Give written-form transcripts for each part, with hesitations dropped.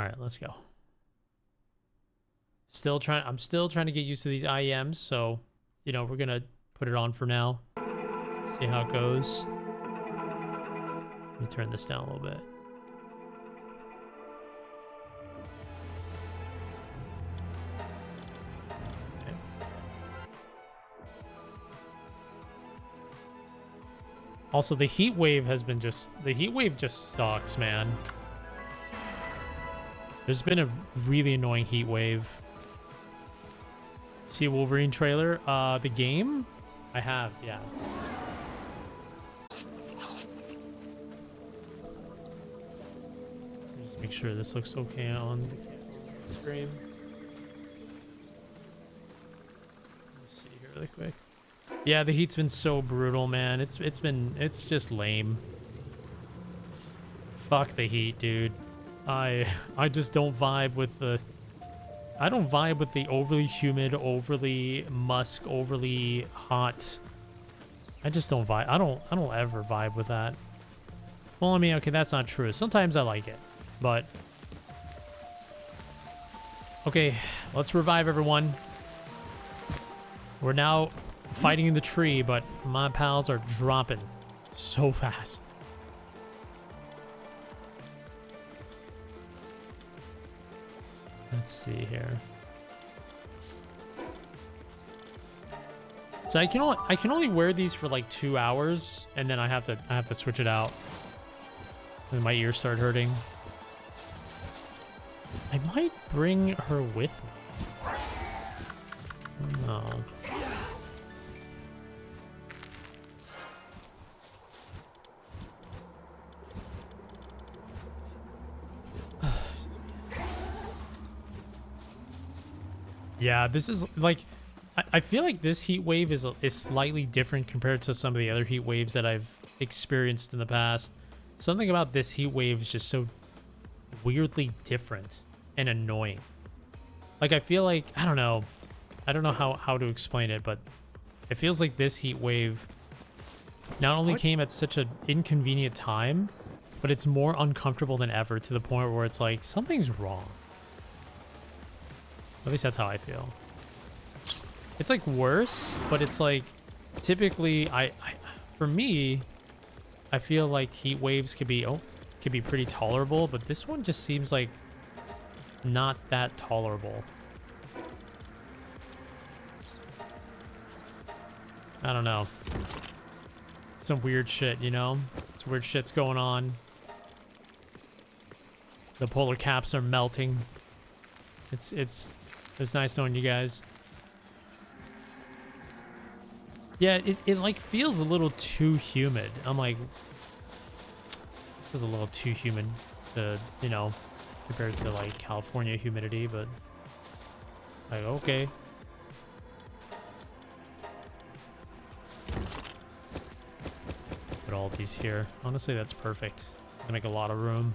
All right, let's go. I'm still trying to get used to these IEMs, so, you know, we're going to put it on for now. See how it goes. Let me turn this down a little bit. Okay. Also, the heat wave just sucks, man. There's been a really annoying heat wave. See a Wolverine trailer? The game? I have, yeah. Just make sure this looks okay on the stream. Let's see here really quick. Yeah, the heat's been so brutal, man. It's just lame. Fuck the heat, dude. I just don't vibe with the overly humid, overly musk, overly hot. I just don't vibe. I don't ever vibe with that. Well, I mean, okay, that's not true. Sometimes I like it, but okay, let's revive everyone. We're now fighting in the tree, but my pals are dropping so fast. Let's see here. So I can only wear these for like 2 hours, and then I have to switch it out. And my ears start hurting. I might bring her with me. No. Yeah, this is like, I feel like this heat wave is slightly different compared to some of the other heat waves that I've experienced in the past. Something about this heat wave is just so weirdly different and annoying. Like, I feel like, I don't know how to explain it, but it feels like this heat wave not only came at such an inconvenient time, but it's more uncomfortable than ever, to the point where it's like, something's wrong. At least that's how I feel. It's like worse, but it's like typically for me, I feel like heat waves could be pretty tolerable, but this one just seems like not that tolerable. I don't know. Some weird shit, you know? Some weird shit's going on. The polar caps are melting. It's nice knowing you guys. Yeah, it like feels a little too humid. I'm like, this is a little too humid to, you know, compared to like California humidity, but like, okay. Put all of these here. Honestly, that's perfect. Gonna make a lot of room.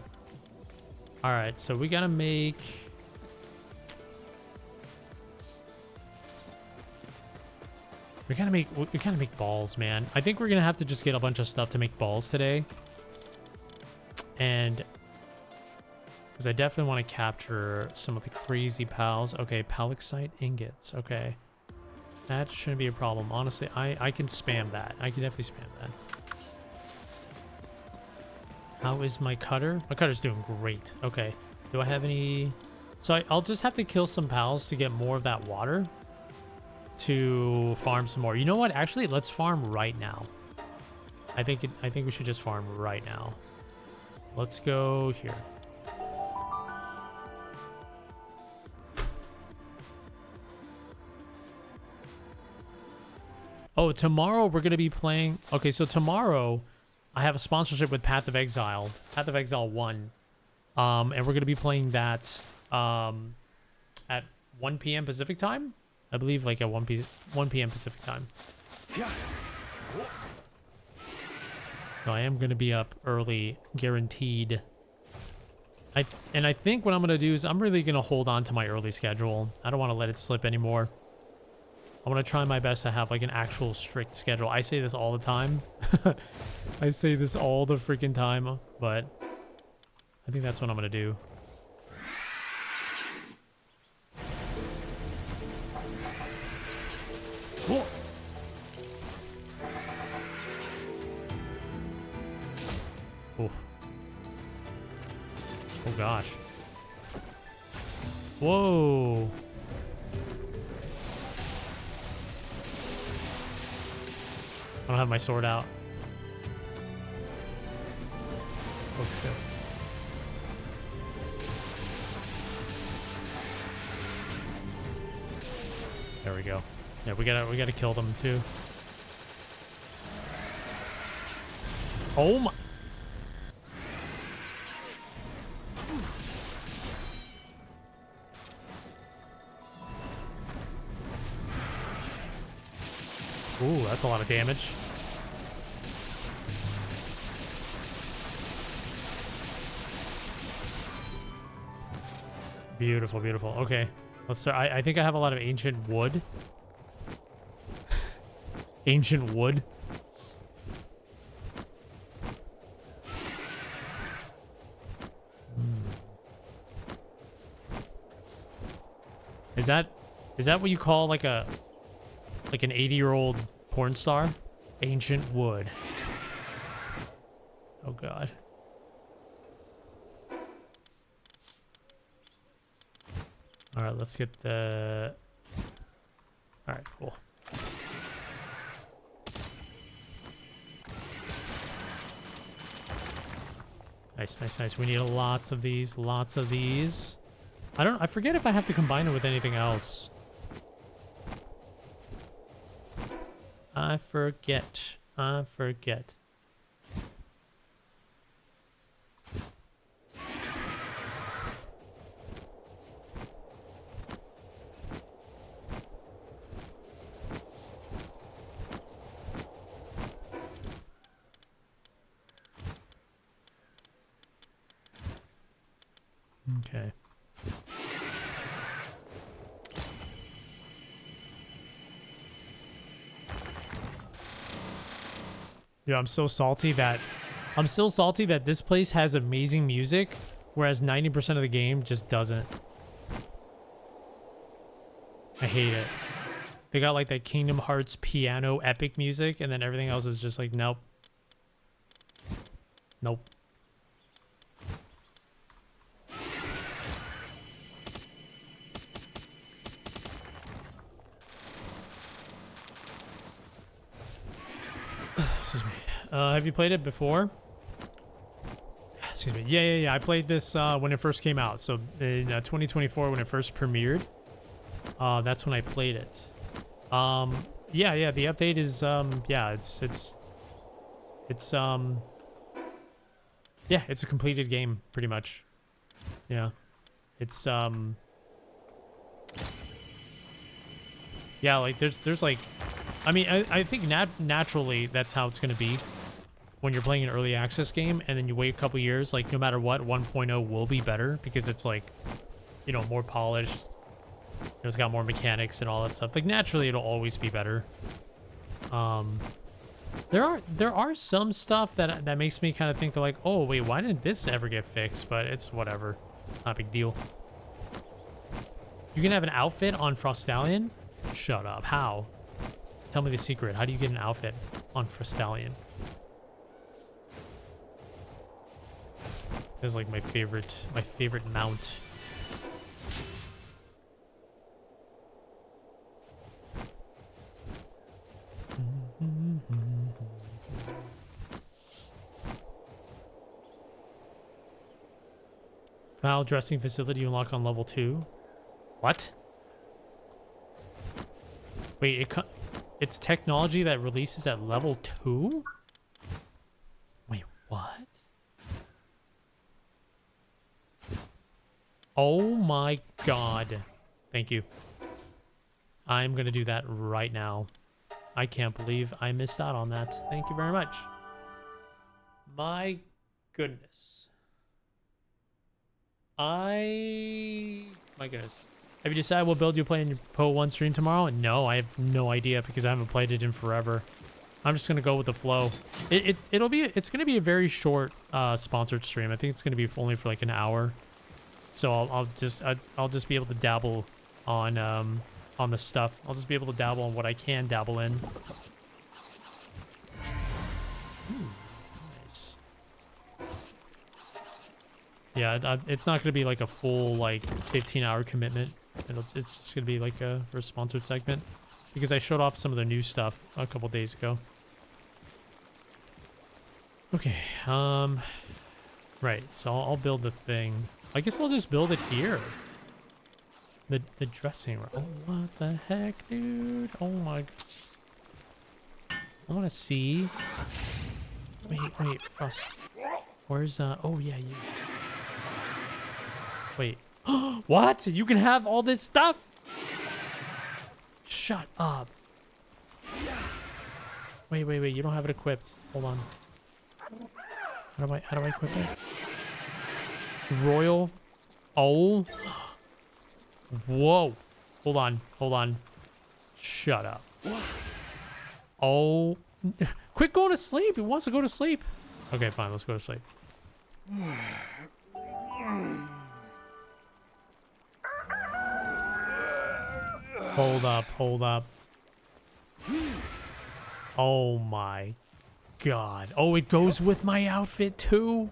All right, so we gotta make... We gotta make balls, man. I think we're gonna have to just get a bunch of stuff to make balls today. And because I definitely want to capture some of the crazy pals. Okay, palexite ingots. Okay. That shouldn't be a problem. Honestly, I can spam that. I can definitely spam that. How is my cutter? My cutter's doing great. Okay. Do I have any... So I'll just have to kill some pals to get more of that water. To farm some more. You know what? Actually, let's farm right now. I think we should just farm right now. Let's go here. Oh, tomorrow we're gonna be playing. Okay, so tomorrow I have a sponsorship with Path of Exile 1, and we're gonna be playing that at 1 p.m. Pacific time. I believe like at 1 p.m. Pacific time. So I am going to be up early, guaranteed. I think what I'm going to do is I'm really going to hold on to my early schedule. I don't want to let it slip anymore. I want to try my best to have like an actual strict schedule. I say this all the time. I say this all the freaking time, but I think that's what I'm going to do. Whoa. Oof. Oh gosh. Whoa. I don't have my sword out. Oh shit. There we go. Yeah, we gotta kill them too. Oh my. Ooh, that's a lot of damage. Beautiful, beautiful. Okay, let's start. I think I have a lot of ancient wood. Ancient wood. Is that what you call like an 80-year-old porn star? Ancient wood. Oh god. All right, let's get the... All right, cool. Nice, nice, nice. We need lots of these, lots of these. I forget if I have to combine it with anything else. I forget. Okay. Yeah, I'm still salty that this place has amazing music, whereas 90% of the game just doesn't. I hate it. They got like that Kingdom Hearts piano epic music, and then everything else is just like, nope. Nope. Excuse me. Have you played it before? Excuse me. Yeah. I played this when it first came out. So in 2024, when it first premiered, that's when I played it. Yeah. The update is yeah. Yeah. It's a completed game pretty much. Yeah. It's yeah. Like there's like. I mean, I think naturally that's how it's going to be when you're playing an early access game, and then you wait a couple years, like no matter what, 1.0 will be better because it's like, you know, more polished. It's got more mechanics and all that stuff. Like naturally it'll always be better. There are some stuff that makes me kind of think like, oh wait, why didn't this ever get fixed? But it's whatever. It's not a big deal. You can have an outfit on Frostallion? Shut up. How? Tell me the secret. How do you get an outfit on Frostallion? This is like my favorite mount. Foul dressing facility you unlock on level 2. What? Wait, it's technology that releases at level 2? Wait, what? Oh my god. Thank you. I'm gonna do that right now. I can't believe I missed out on that. Thank you very much. My goodness. My goodness. Have you decided what build you'll play in your PO 1 stream tomorrow? No, I have no idea because I haven't played it in forever. I'm just gonna go with the flow. It's gonna be a very short sponsored stream. I think it's gonna be only for like an hour. So I'll just be able to dabble on on the stuff. I'll just be able to dabble in what I can dabble in. Nice. Yeah, it's not going to be like a full like 15-hour commitment. It's just going to be like a for a sponsored segment because I showed off some of the new stuff a couple days ago. Okay, right, so I'll build the thing. I guess I'll just build it here. The dressing room. Oh, what the heck, dude? Oh my... I want to see... Wait, Frost. Where's, oh yeah, you... Wait. What? You can have all this stuff? Shut up. Wait, you don't have it equipped. Hold on. How do I equip it? Royal. Oh. Whoa. Hold on. Shut up. Oh. Quit going to sleep. He wants to go to sleep. Okay, fine. Let's go to sleep. Hold up. Oh my God. Oh, it goes with my outfit too.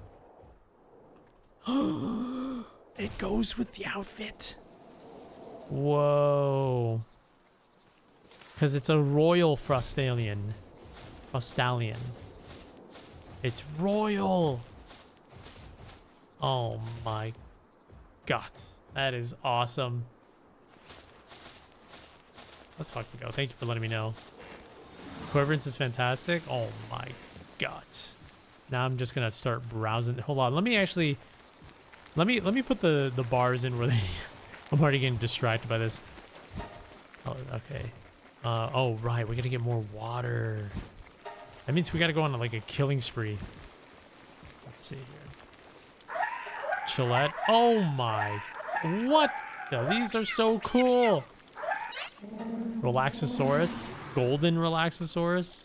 It goes with the outfit. Whoa. Because it's a royal Frostallion. It's royal. Oh my God. That is awesome. Let's fucking go. Thank you for letting me know. Quiverance is fantastic. Oh my God. Now I'm just gonna start browsing. Hold on. Let me put the bars in where they I'm already getting distracted by this. Oh, okay. Oh right, we gotta get more water. That means we gotta go on like a killing spree. Let's see here. Chillette. Oh my. What? These are so cool. Relaxosaurus. Golden Relaxosaurus.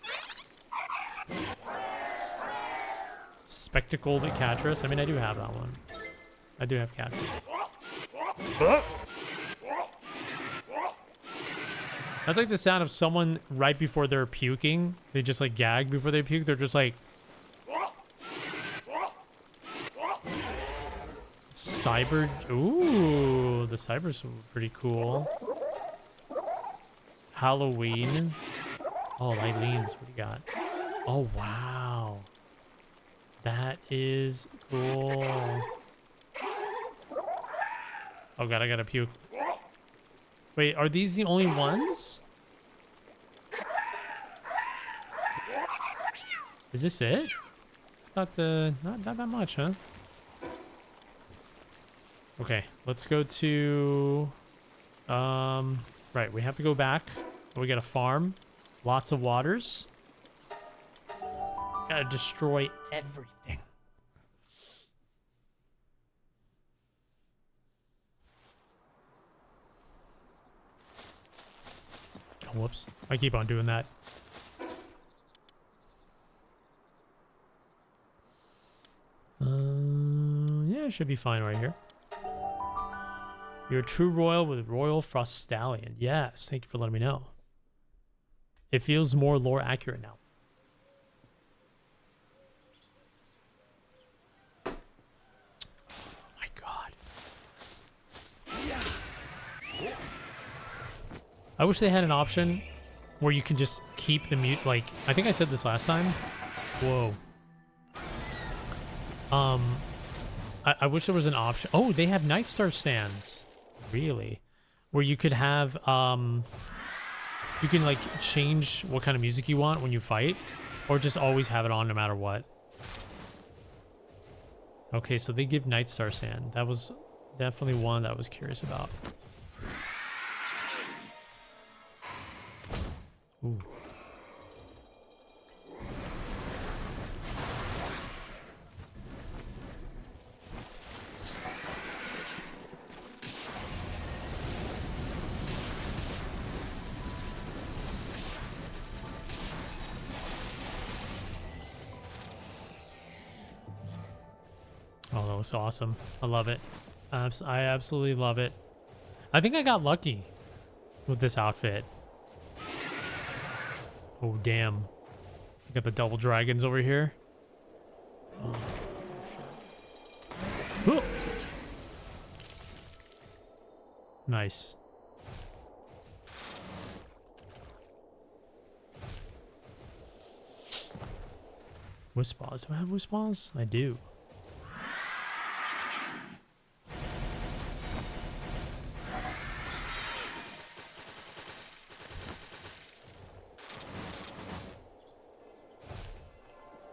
Spectacled Catris. I mean, I do have that one. I do have Catris. That's like the sound of someone right before they're puking. They just like gag before they puke. They're just like... Cyber... Ooh, the Cybers were pretty cool. Halloween. Oh, Eileen's. What do you got? Oh, wow. That is cool. Oh, God, I gotta puke. Wait, are these the only ones? Is this it? Not that much, huh? Okay, let's go to... Right, we have to go back. We gotta farm. Lots of waters. Gotta destroy everything. Oh, whoops. I keep on doing that. Yeah, it should be fine right here. You're a true royal with Royal Frostallion. Yes, thank you for letting me know. It feels more lore accurate now. Oh my God. I wish they had an option where you can just keep the mute. Like, I think I said this last time. Whoa. I wish there was an option. Oh, they have Night Star stands. Really? Where you could have, you can like change what kind of music you want when you fight, or just always have it on no matter what. Okay, so they give Night Star Sand. That was definitely one that I was curious about. Ooh. Oh, that was awesome. I love it. I absolutely love it. I think I got lucky. with this outfit. Oh, damn. Got the double dragons over here. Oh, shit. Oh. Nice. Wisp balls. Do I have wisp balls? I do.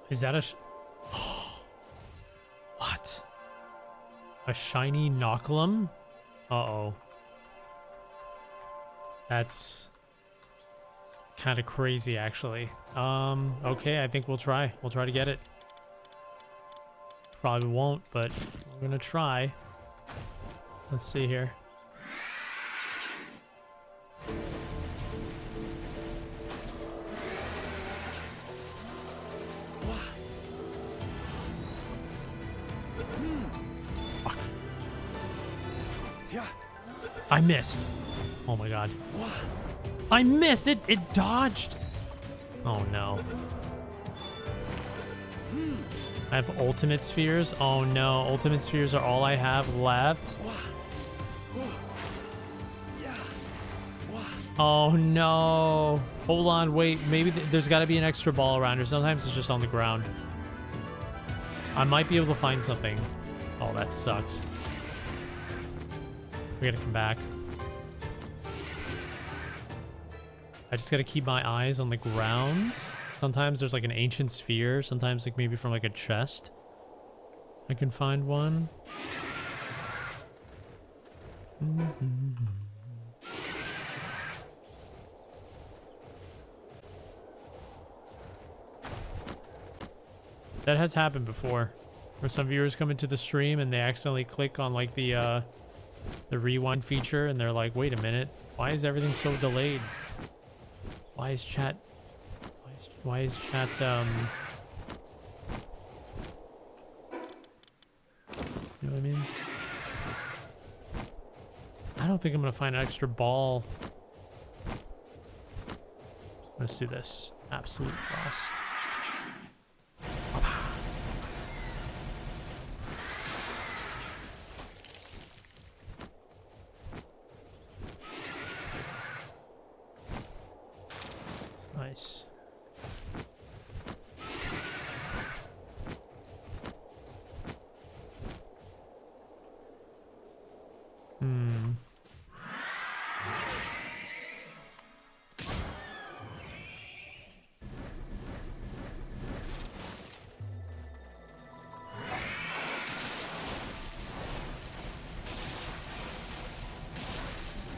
Is that a... What? A shiny Knocklum? Uh-oh. That's kind of crazy, actually. Okay, I think we'll try. We'll try to get it. Probably won't, but we're gonna try. Let's see here. Fuck. I missed. Oh my god. I missed it. It dodged. Oh no. I have ultimate spheres. Oh no. Ultimate spheres are all I have left. Oh no. Hold on. Wait. Maybe there's got to be an extra ball around here. Sometimes it's just on the ground. I might be able to find something. Oh, that sucks. We gotta come back. I just gotta keep my eyes on the ground. Sometimes there's like an ancient sphere. Sometimes like maybe from like a chest I can find one. That has happened before. Where some viewers come into the stream and they accidentally click on like the rewind feature and they're like, wait a minute, why is everything so delayed? Why is chat you know what I mean? I don't think I'm gonna find an extra ball. Let's do this. Absolute Frost. Nice.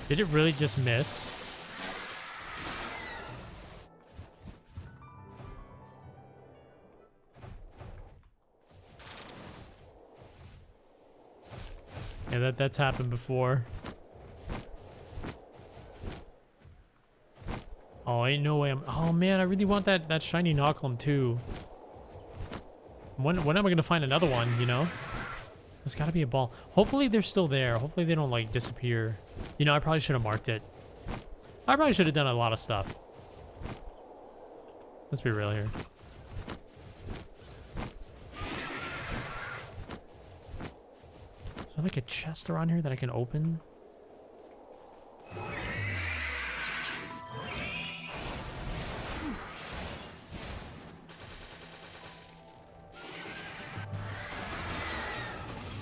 Did it really just miss? Yeah, that's happened before. Oh, ain't no way I'm... Oh, man, I really want that shiny Knocklum, too. When am I going to find another one, you know? There's got to be a ball. Hopefully they're still there. Hopefully they don't, like, disappear. You know, I probably should have marked it. I probably should have done a lot of stuff. Let's be real here. Is there, like, a chest around here that I can open?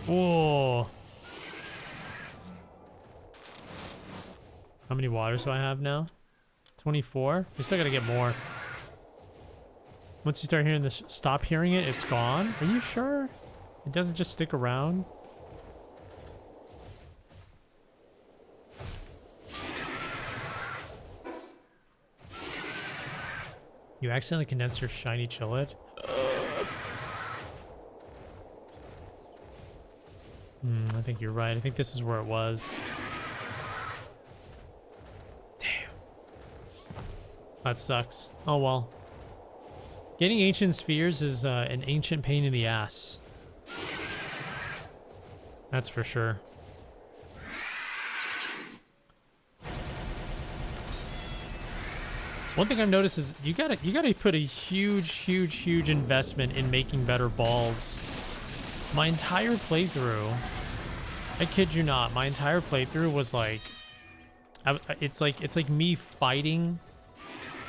Whoa. How many waters do I have now? 24? We still gotta get more. Once you start hearing this, stop hearing it, it's gone? Are you sure? It doesn't just stick around? You accidentally condensed your shiny chillet? I think you're right. I think this is where it was. Damn. That sucks. Oh well. Getting ancient spheres is an ancient pain in the ass. That's for sure. One thing I've noticed is you gotta put a huge investment in making better balls. My entire playthrough, I kid you not, my entire playthrough was like, it's like me fighting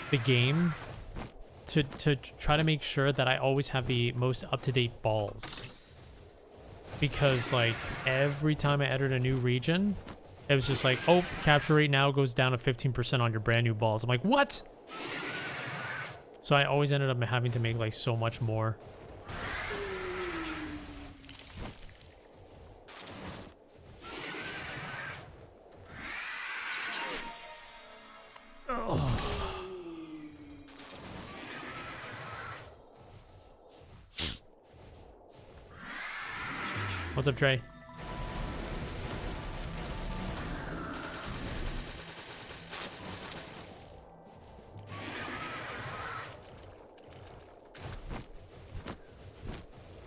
the game to try to make sure that I always have the most up-to-date balls. Because like every time I entered a new region, it was just like, oh, capture rate now goes down to 15% on your brand new balls. I'm like, what? So I always ended up having to make like so much more. Oh. What's up, Trey?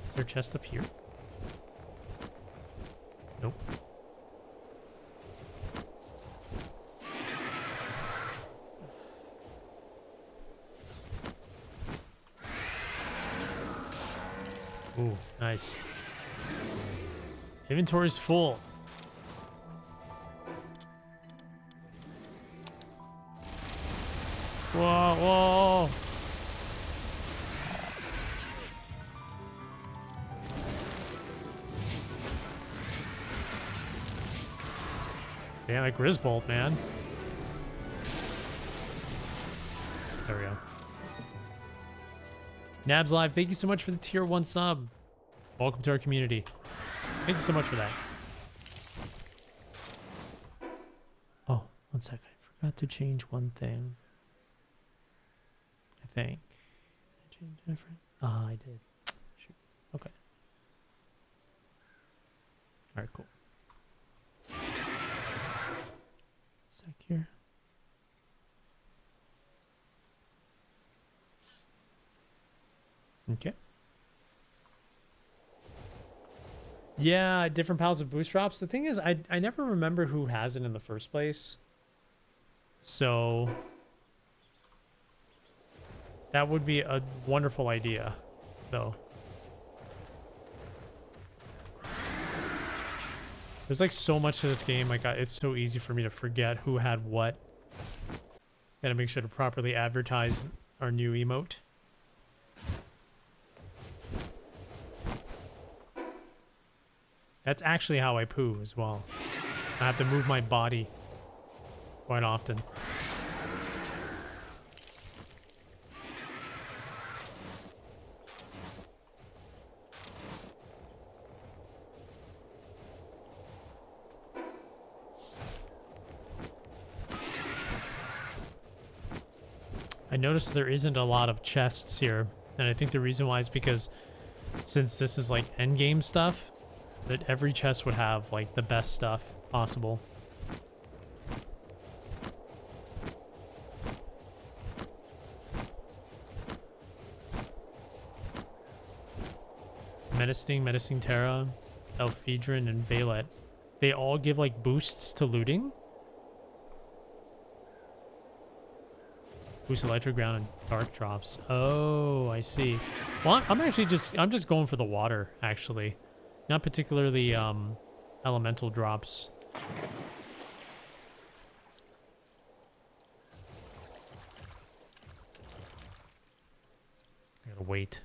Is there a chest up here? Nope. Ooh, nice. Inventory's full. Whoa, whoa. Damn, like Grisbolt, man. There we go. Nabs Live, thank you so much for the tier 1 sub. Welcome to our community. Thank you so much for that. Oh, one sec. I forgot to change one thing. I think. I changed different. Ah, I did. Shoot. Okay. All right, cool. Sec here. Okay. Yeah, different piles of boost drops. The thing is, I never remember who has it in the first place. So that would be a wonderful idea, though. There's like so much to this game. Like it's so easy for me to forget who had what. Gotta make sure to properly advertise our new emote. That's actually how I poo as well. I have to move my body quite often. I noticed there isn't a lot of chests here, and I think the reason why is because since this is like endgame stuff, that every chest would have like the best stuff possible. Menacing Terra, Elphedrine, and Valet. They all give like boosts to looting. Boost electric ground and dark drops. Oh, I see. Well, I'm actually I'm just going for the water actually. Not particularly elemental drops. I gotta wait.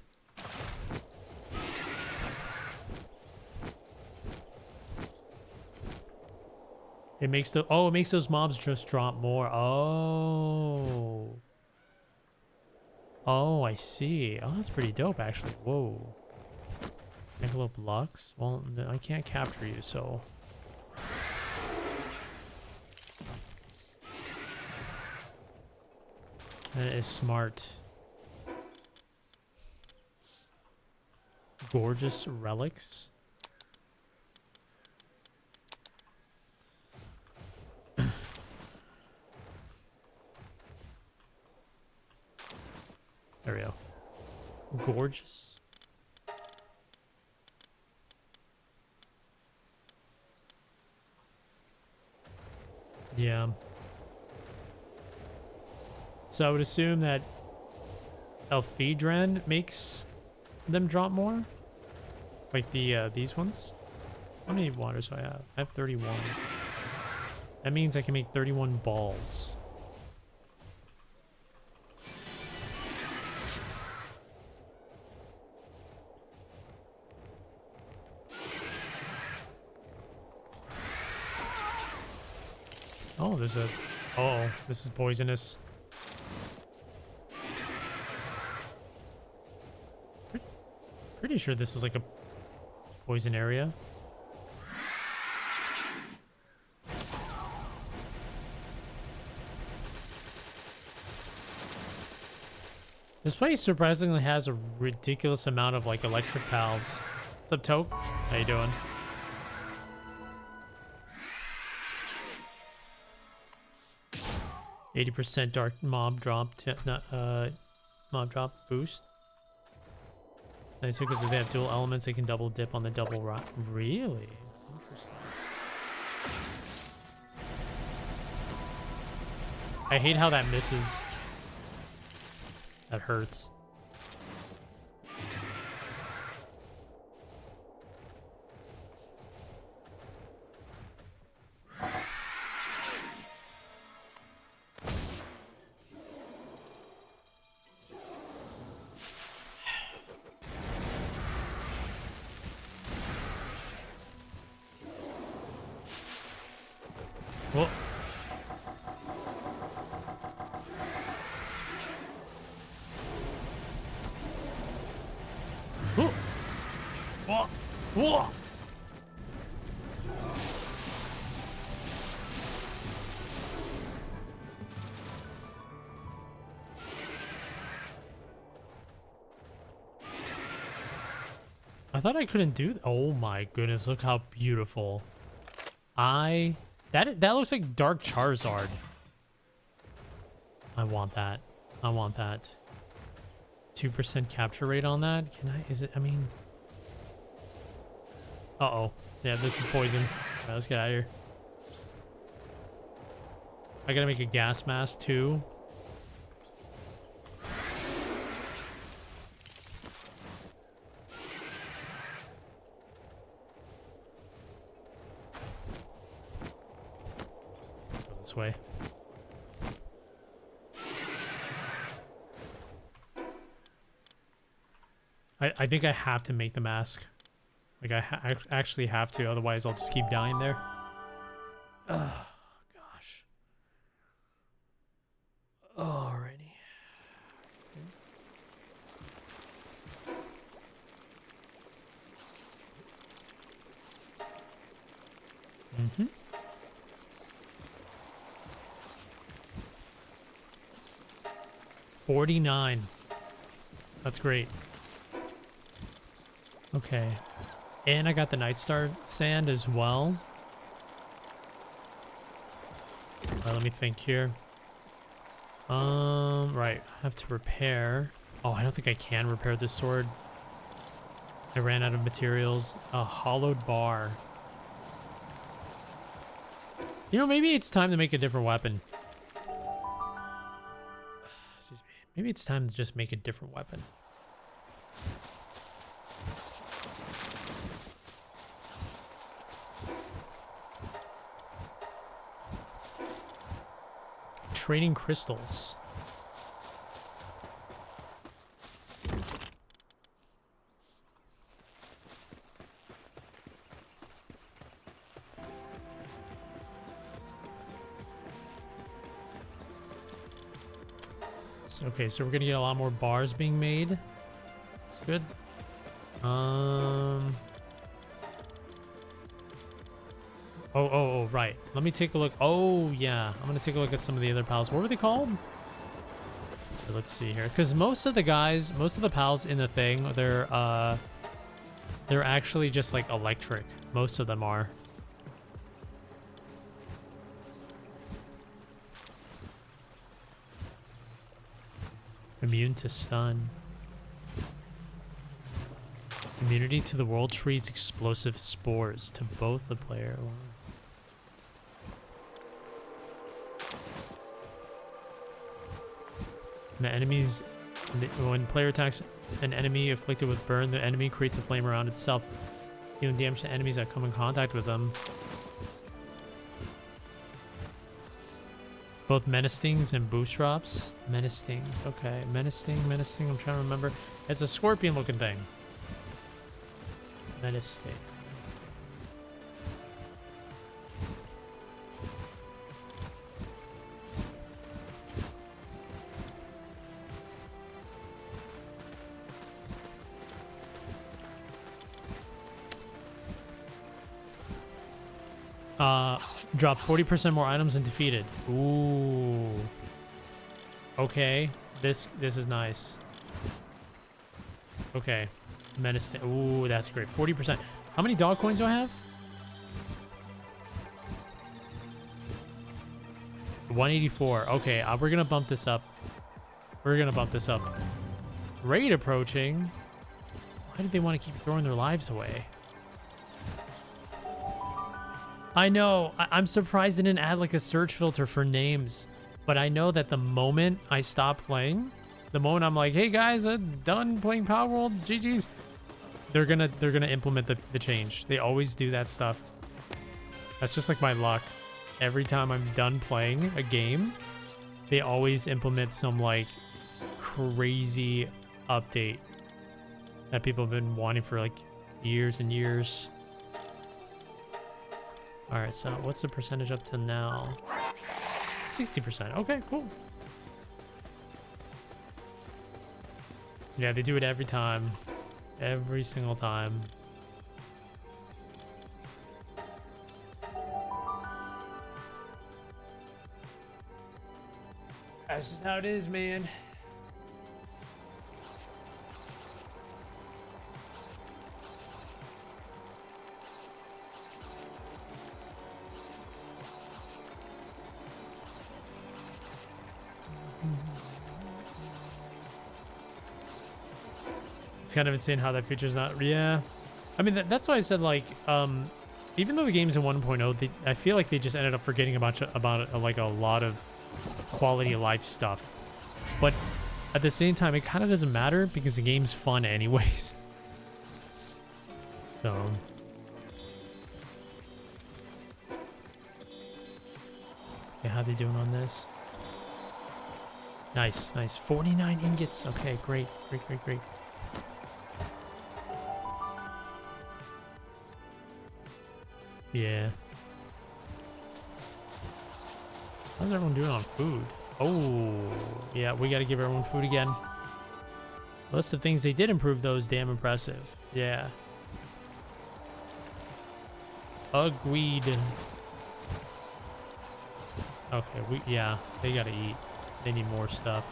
It makes it makes those mobs just drop more. Oh. Oh, I see. Oh, that's pretty dope actually. Whoa. Antelope Lux? Well, no, I can't capture you, so... That is smart. Gorgeous relics? There we go. Gorgeous. Yeah. So I would assume that Elphedran makes them drop more. Like the these ones. How many waters do I have? I have 31. That means I can make 31 balls. Oh, there's a... Uh-oh, this is poisonous. Pretty sure this is like a poison area. This place surprisingly has a ridiculous amount of like electric pals. What's up, Toke? How you doing? %, dark mob drop, mob drop boost. Nice because if they have dual elements, they can double dip on the double rock. Really? Interesting. I hate how that misses. That hurts. Whoa. Whoa. Whoa. Whoa. I thought I couldn't do. Oh my goodness! Look how beautiful. That looks like Dark Charizard. I want that. I want that. 2% capture rate on that. Can I? Is it? I mean. Uh-oh. Yeah, this is poison. All right, let's get out of here. I gotta make a gas mask too. Way. I think I have to make the mask. Like I actually have to, otherwise I'll just keep dying there. Oh gosh. Alrighty. Mm-hmm. $49. That's great. Okay. And I got the Night Star sand as well. Alright, let me think here. Right. I have to repair. Oh, I don't think I can repair this sword. I ran out of materials. A hollowed bar. You know, maybe it's time to make a different weapon. Maybe it's time to just make a different weapon. Trading crystals. Okay, so we're gonna get a lot more bars being made. It's good. Oh, right. Let me take a look. Oh, yeah. I'm gonna take a look at some of the other pals. What were they called? Let's see here. Because most of the guys, most of the pals in the thing, they're actually just like electric. Most of them are. Immune to stun. Immunity to the World Tree's explosive spores to both the player. The enemies, when player attacks an enemy afflicted with burn, the enemy creates a flame around itself, dealing damage to enemies that come in contact with them. Both menace stings and boost drops. Menace stings. Okay. Menace sting. I'm trying to remember. It's a scorpion looking thing. Menace sting. Drop 40% more items and defeated. Ooh. Okay. This is nice. Okay. Menace. Ooh, that's great. 40%. How many dog coins do I have? 184. Okay, we're gonna bump this up. Raid approaching. Why did they want to keep throwing their lives away? I know. I'm surprised they didn't add like a search filter for names. But I know that the moment I stop playing, the moment I'm like, hey guys, I'm done playing PALWORLD, GG's, they're gonna implement the change. They always do that stuff. That's just like my luck. Every time I'm done playing a game, they always implement some like crazy update that people have been wanting for like years and years. All right, so what's the percentage up to now? 60%. Okay, cool. Yeah, they do it every time. Every single time. That's just how it is, man. It's kind of insane how that feature's not. Yeah, I mean that's why I said like even though the game's in 1.0, I feel like they just ended up forgetting about like a lot of quality of life stuff. But at the same time, it kind of doesn't matter because the game's fun anyways. So yeah, how they doing on this? Nice. 49 ingots. Okay, great. Yeah. How's everyone doing on food? Oh, yeah, we got to give everyone food again. List of things they did improve, though, is damn impressive. Yeah. Agreed. Okay, yeah, they got to eat. They need more stuff.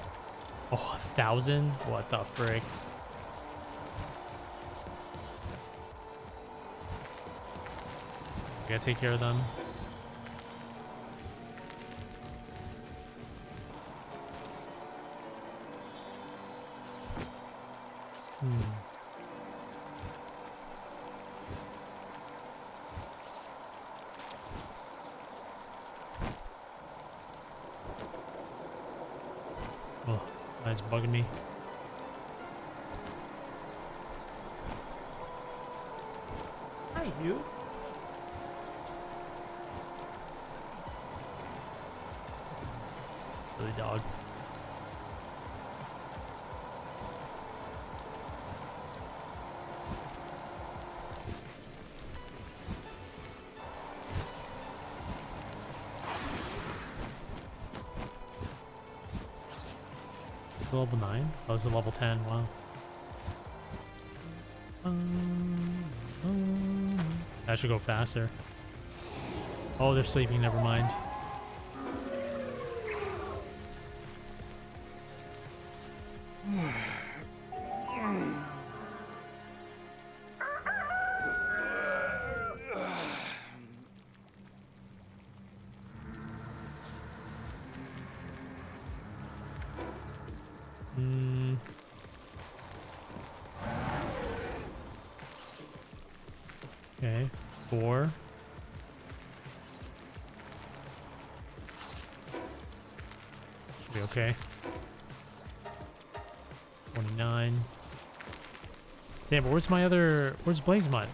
Oh, 1,000? What the frick? We gotta take care of them. Oh, that's bugging me. Hi, you. Silly dog. Level 9? Oh, it's a level 10. Wow. That should go faster. Oh, they're sleeping. Never mind. Okay, 4. Should be okay. 29. Damn, but where's my other... Where's Blaze Mud?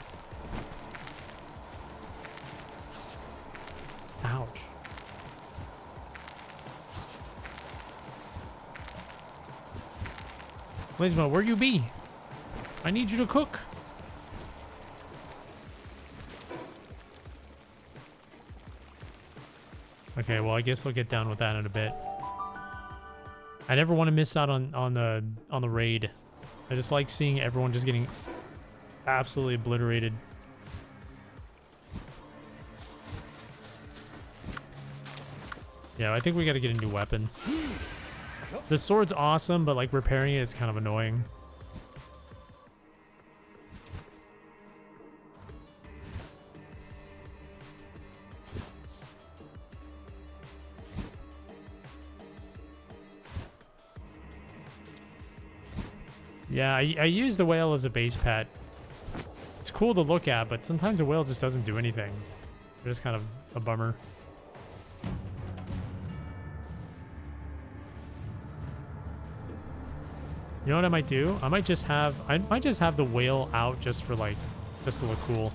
Ouch. Blaze Mud, where you be? I need you to cook. Okay, well, I guess I'll get down with that in a bit. I never want to miss out on the raid. I just like seeing everyone just getting absolutely obliterated. Yeah, I think we got to get a new weapon. The sword's awesome, but like repairing it is kind of annoying. Yeah, I use the whale as a base pet. It's cool to look at, but sometimes the whale just doesn't do anything. They're just kind of a bummer. You know what I might do? I might just have the whale out just for like, just to look cool.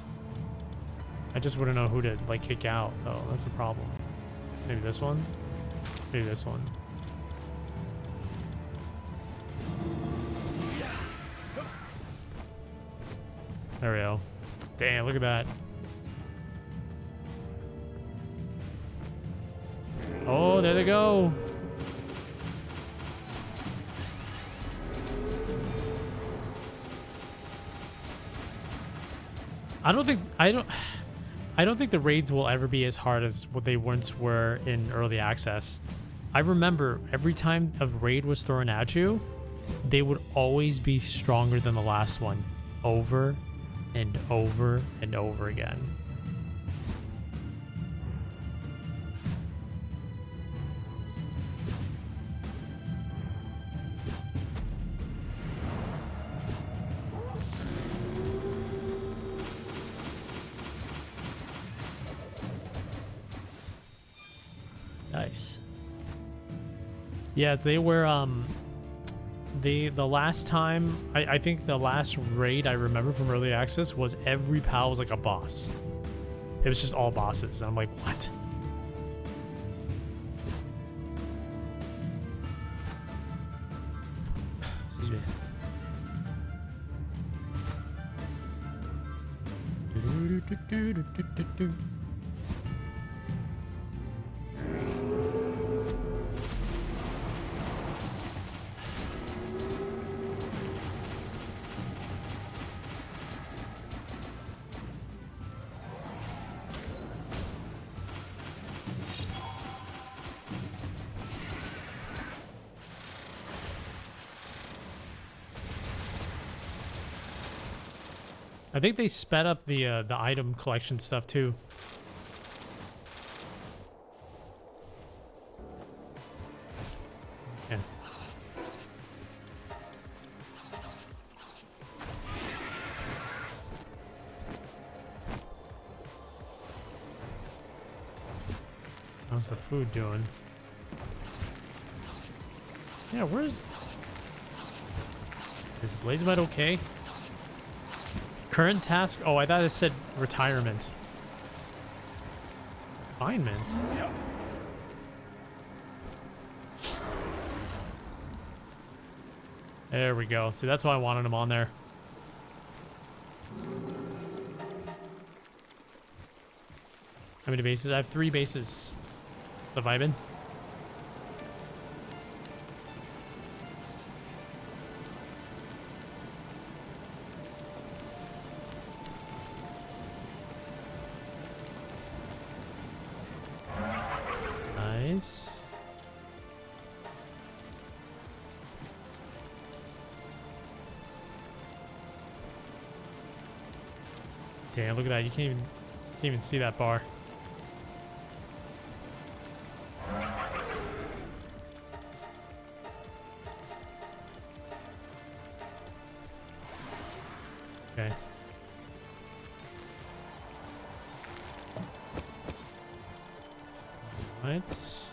I just wouldn't know who to like kick out though. That's a problem. Maybe this one? Maybe this one. There we go. Damn, look at that. Oh, there they go. I don't think the raids will ever be as hard as what they once were in early access. I remember every time a raid was thrown at you, they would always be stronger than the last one, over and over and over again. Nice. Yeah, they were the last time I think the last raid I remember from early access was every pal was like a boss. It was just all bosses. And I'm like, what? Excuse me. I think they sped up the item collection stuff too. Yeah. How's the food doing? Yeah, where's... Is Blazemet okay? Current task? Oh, I thought it said retirement. Refinement? Yeah. There we go. See, that's why I wanted him on there. How many bases? I have 3 bases. What's up, Ivan? Nice. Damn, look at that. You can't even see that bar. Okay. Right.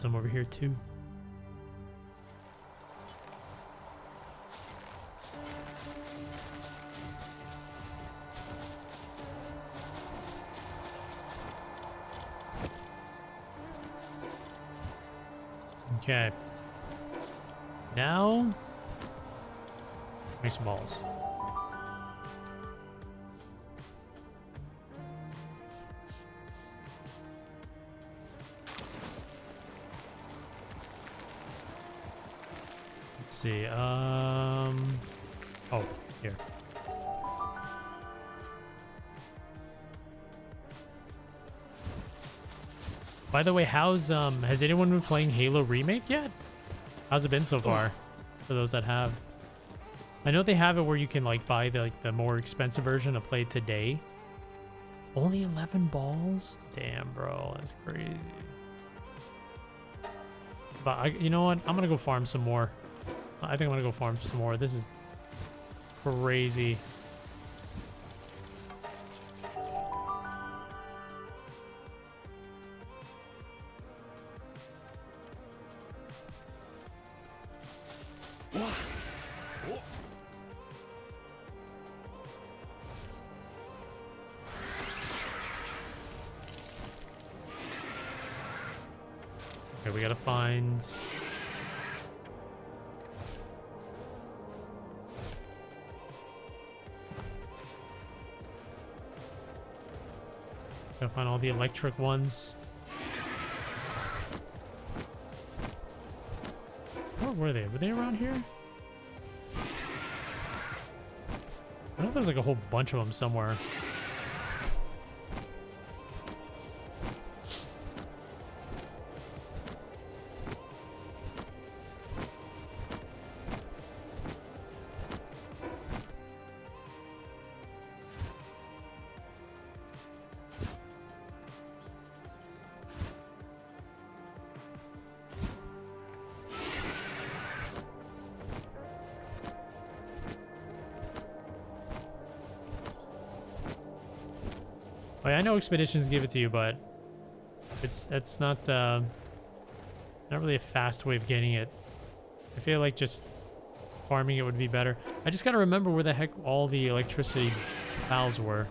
some over here too. Okay. Now, make some balls. Let's see. Oh, here. By the way, how's has anyone been playing Halo Remake yet? How's it been so far? For those that have. I know they have it where you can like buy the more expensive version to play today. Only 11 balls? Damn, bro, that's crazy. But you know what? I'm gonna go farm some more. I think I'm gonna go farm some more. This is crazy. Okay, we gotta find... Gotta find all the electric ones. Where were they? Were they around here? I know there's like a whole bunch of them somewhere. Oh, yeah, I know expeditions give it to you, but that's not really a fast way of getting it. I feel like just farming it would be better. I just gotta remember where the heck all the electricity valves were.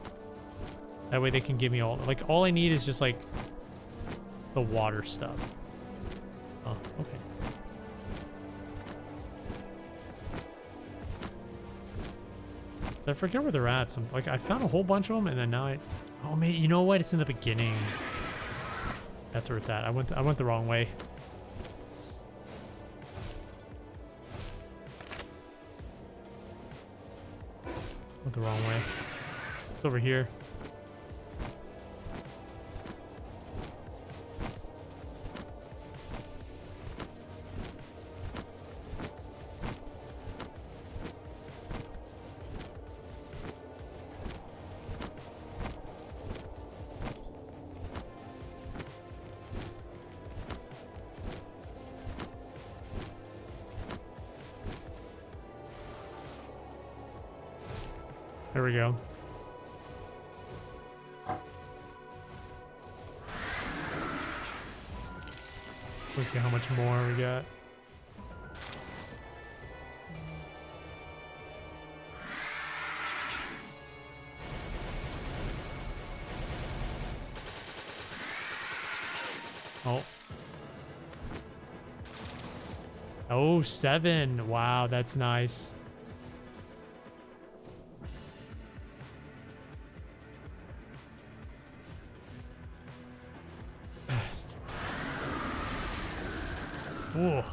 That way they can give me all I need is just like the water stuff. Oh, okay. So I forget where they're at. Like I found a whole bunch of them, and then now oh man, you know what? It's in the beginning. That's where it's at. I went the wrong way. Went the wrong way. It's over here. There we go. So let's see how much more we got. Oh. Oh, 7. Wow, that's nice. Whoa.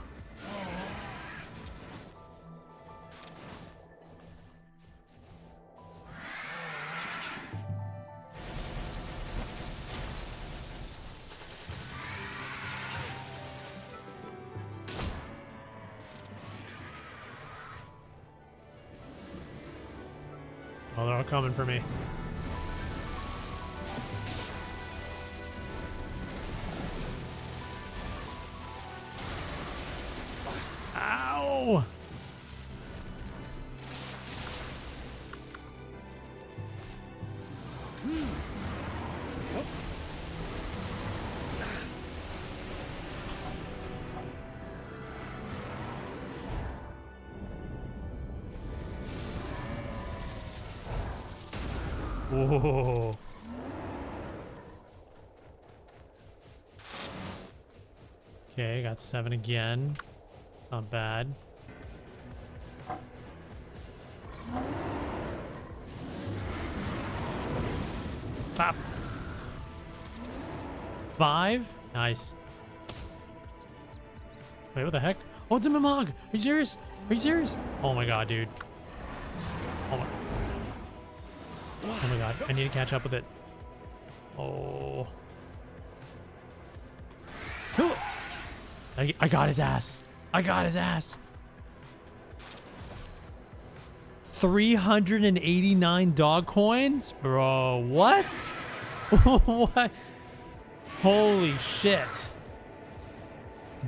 Oh, they're all coming for me. Ow! Oh. Okay, got 7 again. It's not bad. Pop. 5? Nice. Wait, what the heck? Oh, it's a Mimog! Are you serious? Are you serious? Oh my god, dude. Oh my god, I need to catch up with it. Oh. I got his ass. I got his ass. 389 dog coins? Bro, what? What? Holy shit.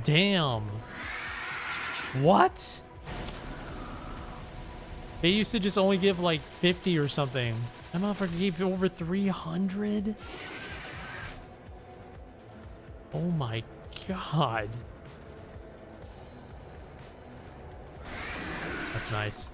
Damn. What? They used to just only give like 50 or something. That motherfucker gave over 300? Oh my god. That's nice.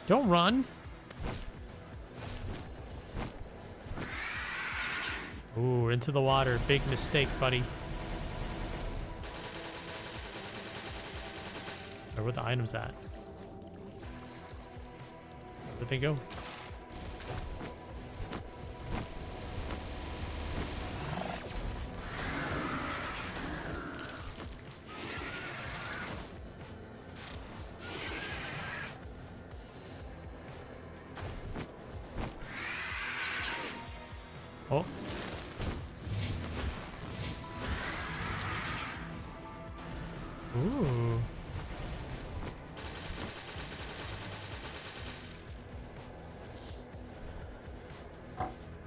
Don't run. Ooh, into the water. Big mistake, buddy. Where the items at? Where'd they go? Oh. Ooh.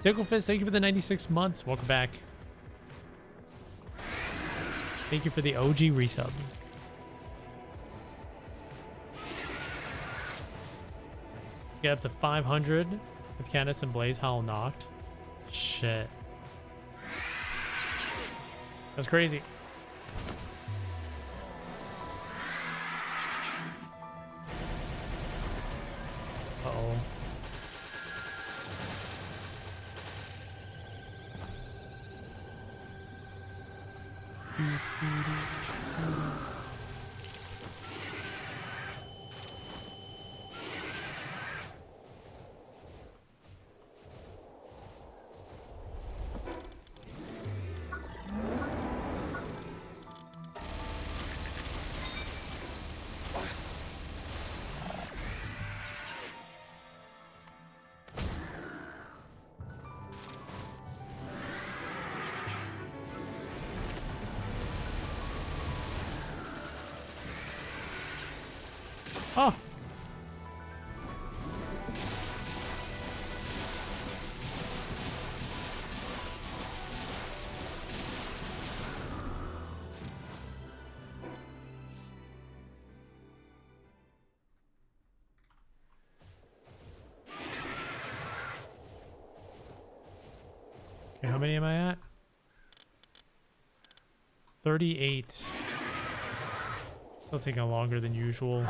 Ticklefist, thank you for the 96 months. Welcome back. Thank you for the OG resub. Get up to 500 with Candace and Blaze Howl knocked. Shit. That's crazy. Uh-oh. Oh. Okay, how many am I at? 38. Still taking longer than usual.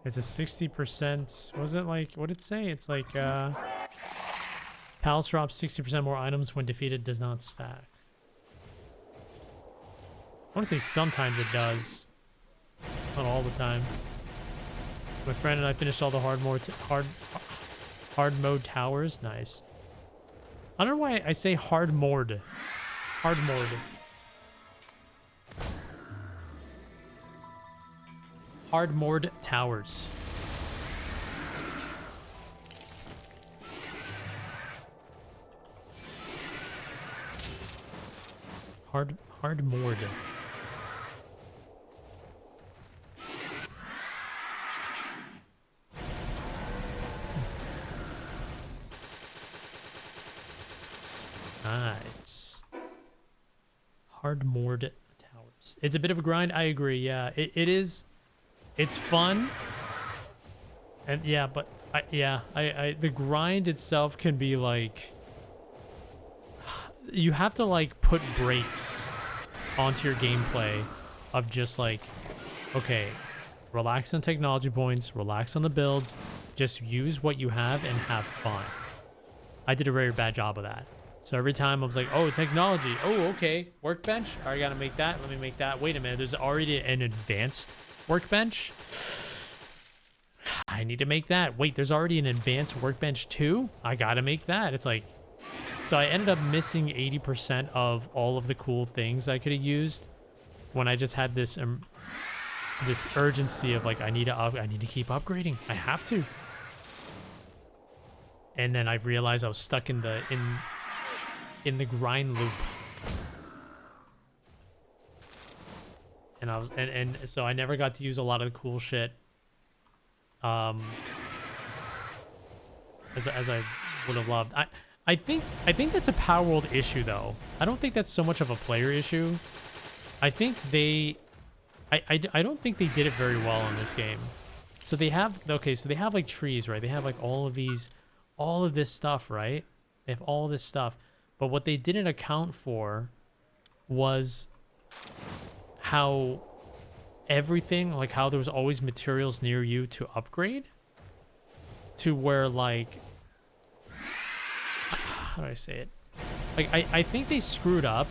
It's a 60%. Was it like, what did it say? It's like, pals drop 60% more items when defeated does not stack. I want to say sometimes it does. Not all the time. My friend and I finished all the hard mode towers. Nice. I don't know why I say hard mode. Hard mode. Hard mode towers. Hard mode. Nice. Hard moored towers. It's a bit of a grind. I agree. Yeah, it is. It's fun. And yeah, but the grind itself can be like, you have to like put brakes onto your gameplay of just like, okay, relax on technology points, relax on the builds, just use what you have and have fun. I did a very bad job of that. So every time I was like, oh, technology. Oh, okay. Workbench. All right, gotta make that. Let me make that. Wait a minute. There's already an advanced workbench. I need to make that. Wait, there's already an advanced workbench too? I gotta make that. It's like, so I ended up missing 80% of all of the cool things I could have used when I just had this this urgency of like, I need to keep upgrading. I have to. And then I realized I was stuck in the grind loop. And I was and so I never got to use a lot of the cool shit. As I would have loved. I think that's a PALWORLD issue though. I don't think that's so much of a player issue. I think I don't think they did it very well in this game. So they have, okay, so they have like trees, right? They have like all of this stuff, right? They have all this stuff. But what they didn't account for was how everything, like how there was always materials near you to upgrade, to where like, how do I say it? Like, I think they screwed up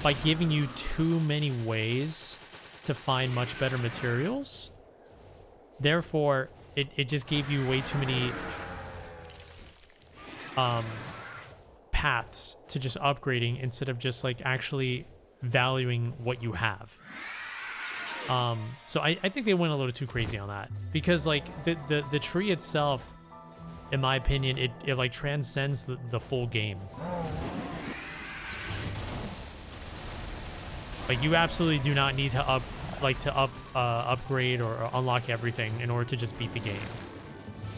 by giving you too many ways to find much better materials. Therefore, it just gave you way too many paths to just upgrading instead of just like actually valuing what you have. So I think they went a little too crazy on that, because like the tree itself, in my opinion, it like transcends the full game. Like, you absolutely do not need to upgrade or unlock everything in order to just beat the game.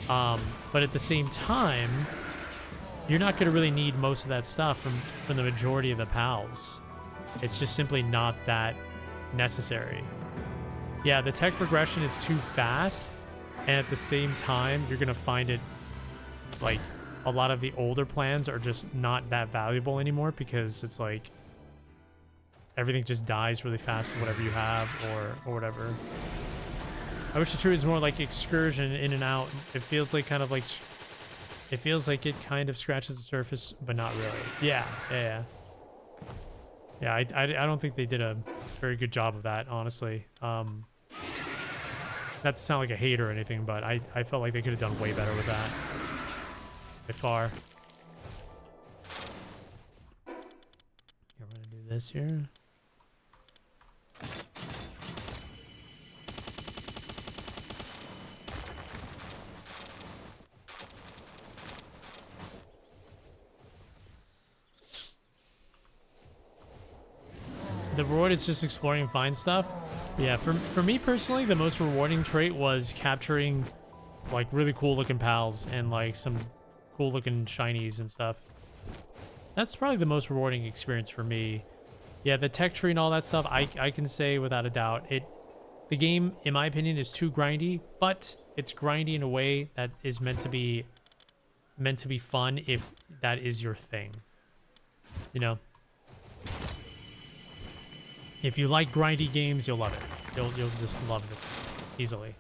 But at the same time, you're not going to really need most of that stuff from the majority of the PALs. It's just simply not that necessary. Yeah, the tech progression is too fast, and at the same time, you're going to find it like a lot of the older plans are just not that valuable anymore, because it's like everything just dies really fast, whatever you have or whatever. I wish the tree was more like excursion, in and out. It feels like kind of like, it feels like it kind of scratches the surface, but not really. Yeah. I don't think they did a very good job of that, honestly. Not to sound like a hater or anything, but I felt like they could have done way better with that. By far. Yeah, we're gonna do this here. The reward is just exploring and find stuff. Yeah, for me personally, the most rewarding trait was capturing like really cool looking pals and like some cool looking shinies and stuff. That's probably the most rewarding experience for me. Yeah, the tech tree and all that stuff, I can say without a doubt, the game, in my opinion, is too grindy, but it's grindy in a way that is meant to be fun if that is your thing. You know? If you like grindy games, you'll love it. You'll just love this easily.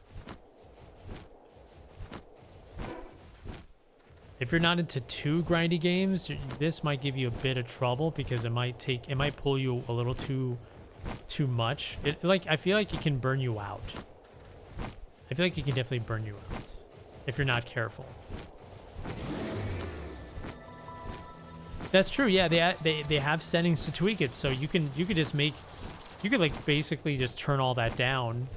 If you're not into too grindy games, this might give you a bit of trouble, because it might pull you a little too much. I feel like it can burn you out. I feel like it can definitely burn you out if you're not careful. That's true. Yeah, they have settings to tweak it, so you could like basically just turn all that down.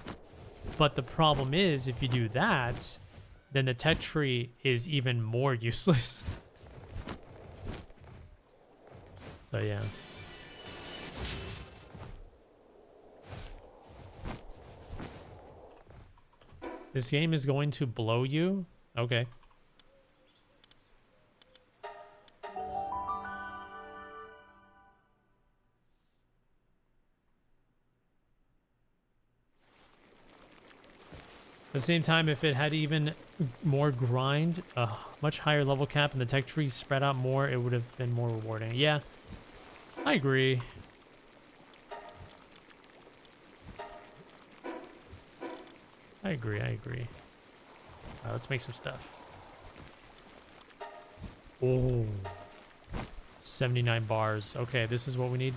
But the problem is, if you do that, then the tech tree is even more useless. So yeah. This game is going to blow you? Okay. the same time, if it had even more grind, a much higher level cap, and the tech tree spread out more, it would have been more rewarding. Yeah, I agree. I agree. Alright, let's make some stuff. Oh, 79 bars. Okay, this is what we need.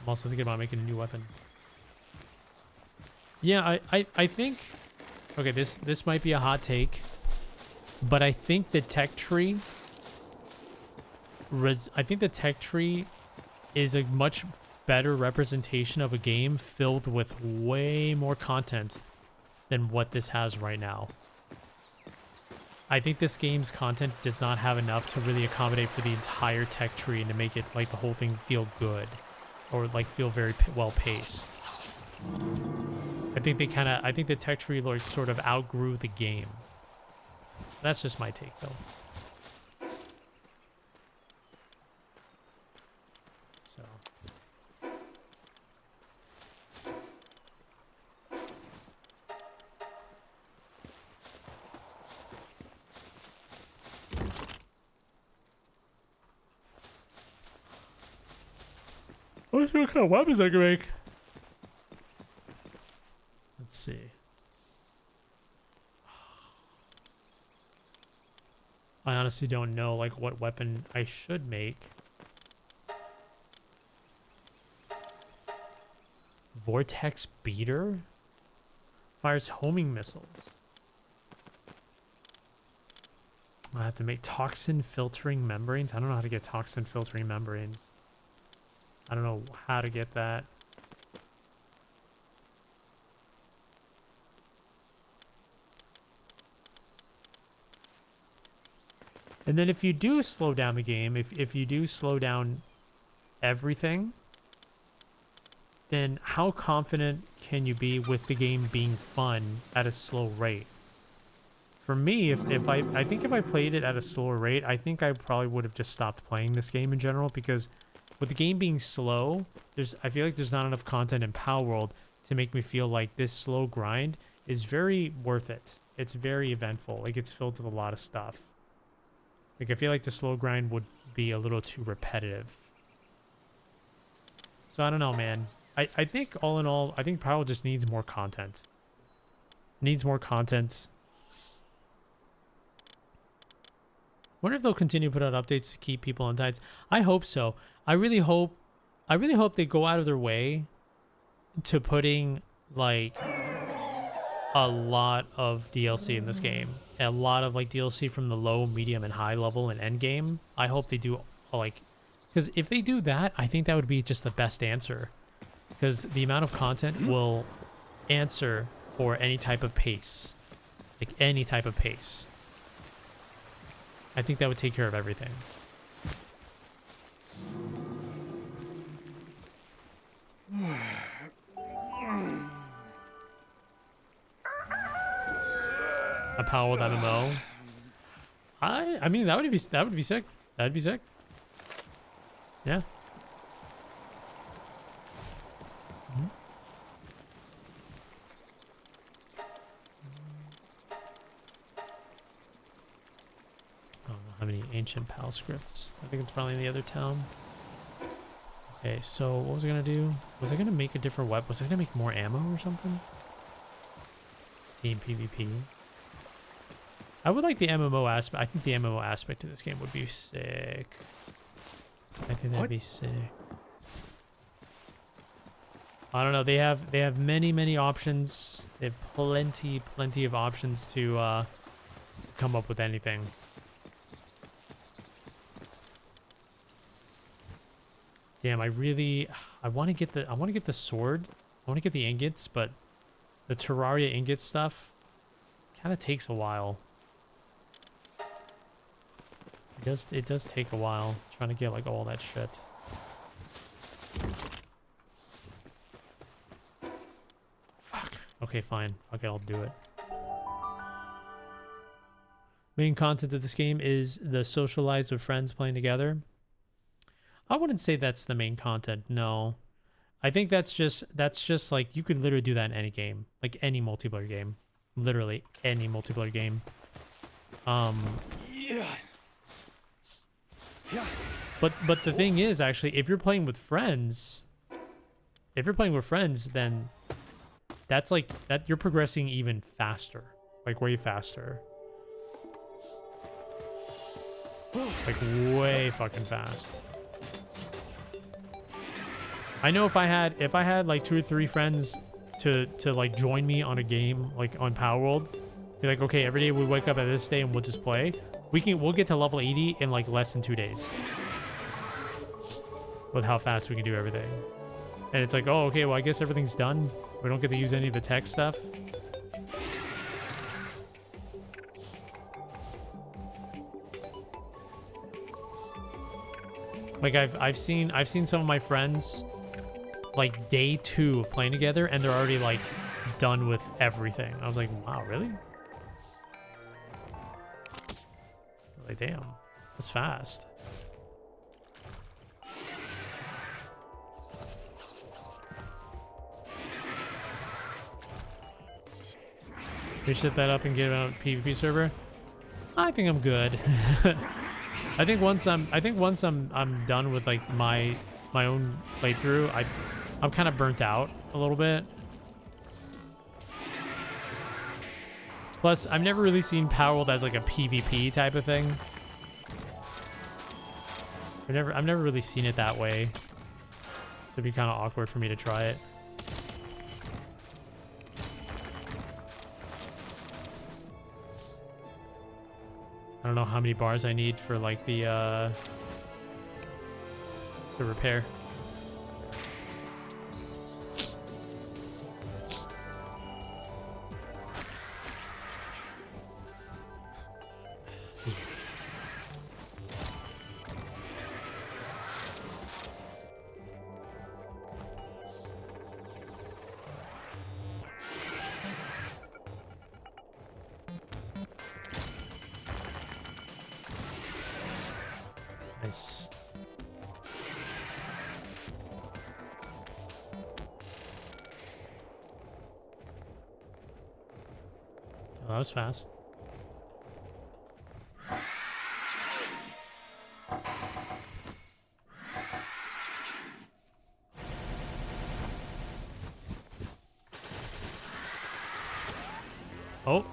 I'm also thinking about making a new weapon. Yeah, I think... Okay, this might be a hot take, but I think the tech tree... I think the tech tree is a much better representation of a game filled with way more content than what this has right now. I think this game's content does not have enough to really accommodate for the entire tech tree and to make it like the whole thing feel good or like feel very well paced. I think the tech tree like sort of outgrew the game. That's just my take though. So let's see what kind of weapons I can make. Let's see. I honestly don't know like what weapon I should make. Vortex beater? Fires homing missiles. I have to make toxin filtering membranes. I don't know how to get toxin filtering membranes. I don't know how to get that. And then if you do slow down the game, if you do slow down everything, then how confident can you be with the game being fun at a slow rate? For me, I think if I played it at a slower rate, I think I probably would have just stopped playing this game in general, because with the game being slow, I feel like there's not enough content in PALWORLD to make me feel like this slow grind is very worth it. It's very eventful. Like, it's filled with a lot of stuff. Like, I feel like the slow grind would be a little too repetitive. So I don't know, man. I think all in all, I think PALWORLD just needs more content. Needs more content. Wonder if they'll continue to put out updates to keep people on tights. I hope so. I really hope they go out of their way to putting like a lot of DLC in this game. A lot of like DLC from the low, medium, and high level and end game. I hope they do like, because if they do that, I think that would be just the best answer. Because the amount of content will answer for any type of pace. Like any type of pace. I think that would take care of everything. A PALWORLD MMO. I mean that would be sick. That'd be sick. Yeah. I don't know how many ancient PAL scripts. I think it's probably in the other town. Okay, so what was I gonna do? Was I gonna make a different weapon? Was I gonna make more ammo or something? Team PvP. I would like the MMO aspect. I think the MMO aspect of this game would be sick. I think that'd be sick. I don't know. They have many options. They have plenty of options to come up with anything. Damn, I want to get the sword. I want to get the ingots, but the Terraria ingot stuff kind of takes a while. It does take a while trying to get like all that shit. Fuck. Okay, fine. Okay, I'll do it. Main content of this game is the socialize with friends playing together. I wouldn't say that's the main content, no. I think that's just like you could literally do that in any game, like any multiplayer game, literally any multiplayer game. Yeah. Yeah. But the thing is, actually, if you're playing with friends, then that's like that you're progressing even faster, like way faster, like way fucking fast. I know if I had like 2 or 3 friends to like join me on a game like on PALWORLD, be like, okay, every day we wake up at this day and we'll just play. We'll get to level 80 in like less than 2 days with how fast we can do everything. And it's like, oh, okay, well, I guess everything's done. We don't get to use any of the tech stuff. Like I've seen some of my friends like day 2 of playing together and they're already like done with everything. I was like, wow, really? Like, damn, that's fast. We set that up and get it on a PvP server. I think I'm good. I think once I'm done with like my own playthrough, I'm kind of burnt out a little bit. Plus, I've never really seen PALWORLD as like a PvP type of thing. I've never really seen it that way. So it'd be kind of awkward for me to try it. I don't know how many bars I need for like the to repair. Nice. Oh, that was fast. Oh.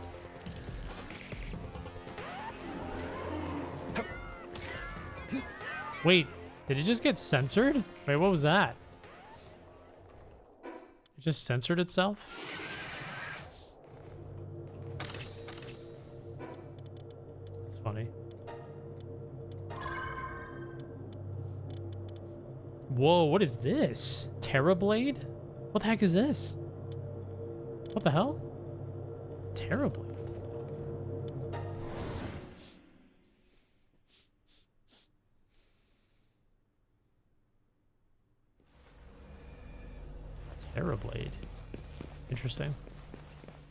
Wait, did it just get censored? Wait, what was that? It just censored itself? That's funny. Whoa, what is this? Terrorblade? What the heck is this? What the hell? Terrorblade. Terrorblade. Interesting.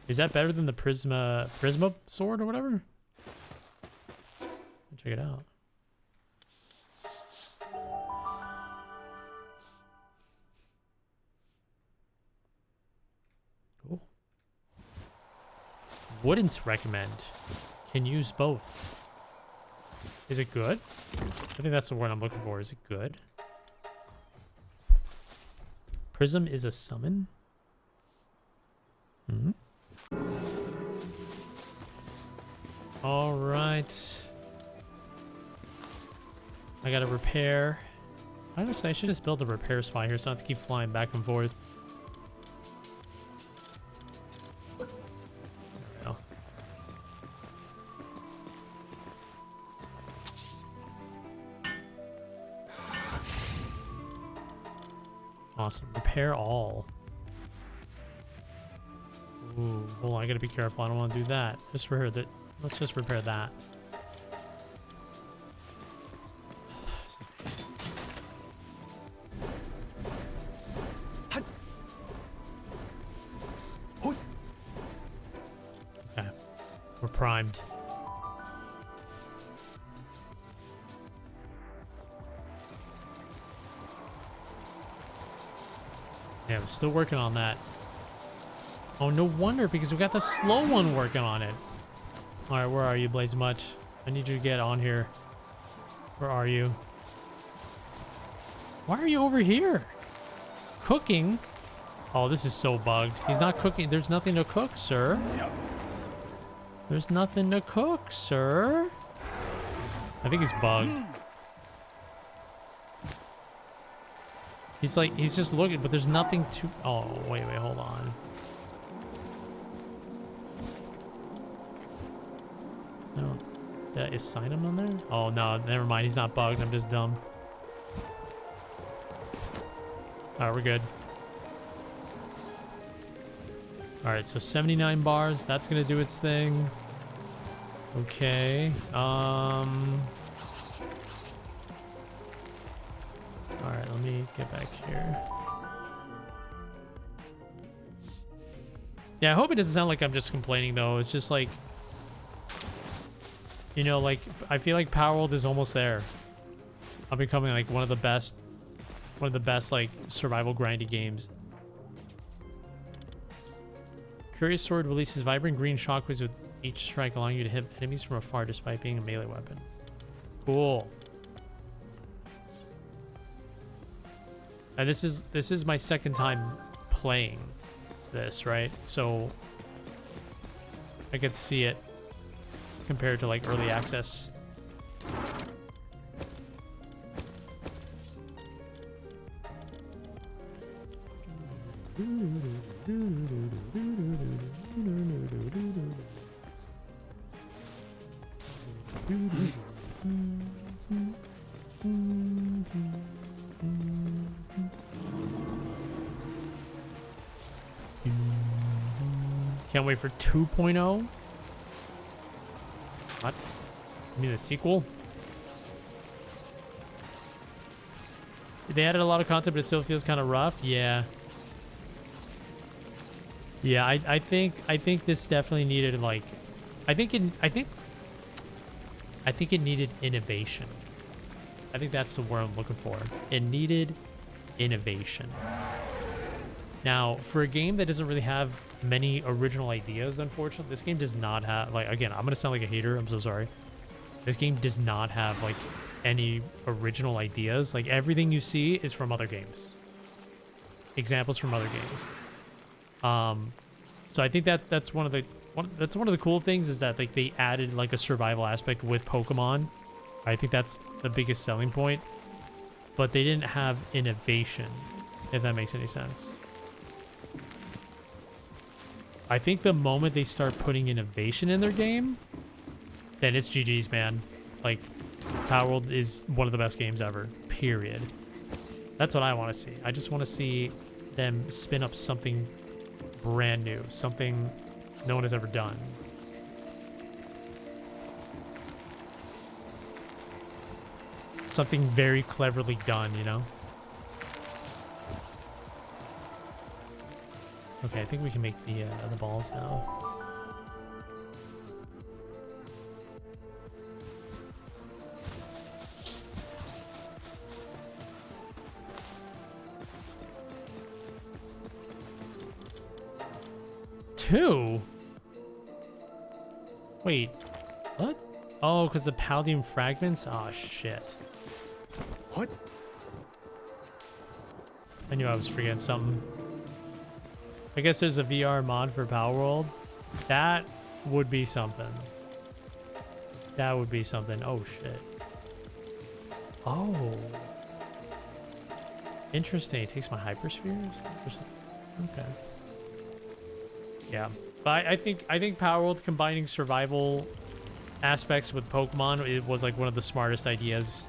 Is that better than the Prisma sword or whatever? Check it out. Cool. Wouldn't recommend. Can use both. Is it good? I think that's the word I'm looking for. Is it good? Prism is a summon? Mm-hmm. All right. I gotta repair. Honestly, I should just build a repair spot here so I don't have to keep flying back and forth. There we go. Awesome. Repair all. Ooh, hold on. I gotta be careful. I don't want to do that. Just repair that. Let's just repair that. Okay. We're primed. Yeah, I'm still working on that. Oh, no wonder, because we got the slow one working on it. All right, where are you, Blaze Much? I need you to get on here. Where are you? Why are you over here? Cooking? Oh, this is so bugged. He's not cooking. There's nothing to cook, sir. There's nothing to cook, sir. I think he's bugged. He's like, he's just looking, but there's nothing to... Oh, wait, hold on. I don't... Did I assign him on there? Oh, no, never mind. He's not bugged. I'm just dumb. Alright, we're good. Alright, so 79 bars. That's gonna do its thing. Okay. Alright, let me get back here. Yeah, I hope it doesn't sound like I'm just complaining, though. It's just like... You know, like, I feel like PALWORLD is almost there. I'm becoming, like, one of the best, like, survival grindy games. Curious Sword releases vibrant green shockwaves with each strike, allowing you to hit enemies from afar despite being a melee weapon. Cool. And this is my second time playing this, right? So I get to see it compared to like early access. Can't wait for 2.0. What? You mean the sequel? They added a lot of content, but it still feels kind of rough. Yeah. Yeah, I think this definitely needed like, I think it needed innovation. I think that's the word I'm looking for. It needed innovation. Now, for a game that doesn't really have many original ideas, unfortunately, this game does not have, like, again, I'm gonna sound like a hater, I'm so sorry. This game does not have like any original ideas. Like everything you see is from other games. Examples from other games. So I think that's one of the cool things is that like they added like a survival aspect with Pokemon. I think that's the biggest selling point. But they didn't have innovation, if that makes any sense. I think the moment they start putting innovation in their game, then it's GG's, man. Like, PALWORLD is one of the best games ever, period. That's what I want to see. I just want to see them spin up something brand new, something no one has ever done. Something very cleverly done, you know? Okay, I think we can make the balls now. Two? Wait, what? Oh, because the Paldium fragments? Oh, shit. What? I knew I was forgetting something. I guess there's a VR mod for PALWORLD. That would be something. That would be something. Oh, shit. Oh. Interesting. It takes my hyperspheres? Okay. Yeah. But I think PALWORLD combining survival aspects with Pokemon, it was like one of the smartest ideas.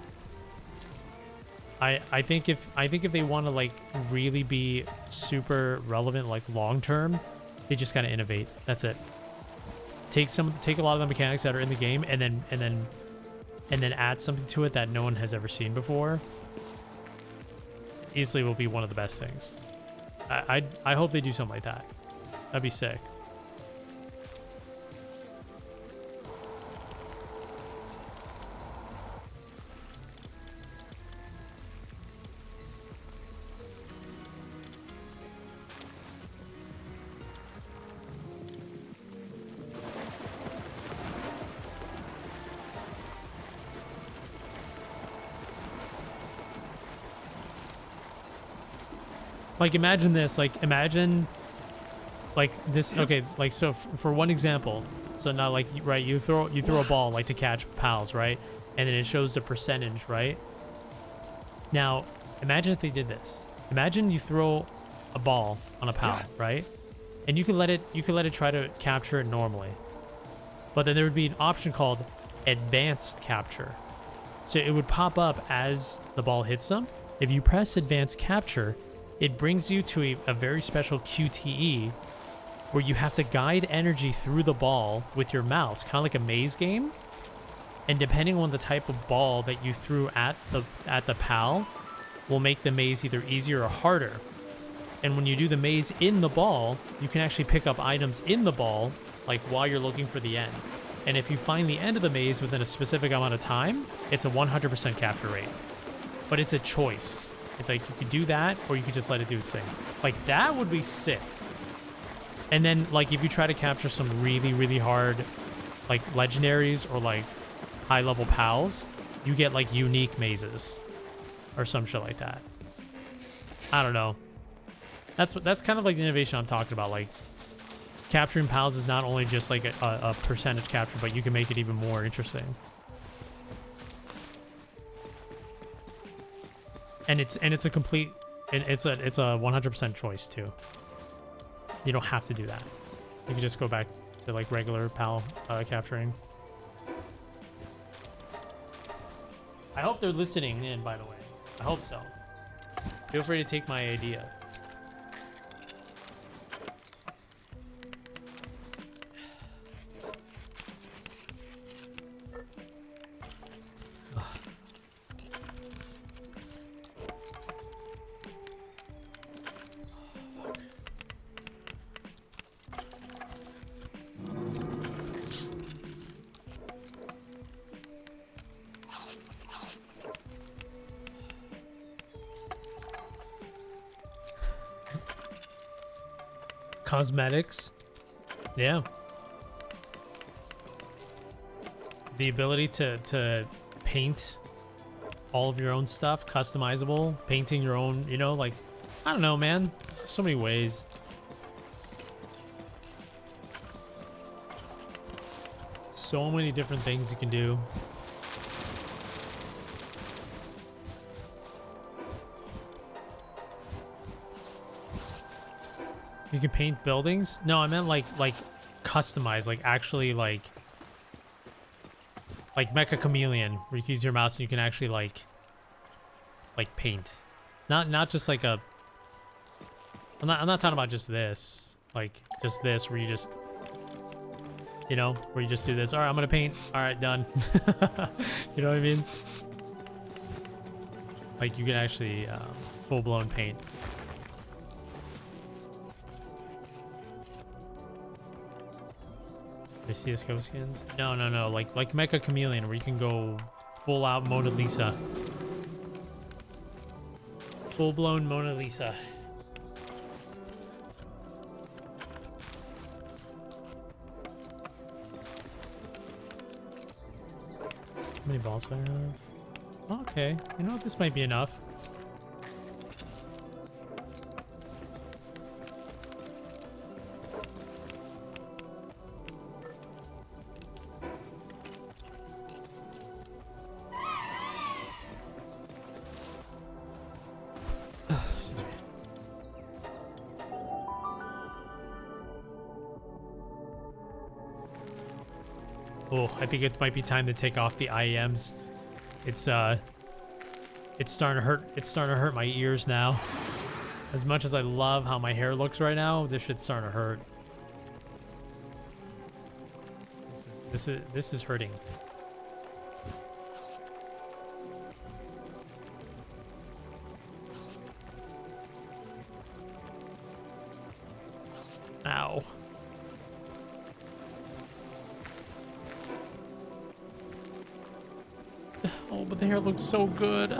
I think if they want to like really be super relevant like long term, they just gotta innovate. That's it. Take a lot of the mechanics that are in the game and then add something to it that no one has ever seen before. Easily will be one of the best things. I hope they do something like that. That'd be sick. Like imagine this, like imagine like this. Okay, like so for one example, so now like right, you throw a ball like to catch pals, right? And then it shows the percentage, right? Now imagine if they did this. Imagine you throw a ball on a pal, right? And you can let it try to capture it normally. But then there would be an option called advanced capture. So it would pop up as the ball hits them. If you press advanced capture, it brings you to a very special QTE where you have to guide energy through the ball with your mouse, kind of like a maze game. And depending on the type of ball that you threw at the pal will make the maze either easier or harder. And when you do the maze in the ball, you can actually pick up items in the ball, like while you're looking for the end. And if you find the end of the maze within a specific amount of time, it's a 100% capture rate. But it's a choice. It's like you could do that, or you could just let it do its thing. Like that would be sick. And then like if you try to capture some really, really hard like legendaries or like high level pals, you get like unique mazes or some shit like that. I don't know. That's kind of like the innovation I'm talking about. Like capturing pals is not only just like a percentage capture, but you can make it even more interesting. And it's a complete, it's a 100% choice too. You don't have to do that. You can just go back to like regular pal capturing. I hope they're listening in, by the way. I hope so. Feel free to take my idea. Cosmetics. Yeah. The ability to paint all of your own stuff, customizable, painting your own, you know, like, I don't know, man. So many ways. So many different things you can do. You can paint buildings? No, I meant like customize, like actually like Mecha Chameleon, where you can use your mouse and you can actually like paint. Not just like a I'm not talking about just this. Like just this where you just, you know, where you just do this. All right, I'm gonna paint. All right, done. You know what I mean? Like you can actually full-blown paint. The CSGO skins? No. Like Mecha Chameleon, where you can go full out Mona Lisa. Full-blown Mona Lisa. How many balls do I have? Okay, you know what? This might be enough. Oh, I think it might be time to take off the IEMs. It's starting to hurt. It's starting to hurt my ears now. As much as I love how my hair looks right now, this shit's starting to hurt. This is hurting. Ow. Oh, but the hair looks so good.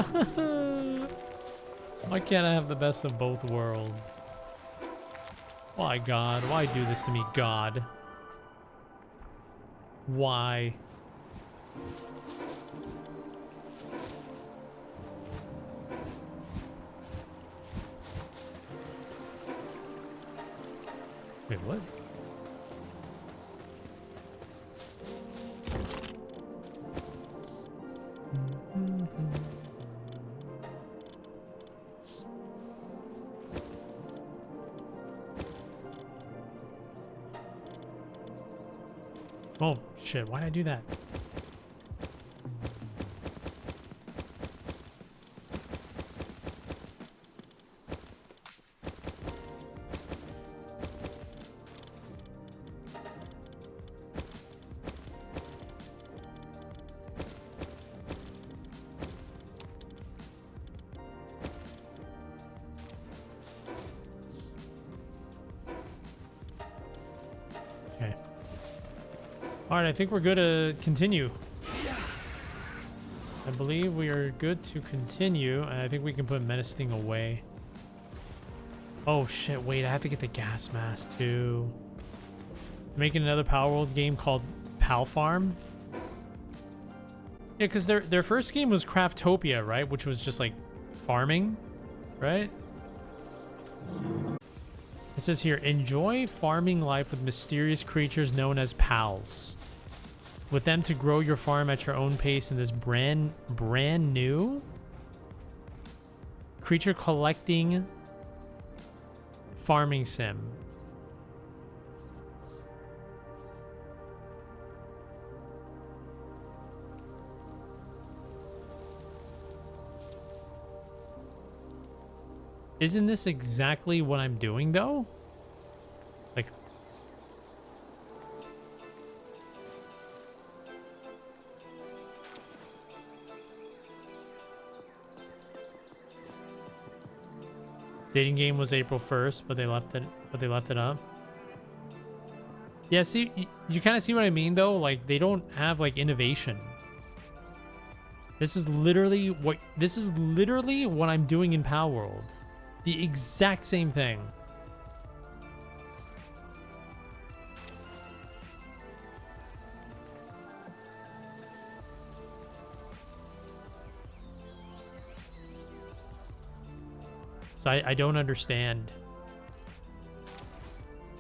Why can't I have the best of both worlds? Why, God? Why do this to me, God? Why? Wait, what? Oh, shit. Why'd I do that? Okay. All right, I think we're good to continue. I believe we are good to continue, and I think we can put menacing away. Oh shit, wait, I have to get the gas mask too. Making another PALWORLD game called Pal Farm. Yeah, because their first game was Craftopia, right? Which was just like farming, right? It says here, enjoy farming life with mysterious creatures known as pals. With them to grow your farm at your own pace in this brand new creature collecting farming sim. Isn't this exactly what I'm doing though? Like, dating game was April 1st, but they left it up. Yeah, see, you kind of see what I mean though? Like, they don't have like innovation. This is literally what I'm doing in PALWORLD. The exact same thing. So I don't understand.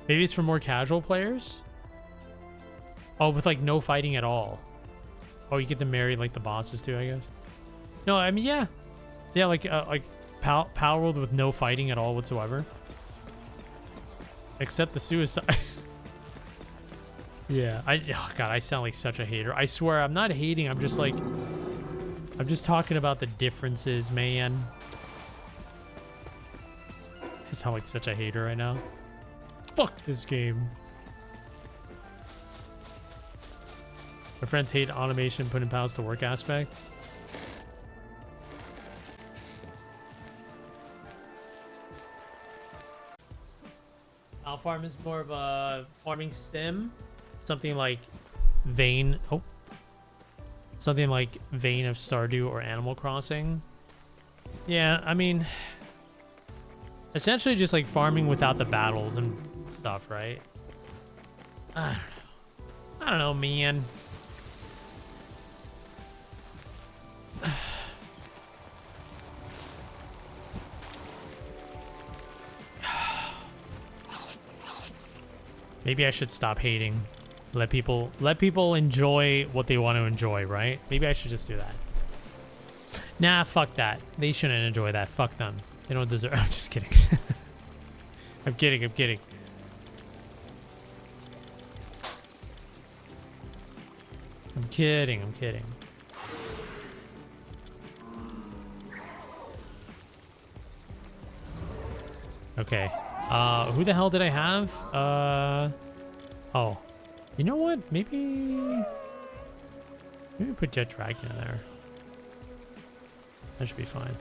Maybe it's for more casual players? Oh, with like no fighting at all. Oh, you get to marry like the bosses too, I guess. No, I mean, yeah. Yeah, like PALWORLD with no fighting at all whatsoever. Except the suicide. Yeah, oh god, I sound like such a hater. I swear, I'm not hating, I'm just like, I'm just talking about the differences, man. I sound like such a hater right now. Fuck this game. My friends hate automation putting pals to work aspect. Pal Farm is more of a farming sim. Something like vein. Oh. Something like vein of Stardew or Animal Crossing. Yeah, I mean, essentially just like farming without the battles and stuff, right? I don't know, man. Maybe I should stop hating. Let people enjoy what they want to enjoy, right? Maybe I should just do that. Nah, fuck that. They shouldn't enjoy that. Fuck them. They don't deserve. I'm just kidding. I'm kidding. I'm kidding. I'm kidding. I'm kidding. Okay. Who the hell did I have? Oh. You know what? Maybe put Jet Dragon in there. That should be fine.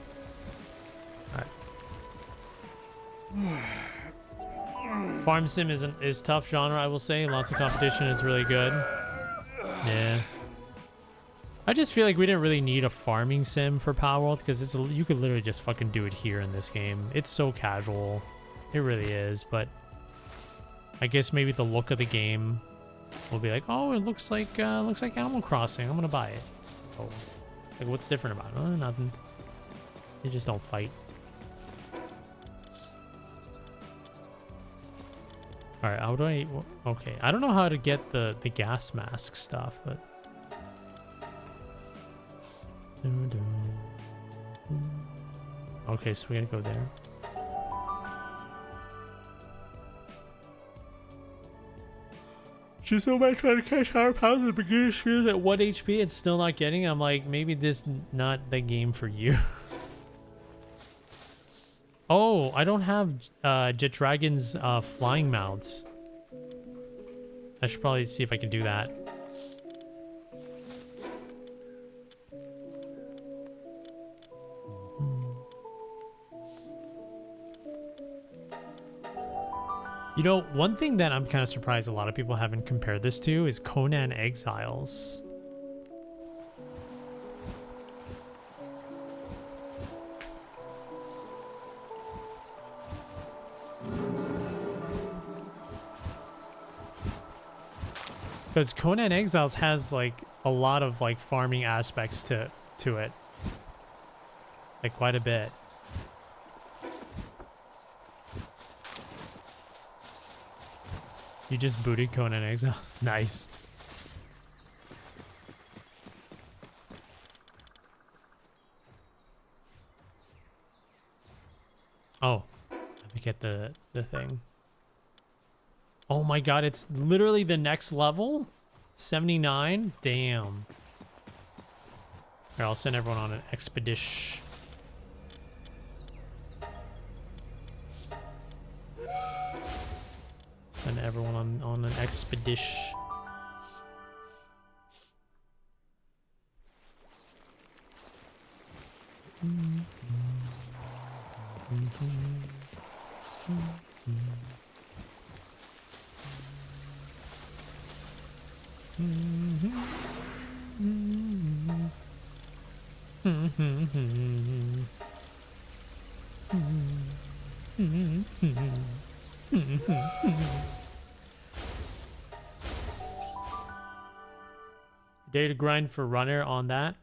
Alright. Farm sim is tough genre, I will say. Lots of competition. It's really good. Yeah. I just feel like we didn't really need a farming sim for PALWORLD because you could literally just fucking do it here in this game. It's so casual. It really is, but I guess maybe the look of the game will be like, oh, it looks like Animal Crossing. I'm gonna buy it. Oh, like what's different about it? Oh, nothing. You just don't fight. All right, how do I... Okay, I don't know how to get the gas mask stuff, but... Okay, so we gotta go there. She's so much trying to catch higher powers at the beginning. She is at 1 HP and still not getting it. I'm like, maybe this not the game for you. Oh, I don't have Jet Dragon's flying mounts. I should probably see if I can do that. You know, one thing that I'm kind of surprised a lot of people haven't compared this to is Conan Exiles. Because Conan Exiles has like a lot of like farming aspects to it. Like quite a bit. You just booted Conan Exiles. Nice. Oh, let me get the thing. Oh my god, it's literally the next level? 79? Damn. Here, I'll send everyone on an expedition. Send everyone on an expedition. Day to grind for runner on that.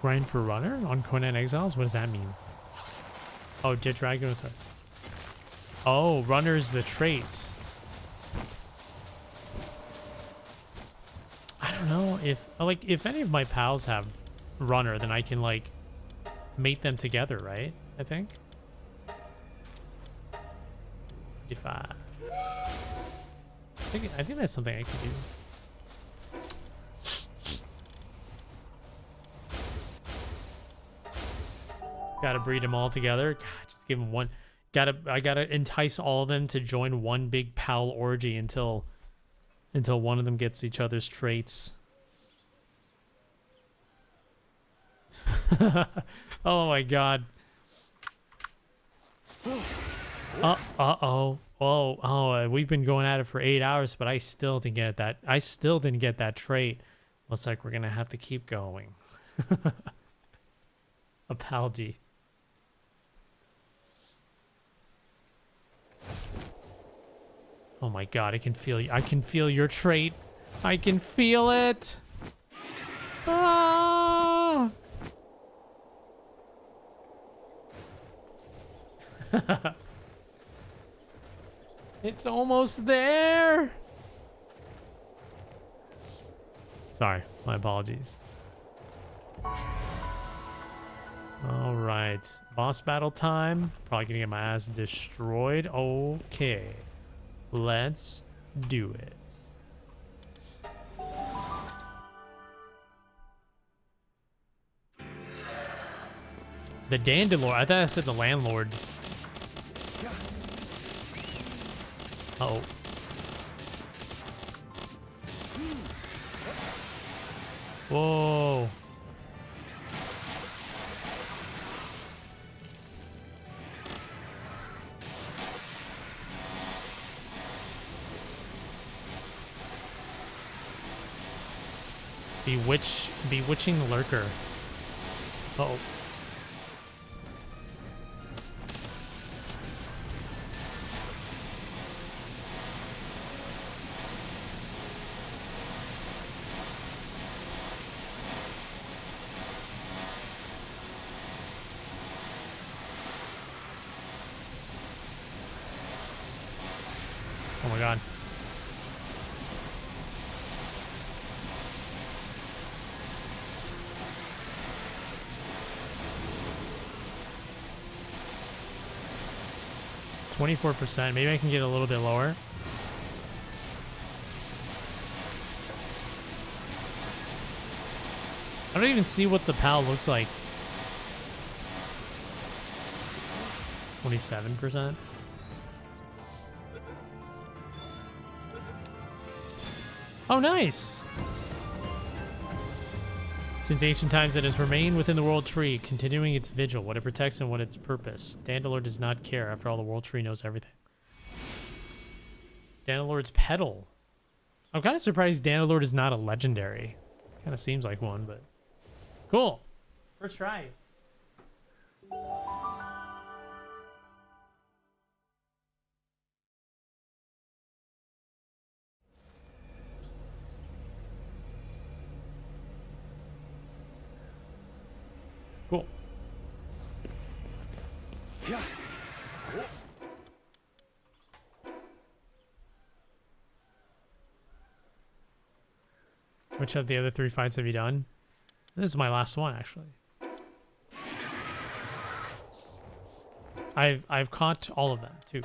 Grind for runner on Conan Exiles? What does that mean? Oh, Jet Dragon with her. Oh, runner's the trait. I don't know if any of my pals have runner, then I can like mate them together, right? I think. 55. I think that's something I can do. Gotta breed them all together. God, just give them one. I gotta entice all of them to join one big pal orgy until one of them gets each other's traits. Oh my god. Uh-oh. Oh, we've been going at it for 8 hours, but I still didn't get that. I still didn't get that trait. Looks like we're gonna have to keep going. A palgy. Oh my god, I can feel your trait. I can feel it. Ah! It's almost there. Sorry, my apologies. All right, boss battle time. Probably gonna get my ass destroyed. Okay, let's do it. The Dandalore. I thought I said the landlord. Uh-oh. Whoa. Bewitching lurker. Uh-oh. my god. %. Maybe I can get a little bit lower. I don't even see what the PAL looks like. 27%. Oh, nice. Since ancient times, it has remained within the World Tree, continuing its vigil, what it protects and what its purpose. Dandalore does not care. After all, the World Tree knows everything. Dandalore's Petal. I'm kind of surprised Dandalore is not a legendary. Kind of seems like one, but cool. First try. Cool. Yeah. Which of the other 3 fights have you done? This is my last one, actually. I've caught all of them too.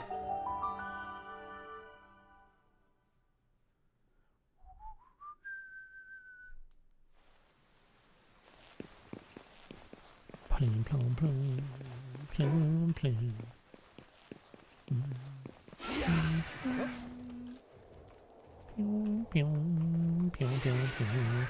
Plum, plum, plum, plum, plum. Pew, pew, pew, pew, pew.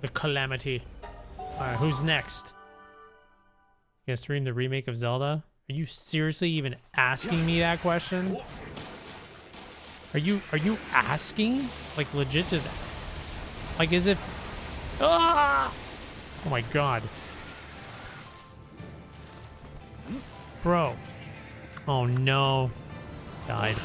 The Calamity. Alright, who's next? You guys stream the remake of Zelda? Are you seriously even asking me that question? Are you asking? Like legit just like as if ah! Oh my god. Bro. Oh no. Died.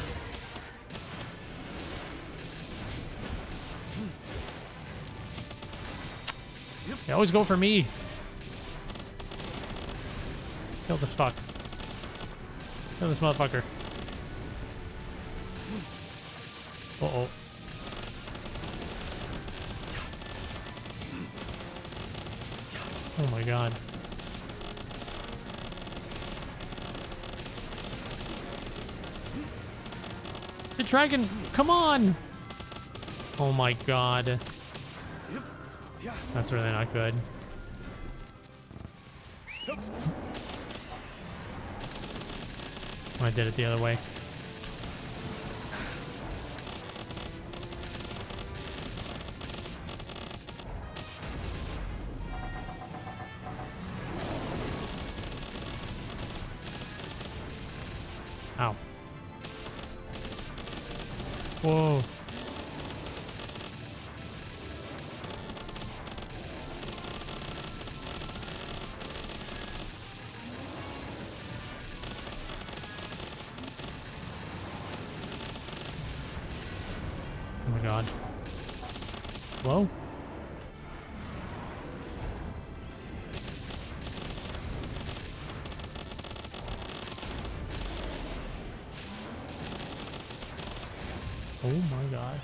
They always go for me. Kill this fuck. Kill this motherfucker. Uh-oh. Oh my god. The dragon, come on! Oh my god. That's really not good. Oh, I did it the other way. Ow. Whoa. Oh my god. Whoa. Oh my god.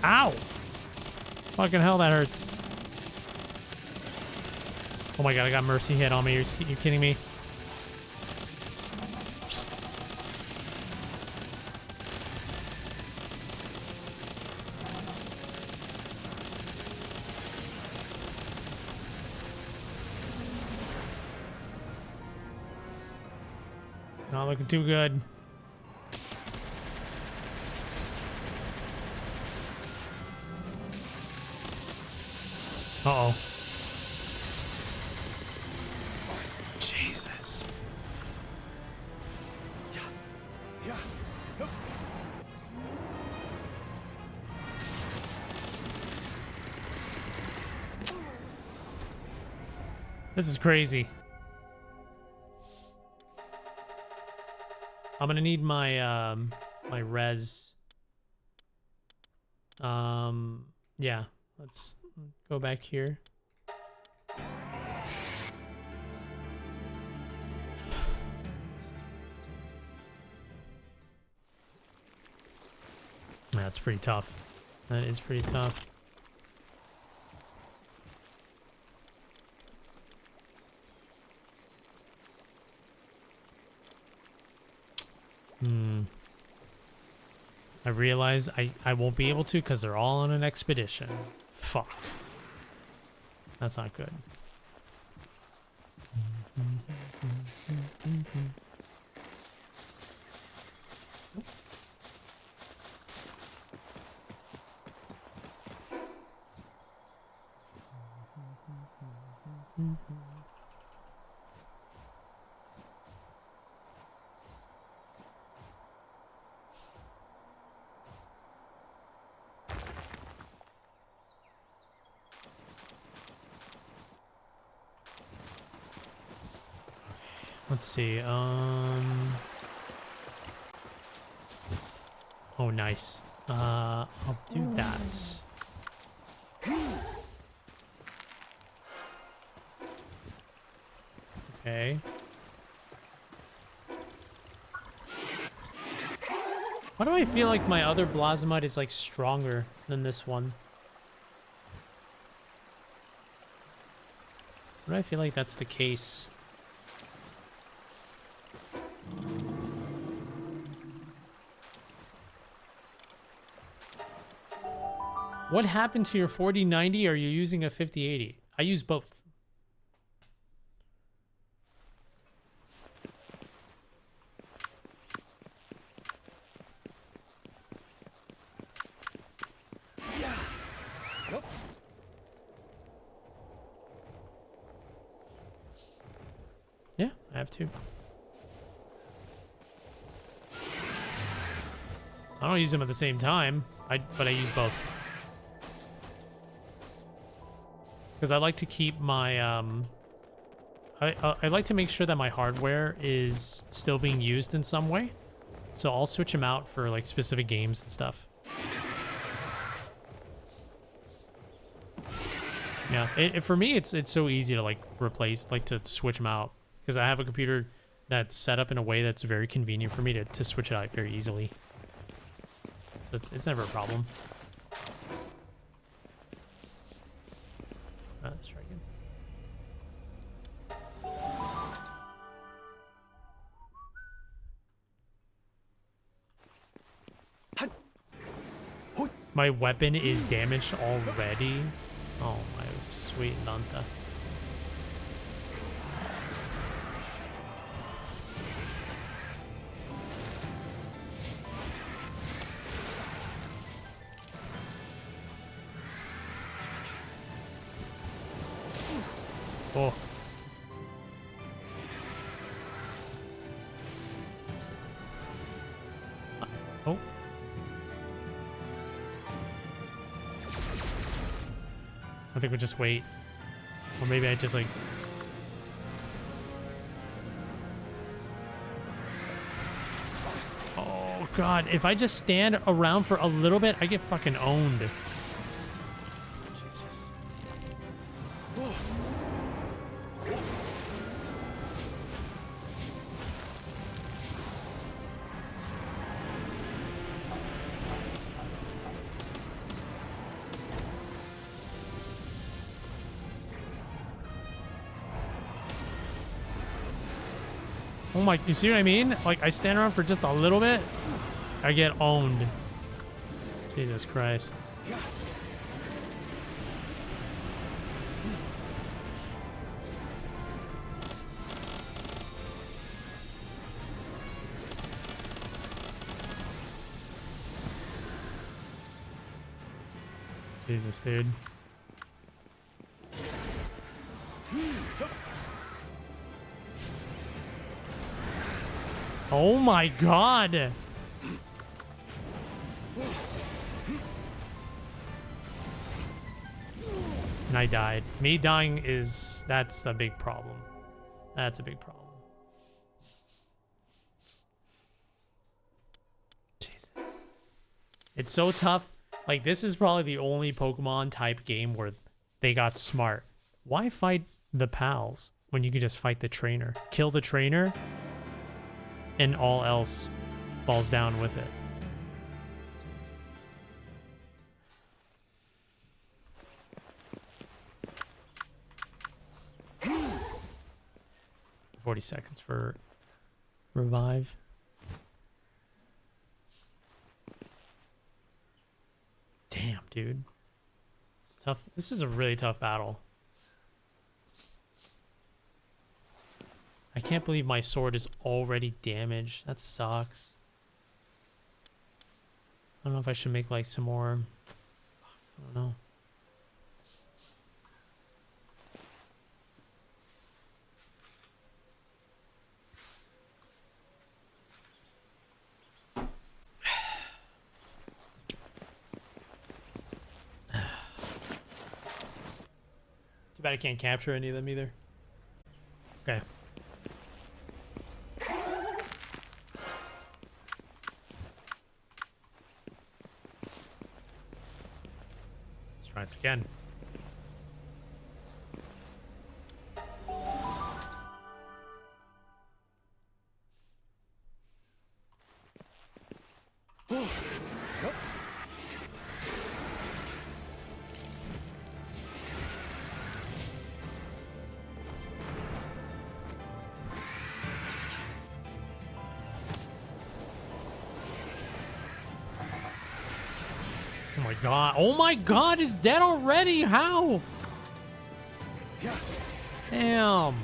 Ow! Fucking hell, that hurts. Oh my god, I got mercy hit on me. You kidding me? Not looking too good. Uh-oh. Jesus. This is crazy. I'm gonna need my my res. Yeah. Let's go back here. That's pretty tough. That is pretty tough. I realize I won't be able to because they're all on an expedition. Fuck. That's not good. Let's see. Oh, nice. I'll do that. Okay. Why do I feel like my other Blasmite is like stronger than this one? Why do I feel like that's the case? What happened to your 4090? Are you using a 5080? I use both. Yeah, I have two. I don't use them at the same time, but I use both. Because I like to keep my, I like to make sure that my hardware is still being used in some way. So I'll switch them out for like specific games and stuff. Yeah, for me, it's so easy to like replace, like to switch them out. Because I have a computer that's set up in a way that's very convenient for me to switch it out very easily. So it's never a problem. Let's try again. My weapon is damaged already. Oh my sweet Nanta. Oh. Oh. I think we'll just wait. Or maybe I just like... Oh god, if I just stand around for a little bit, I get fucking owned. Jesus. Oh my, you see what I mean? Like, I stand around for just a little bit, I get owned. Jesus Christ. Jesus, dude. Oh my god! And I died. Me dying is... That's a big problem. That's a big problem. Jesus. It's so tough. Like, this is probably the only Pokemon type game where they got smart. Why fight the pals when you can just fight the trainer? Kill the trainer, and all else falls down with it. $40 seconds for revive. Damn, dude. It's tough. This is a really tough battle. I can't believe my sword is already damaged. That sucks. I don't know if I should make like some more. I don't know. Too bad I can't capture any of them either. Okay. Let's try this again. God. Oh my god, he's dead already. How? Damn.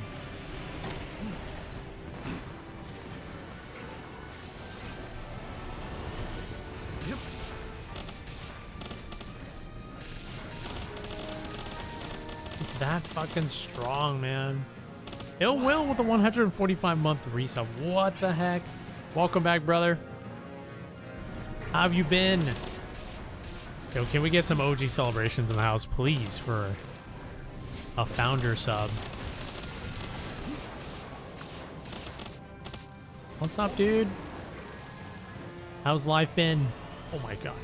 He's that fucking strong, man. Ill Will with a 145-month resub. What the heck? Welcome back, brother. How have you been? Yo, can we get some OG celebrations in the house, please, for a founder sub? What's up, dude? How's life been? Oh my god.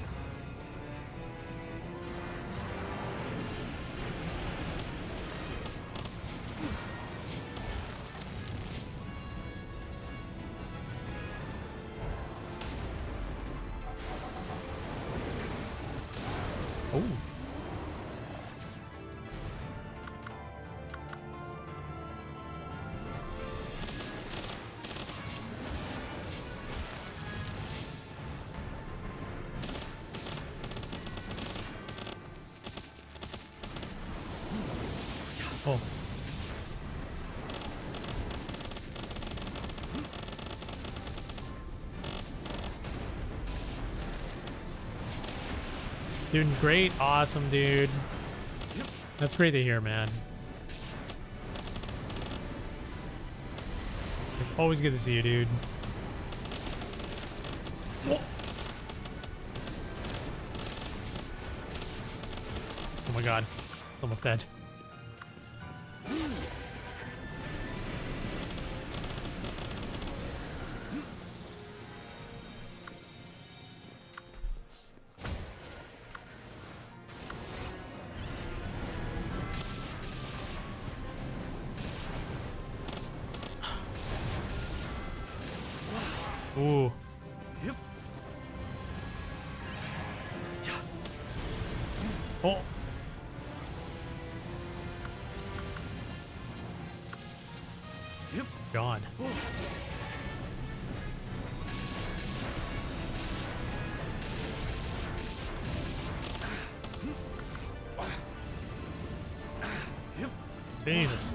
Oh. Oh. Doing great. Awesome, dude. That's great to hear, man. It's always good to see you, dude. Oh, oh my god. It's almost dead. Ooh. Yep. Oh. Yep. God. Jesus.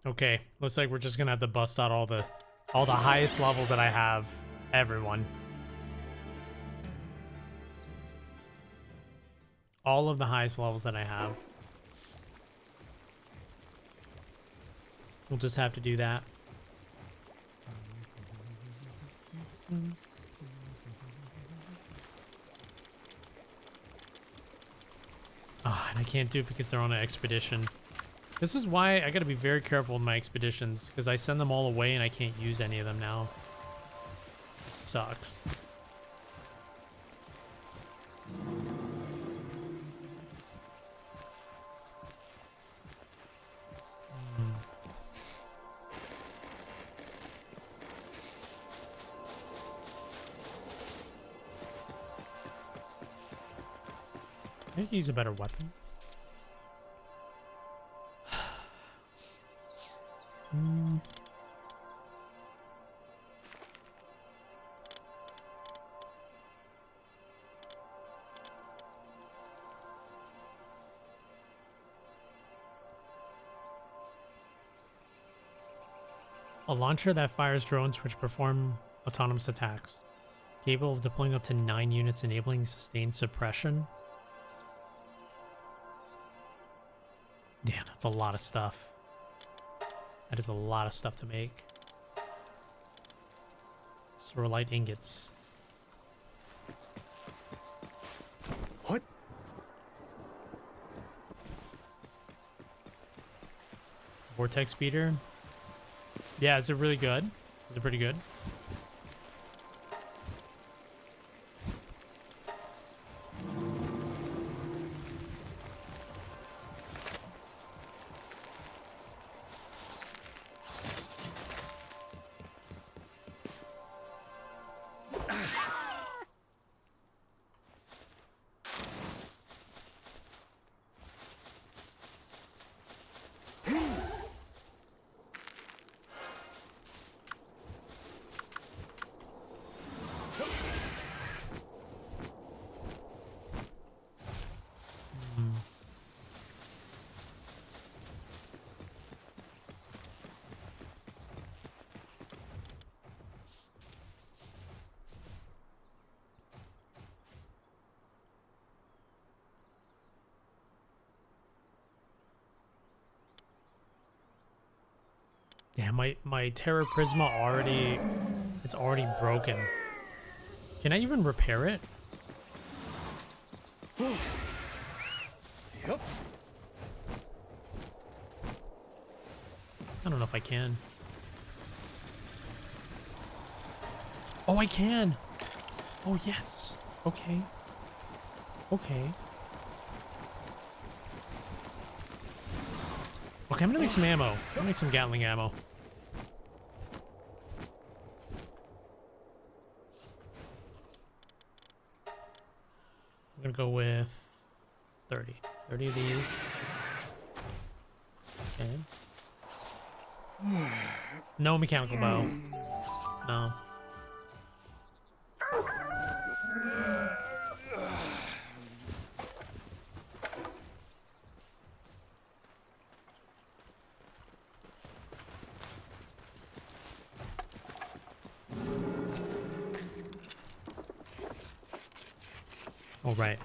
Okay, looks like we're just gonna have to bust out all the highest levels that I have. Everyone. All of the highest levels that I have. We'll just have to do that. Oh, and I can't do it because they're on an expedition. This is why I gotta be very careful with my expeditions, because I send them all away and I can't use any of them now. Sucks. I could use a better weapon. A launcher that fires drones which perform autonomous attacks. Capable of deploying up to 9 units, enabling sustained suppression. Damn, that's a lot of stuff. That is a lot of stuff to make. Sorolite ingots. What? Vortex speeder. Yeah, is it really good? Is it pretty good? Damn, my Terra Prisma already... It's already broken. Can I even repair it? Yep. I don't know if I can. Oh, I can! Oh, yes! Okay. Okay. Okay, I'm gonna make some ammo. I'm gonna make some Gatling ammo. I'm gonna go with 30. 30 of these. Okay. No mechanical bow. No. All right.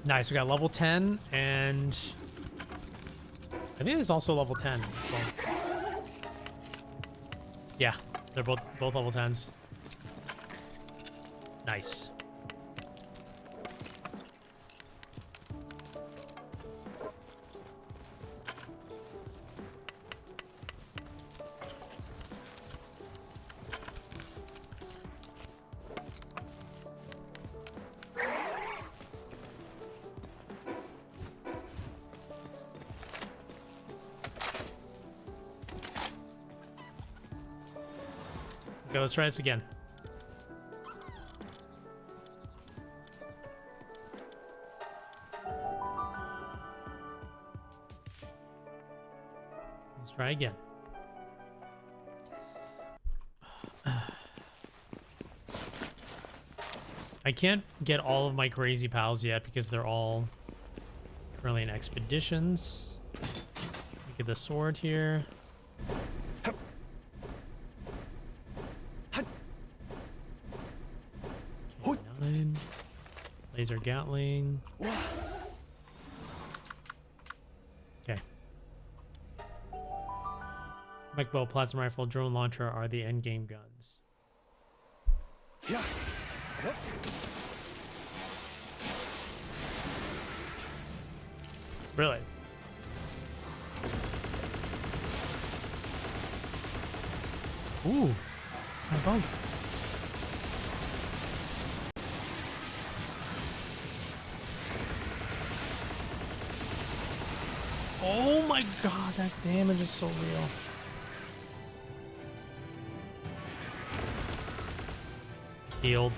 Nice, we got level 10, and I think it's also level 10 as well. Yeah, they're both level 10s. Nice. Okay, let's try this again. Let's try again. I can't get all of my crazy pals yet because they're all currently in expeditions. Let me get the sword here. Okay, 9. Laser Gatling. Okay. Mech bow, plasma rifle, drone launcher are the endgame guns. Yeah. Really? Ooh, my boat. Oh my god, that damage is so real. Healed.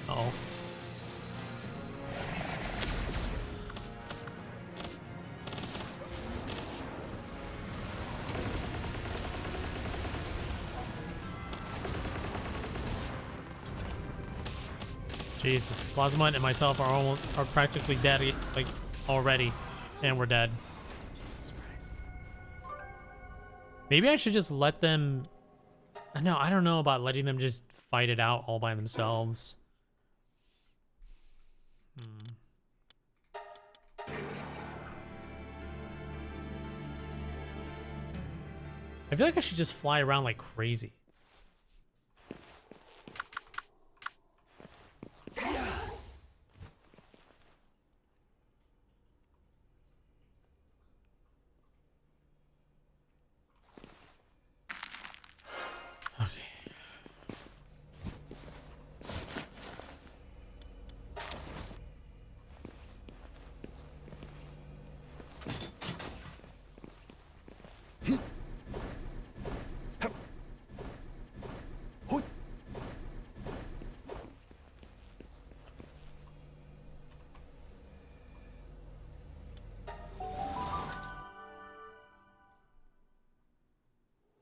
Uh-oh. Jesus, Plasma and myself are practically dead, like already, and we're dead. Jesus Christ. Maybe I should just let them. No, I don't know about letting them just fight it out all by themselves. I feel like I should just fly around like crazy.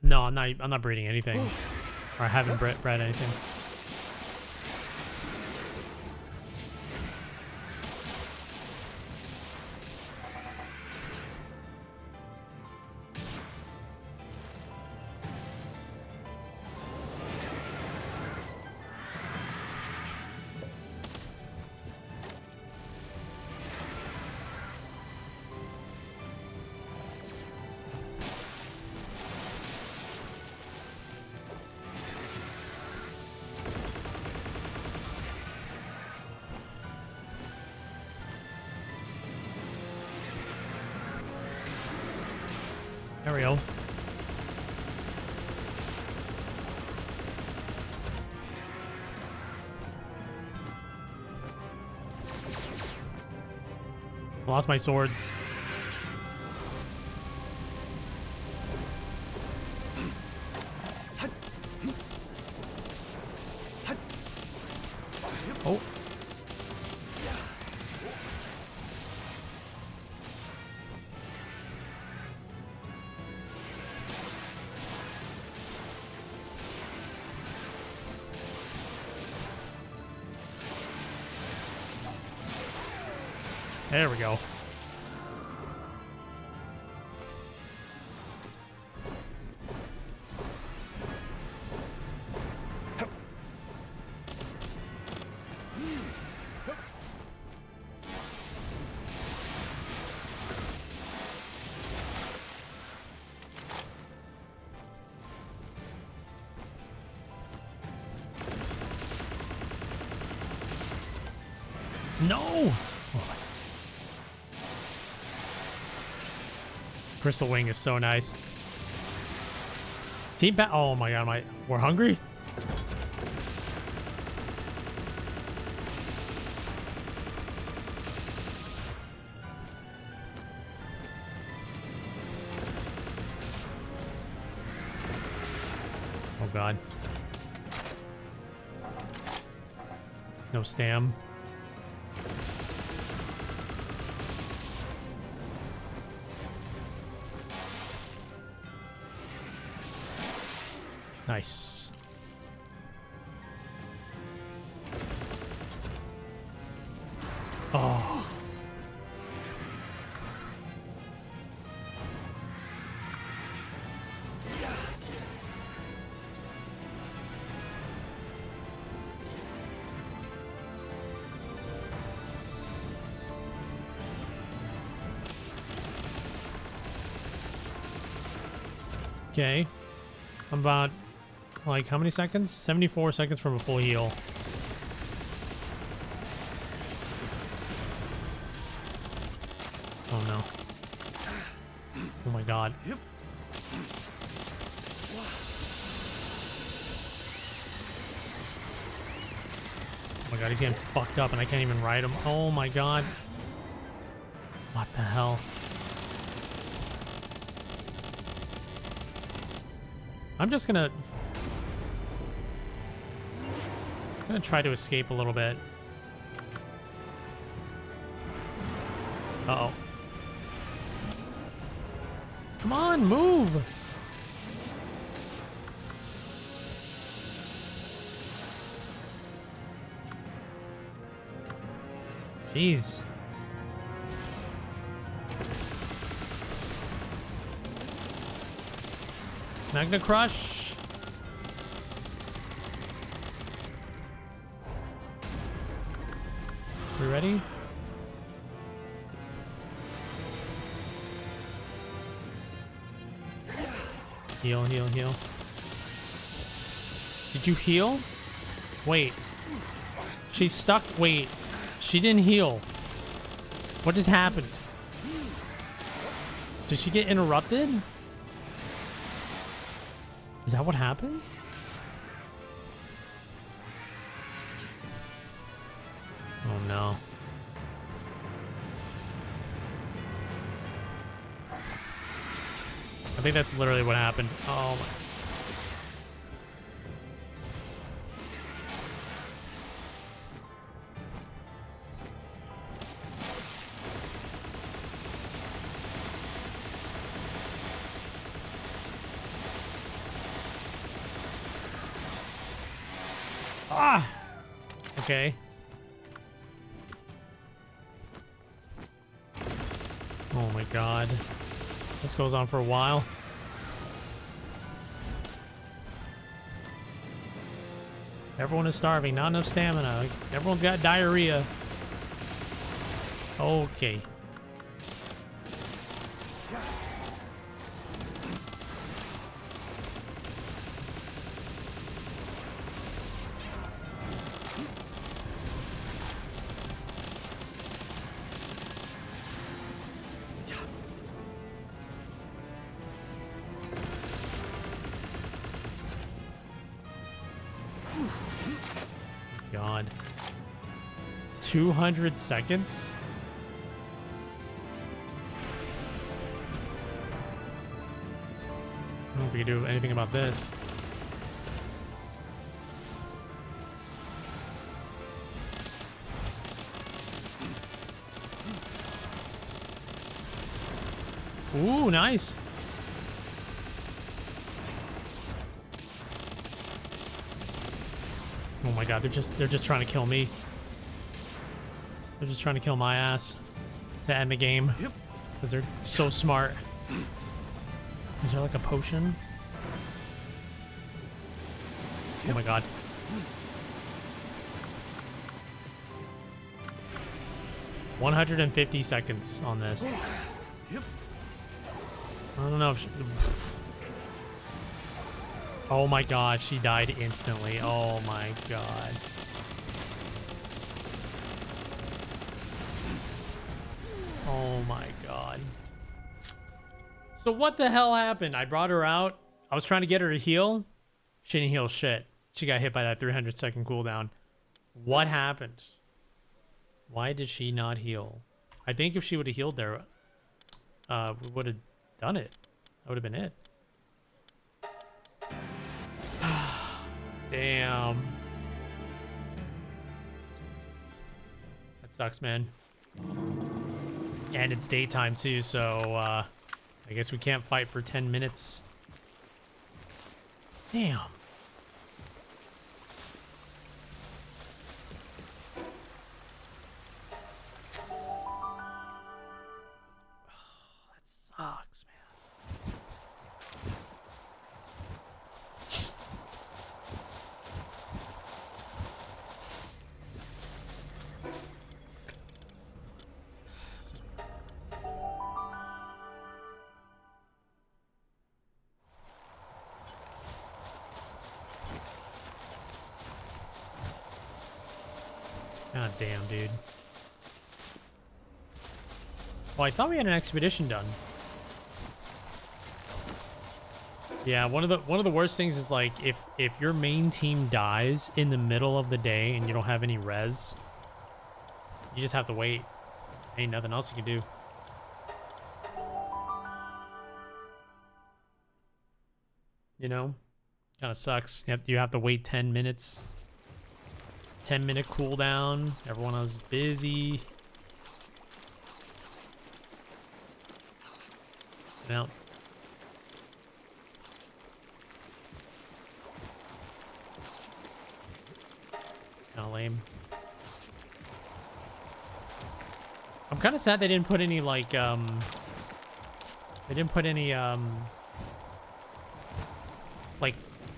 No, I'm not breeding anything. Or I haven't bred anything. There we go. I lost my swords. Oh. There we go. No! Crystal Wing is so nice. Team Pat. Oh my god, we're hungry? Oh god. No stam. Nice. Oh. Okay. I'm about, like, how many seconds? 74 seconds from a full heal. Oh, no. Oh, my God. Oh, my God. He's getting fucked up, and I can't even ride him. Oh, my God. What the hell? I'm just gonna try to escape a little bit. Uh-oh. Come on, move! Jeez. Magna Crush. We ready? Heal, heal, heal. Did you heal? Wait. She's stuck. Wait. She didn't heal. What just happened? Did she get interrupted? Is that what happened? Oh no. I think that's literally what happened. Oh my. Ah! Okay. Oh my god. This goes on for a while. Everyone is starving, not enough stamina. Everyone's got diarrhea. Okay. God. 200 seconds? I don't know if we can do anything about this. Ooh, nice. Oh my god, they're just trying to kill me. They're just trying to kill my ass to end the game. Because they're so smart. Is there like a potion? Oh my god. $150 seconds on this. I don't know if she... Oh my god, she died instantly. Oh my god. Oh my god. So what the hell happened? I brought her out. I was trying to get her to heal. She didn't heal shit. She got hit by that 300-second cooldown. What happened? Why did she not heal? I think if she would have healed there, we would have done it. That would have been it. Damn. That sucks, man. And it's daytime too, so I guess we can't fight for 10 minutes. Damn. God damn, dude. Well, I thought we had an expedition done. Yeah, one of the worst things is like if your main team dies in the middle of the day and you don't have any res, you just have to wait. Ain't nothing else you can do. You know? Kind of sucks. You have to wait 10 minutes. 10-minute cooldown. Everyone else is busy. Well. It's kind of lame. I'm kind of sad they didn't put any, like, they didn't put any,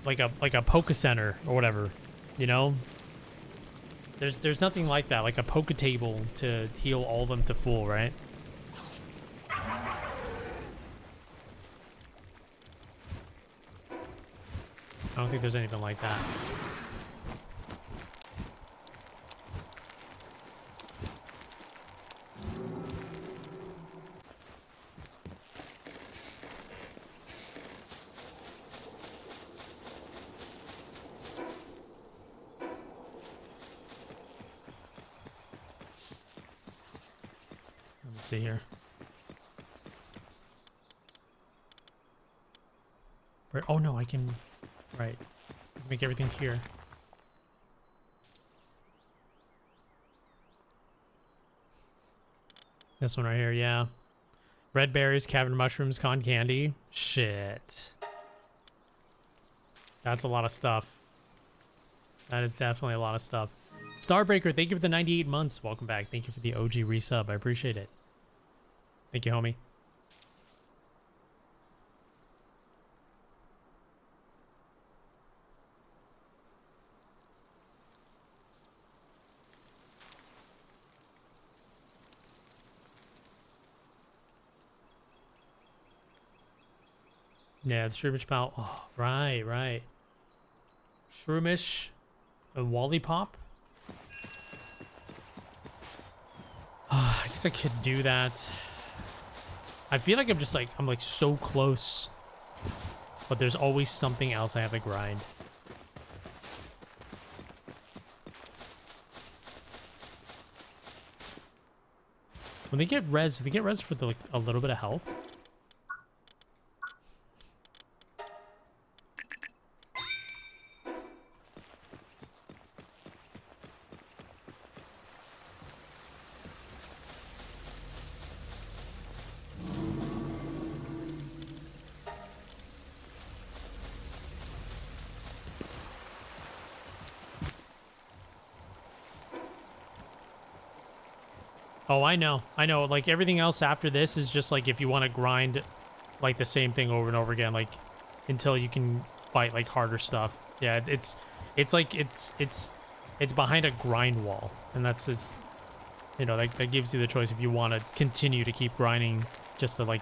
like a Poke Center or whatever, you know? There's nothing like that, like a Poke Table to heal all of them to full, right? I don't think there's anything like that. Let's see here. Where, oh no, I can, right, make everything here. This one right here, yeah. Red berries, cavern mushrooms, con candy. Shit. That's a lot of stuff. That is definitely a lot of stuff. Starbreaker, thank you for the 98 months. Welcome back. Thank you for the OG resub. I appreciate it. Thank you, homie. Yeah, the Shroomish Pal. Oh, right. Shroomish and Wally Pop. I guess I could do that. I feel like I'm like so close, but there's always something else I have to grind. When they get res, do they get res for the, like a little bit of health? Oh, I know. Like everything else after this is just like if you want to grind like the same thing over and over again, like until you can fight like harder stuff. Yeah, it's behind a grind wall, and that's just, you know, that gives you the choice if you want to continue to keep grinding just to like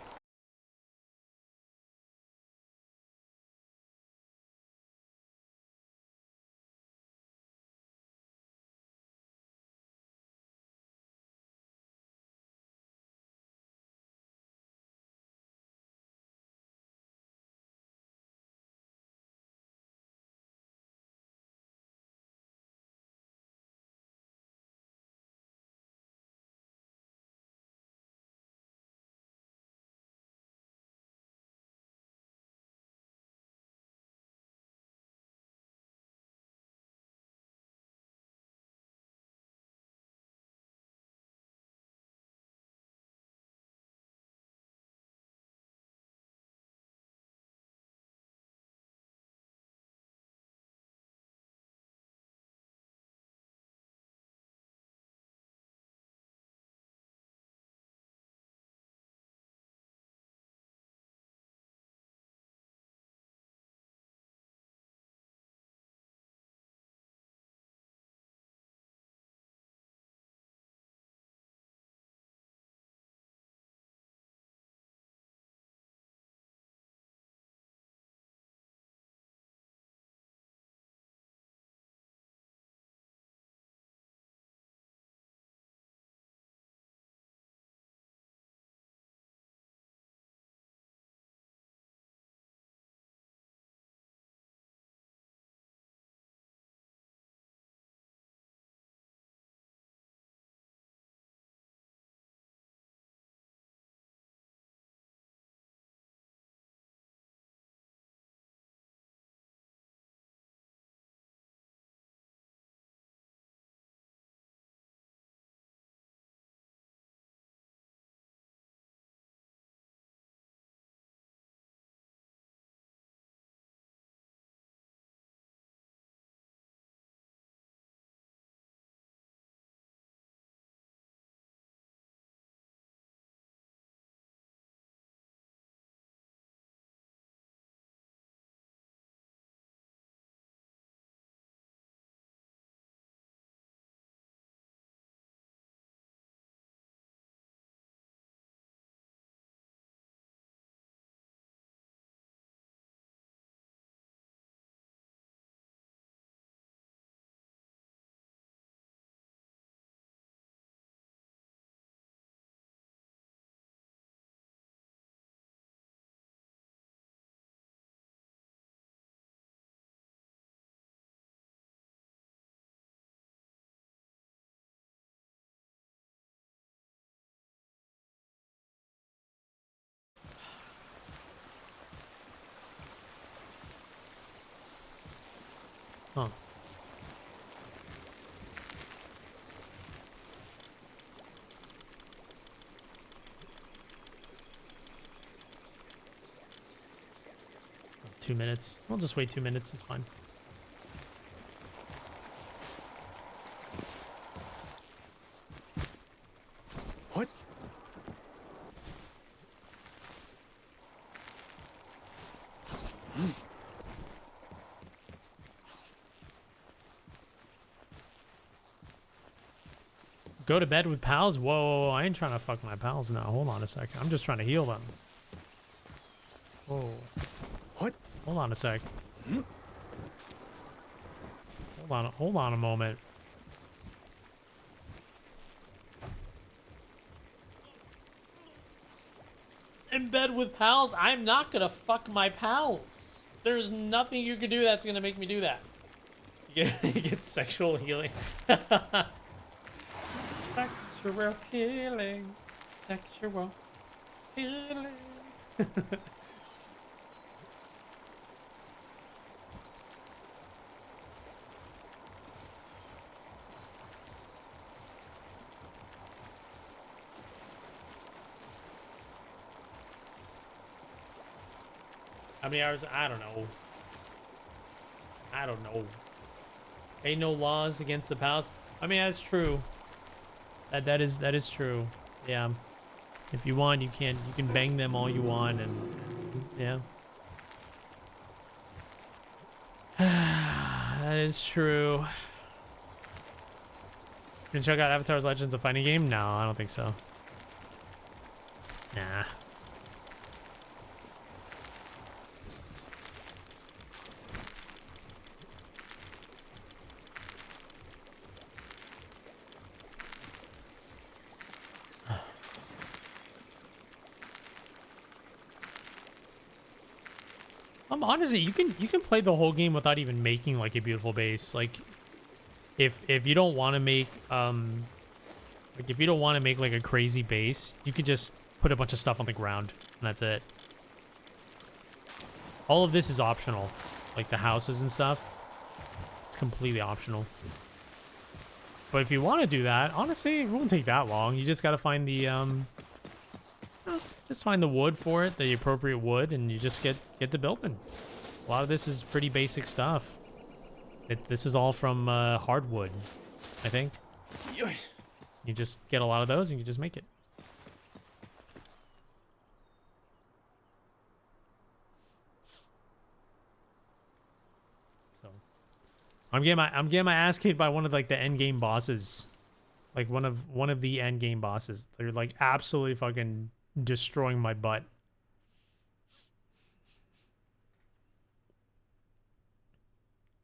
Huh. Oh, 2 minutes. We'll just wait 2 minutes. It's fine. What? Go to bed with pals? Whoa, I ain't trying to fuck my pals now. Hold on a second. I'm just trying to heal them. Whoa. What? Hold on a sec. Hold on a moment. In bed with pals? I'm not gonna fuck my pals. There's nothing you can do that's gonna make me do that. You get sexual healing. Sexual healing. Sexual healing. How many hours? I don't know. I don't know. Ain't no laws against the pals. I mean, that's true. That is true. Yeah. If you want, you can bang them all you want, and yeah. That is true. You can check out Avatar's Legends of Fighting Game? No, I don't think so. Nah. Honestly, you can play the whole game without even making like a beautiful base. Like, if you don't want to make like if you don't want to make like a crazy base, you could just put a bunch of stuff on the ground and that's it. All of this is optional, like the houses and stuff. It's completely optional. But if you want to do that, honestly, it won't take that long. You just got to find the just find the wood for it, the appropriate wood, and you just get to building. A lot of this is pretty basic stuff. This is all from hardwood, I think. You just get a lot of those and you just make it. So I'm getting my ass kicked by one of like the end game bosses. Like one of the end game bosses. They're like absolutely fucking destroying my butt.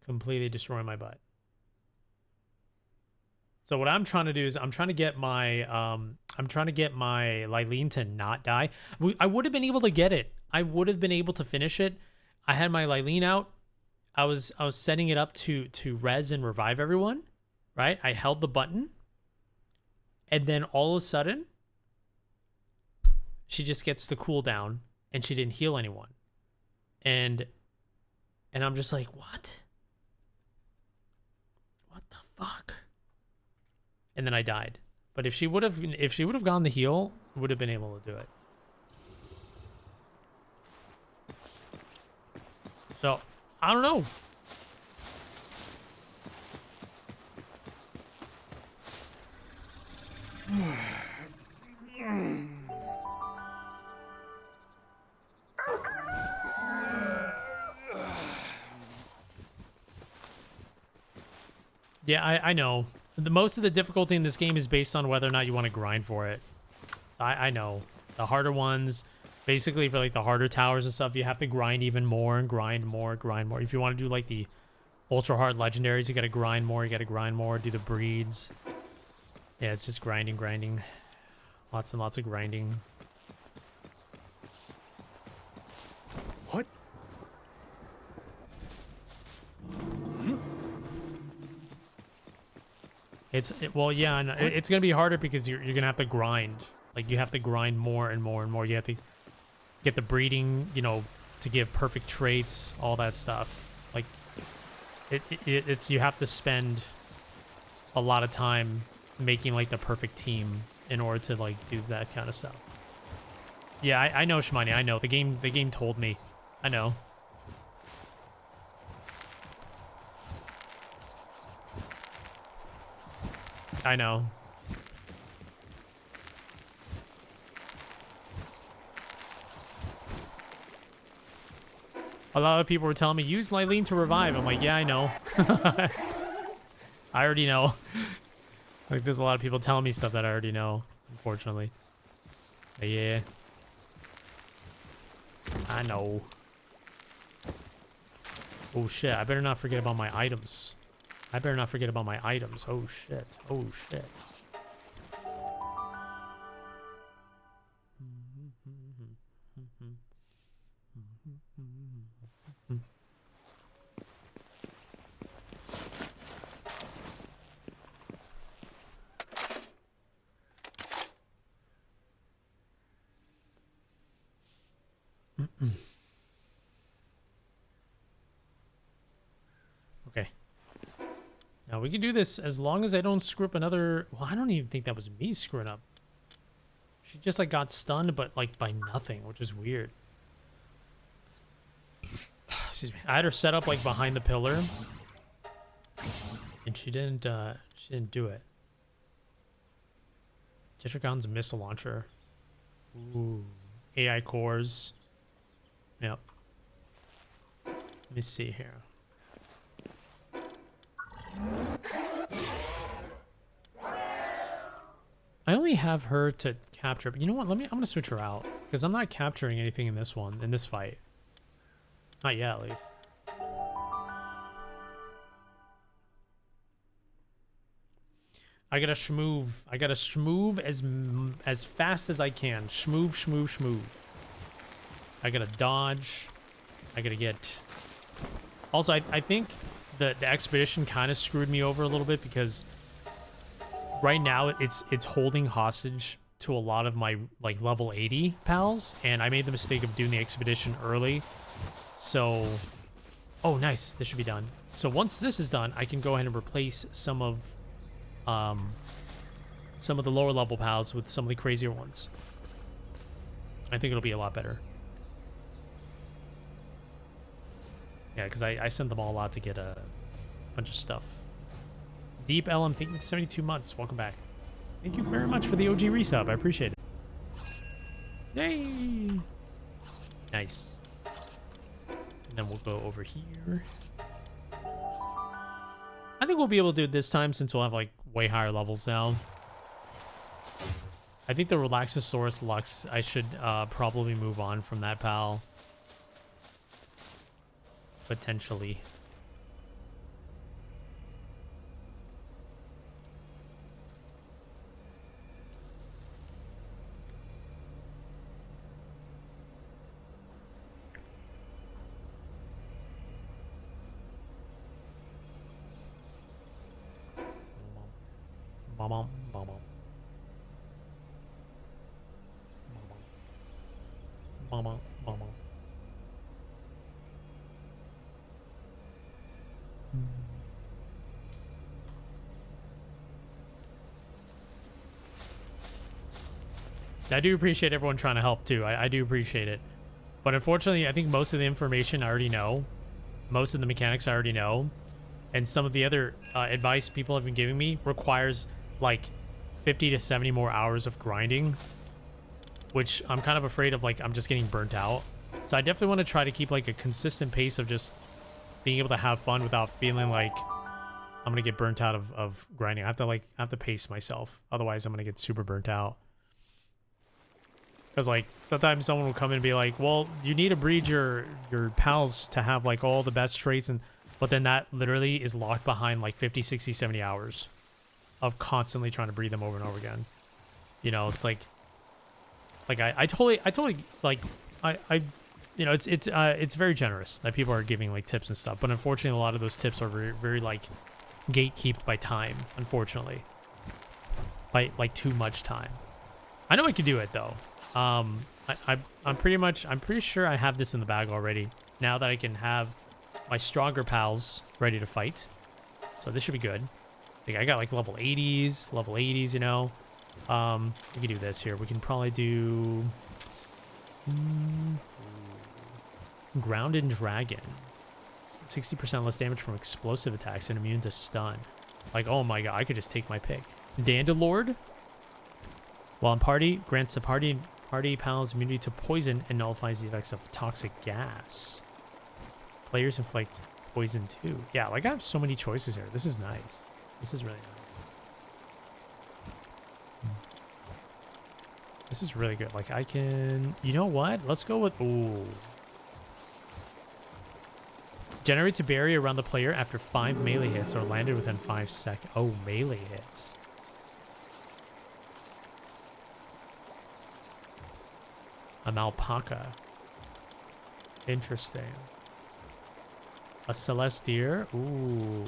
Completely destroying my butt. So what I'm trying to do is I'm trying to get my Lylene to not die. I would have been able to get it. I would have been able to finish it. I had my Lylene out. I was setting it up to res and revive everyone, right? I held the button, and then all of a sudden, she just gets the cooldown, and she didn't heal anyone, and I'm just like, what? What the fuck? And then I died. But if she would have gone the heal, would have been able to do it. So I don't know. Yeah, I know. Most of the difficulty in this game is based on whether or not you want to grind for it. So I know. The harder ones, basically for like the harder towers and stuff, you have to grind even more and grind more, grind more. If you want to do like the ultra hard legendaries, you got to grind more, do the breeds. Yeah, it's just grinding. Lots and lots of grinding. What? Well, yeah, and it's gonna be harder because you're gonna have to grind. Like you have to grind more and more and more. You have to get the breeding, you know, to give perfect traits, all that stuff. Like It's you have to spend a lot of time making like the perfect team in order to like do that kind of stuff. Yeah, I know, Shmani. I know. The game told me. I know. I know. A lot of people were telling me, use Lylene to revive. I'm like, yeah, I know. I already know. Like, there's a lot of people telling me stuff that I already know, unfortunately. But yeah. I know. Oh, shit. I better not forget about my items. I better not forget about my items. Oh, shit. Oh, shit. Okay. Now we can do this as long as I don't screw up another... Well, I don't even think that was me screwing up. She just like got stunned, but like by nothing, which is weird. Excuse me. I had her set up like behind the pillar, and she didn't do it. Tetragon's missile launcher. Ooh. AI cores. Yep. Let me see here. I only have her to capture, but you know what? I'm gonna switch her out because I'm not capturing anything in this one, in this fight. Not yet, at least. I gotta schmoove. I gotta schmoove as fast as I can. Schmoove, schmoove, schmoove. I gotta dodge. I gotta get... Also, I think the expedition kind of screwed me over a little bit because right now it's holding hostage to a lot of my like level 80 pals, and I made the mistake of doing the expedition early. So, oh nice, this should be done. So once this is done, I can go ahead and replace some of the lower level pals with some of the crazier ones. I think it'll be a lot better. Yeah, because I sent them all out to get a bunch of stuff. Deep LM, thank you for 72 months. Welcome back. Thank you very much for the OG resub. I appreciate it. Yay! Nice. And then we'll go over here. I think we'll be able to do it this time since we'll have like way higher levels now. I think the Relaxosaurus Lux, I should probably move on from that pal. Potentially. Bum, bum, bum. Bum, bum, bum, bum. I do appreciate everyone trying to help too. I do appreciate it. But unfortunately, I think most of the information I already know. Most of the mechanics I already know. And some of the other advice people have been giving me requires like 50 to 70 more hours of grinding. Which I'm kind of afraid of, like, I'm just getting burnt out. So I definitely want to try to keep like a consistent pace of just being able to have fun without feeling like I'm gonna get burnt out of grinding. I have to pace myself. Otherwise I'm gonna get super burnt out. Because like sometimes someone will come in and be like, well, you need to breed your pals to have like all the best traits, and but then that literally is locked behind like 50, 60, 70 hours of constantly trying to breed them over and over again. You know, it's like I totally like I you know, it's very generous that people are giving like tips and stuff, but unfortunately a lot of those tips are very, very like gatekept by time, unfortunately. By like too much time. I know I could do it though. I'm pretty sure I have this in the bag already. Now that I can have my stronger pals ready to fight. So this should be good. I think I got like level 80s, you know. We can do this here. We can probably do Grounded Dragon. 60% less damage from explosive attacks and immune to stun. Like, oh my god, I could just take my pick. Dandalord. While in party, grants the party pals immunity to poison and nullifies the effects of toxic gas. Players inflict poison too. Yeah, like I have so many choices here. This is nice. This is really nice. This is really good. Like I can... You know what? Let's go with... Ooh. Generates a barrier around the player after 5 melee hits or landed within 5 seconds. Oh, melee hits. An alpaca. Interesting. A celestier. Ooh.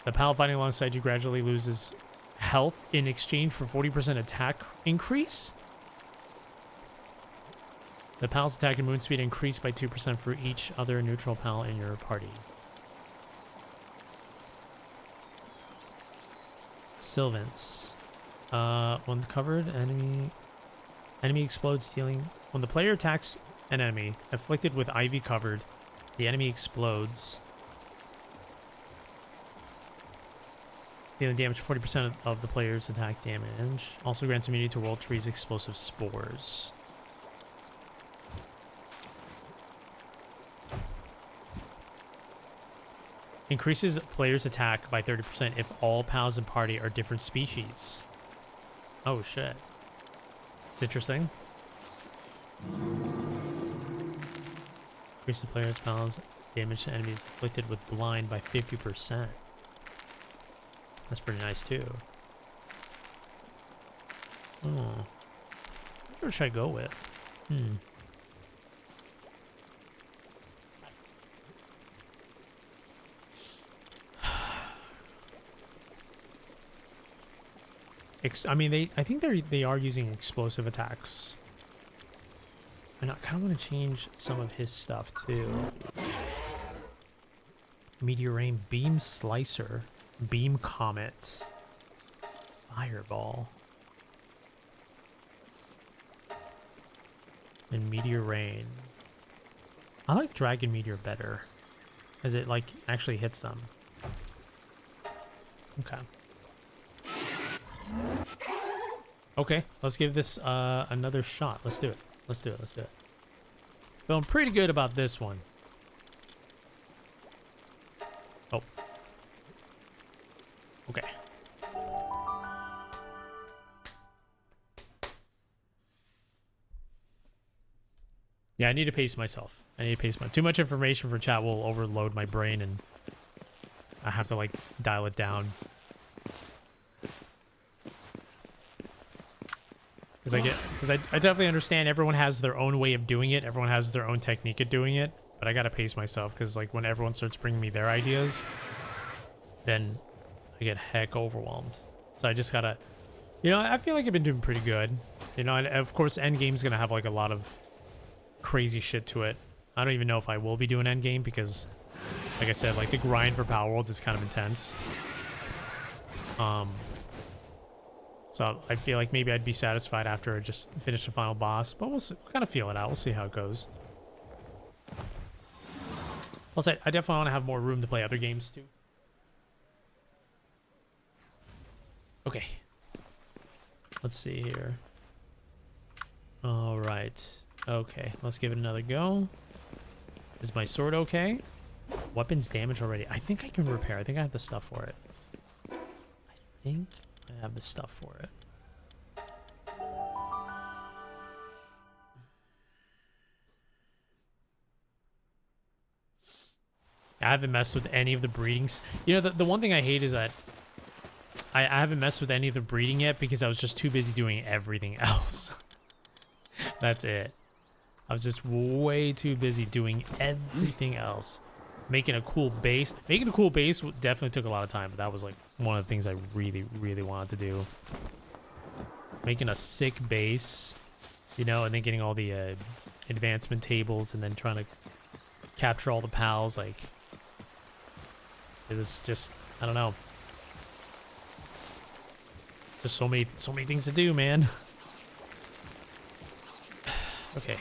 The pal fighting alongside you gradually loses health in exchange for 40% attack increase. The pal's attack and movement speed increase by 2% for each other neutral pal in your party. Sylvants. When covered, enemy explodes, stealing. When the player attacks an enemy afflicted with ivy covered, the enemy explodes, dealing damage to 40% of the player's attack damage. Also grants immunity to World Tree's explosive spores. Increases player's attack by 30% if all pals in party are different species. Oh shit. It's interesting. Increase the player's pals damage to enemies afflicted with blind by 50%. That's pretty nice too. Oh. What should I go with? I mean, I think they are using explosive attacks. And I kind of want to change some of his stuff too. Meteor Rain, Beam Slicer, Beam Comet, Fireball, and Meteor Rain. I like Dragon Meteor better, as it like actually hits them. Okay. Okay, let's give this another shot. Let's do it. Let's do it. Let's do it. Feeling pretty good about this one. Oh. Okay. Yeah, I need to pace myself. I need to pace my... Too much information for chat will overload my brain and I have to like dial Because I definitely understand everyone has their own way of doing it. Everyone has their own technique of doing it. But I gotta pace myself because like when everyone starts bringing me their ideas, then I get heck overwhelmed. So I just gotta, you know, I feel like I've been doing pretty good. You know, and of course endgame's gonna have like a lot of crazy shit to it. I don't even know if I will be doing endgame because, like I said, like the grind for PALWORLD is kind of intense. So I feel like maybe I'd be satisfied after I just finish the final boss, but we'll kind of feel it out. We'll see how it goes. I'll say I definitely want to have more room to play other games too. Okay. Let's see here. All right. Okay, let's give it another go. Is my sword okay? Weapons damage already. I think I can repair. I think I have the stuff for it. I think I have the stuff for it. I haven't messed with any of the breedings. You know, the one thing I hate is that I haven't messed with any of the breeding yet because I was just too busy doing everything else. That's it. I was just way too busy doing everything else. Making a cool base. Making a cool base definitely took a lot of time, but that was like one of the things I really, really wanted to do. Making a sick base, you know, and then getting all the advancement tables and then trying to capture all the pals. Like, it was just, I don't know. Just so many things to do, man. Okay.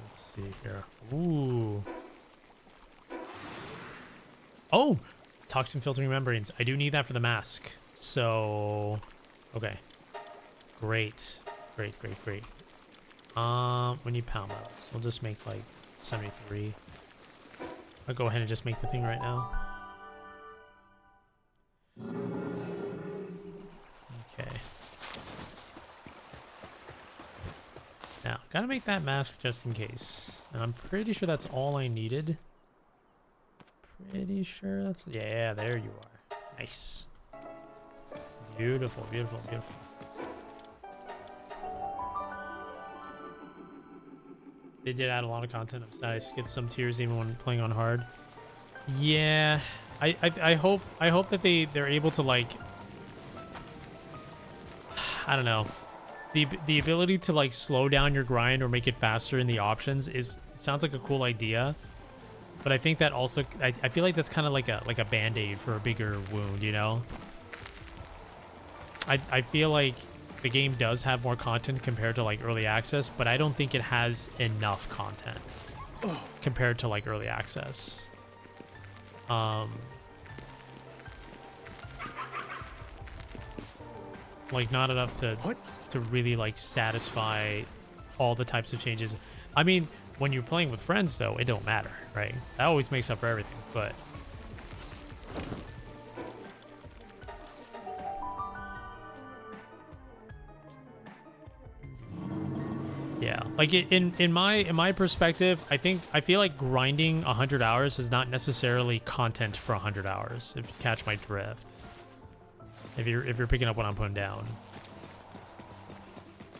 Let's see here. Ooh. Oh, toxin filtering membranes. I do need that for the mask. So, okay. Great. Great. We need pound metals. We'll just make like 73. I'll go ahead and just make the thing right now. Okay. Now, gotta make that mask just in case. And I'm pretty sure that's all I needed. Pretty sure that's... Yeah, there you are. Nice. Beautiful. They did add a lot of content. I'm sad I skipped some tiers even when playing on hard. Yeah, I hope that they're able to, like, I don't know, the ability to like slow down your grind or make it faster in the options sounds like a cool idea, but I think that also I feel like that's kind of like a band-aid for a bigger wound, you know. I feel like the game does have more content compared to like early access, but I don't think it has enough content compared to like early access. Like not enough to really like satisfy all the types of changes. I mean, when you're playing with friends though, it don't matter, right? That always makes up for everything, but yeah, like in my perspective, I feel like grinding 100 hours is not necessarily content for 100 hours, if you catch my drift. If you're picking up what I'm putting down.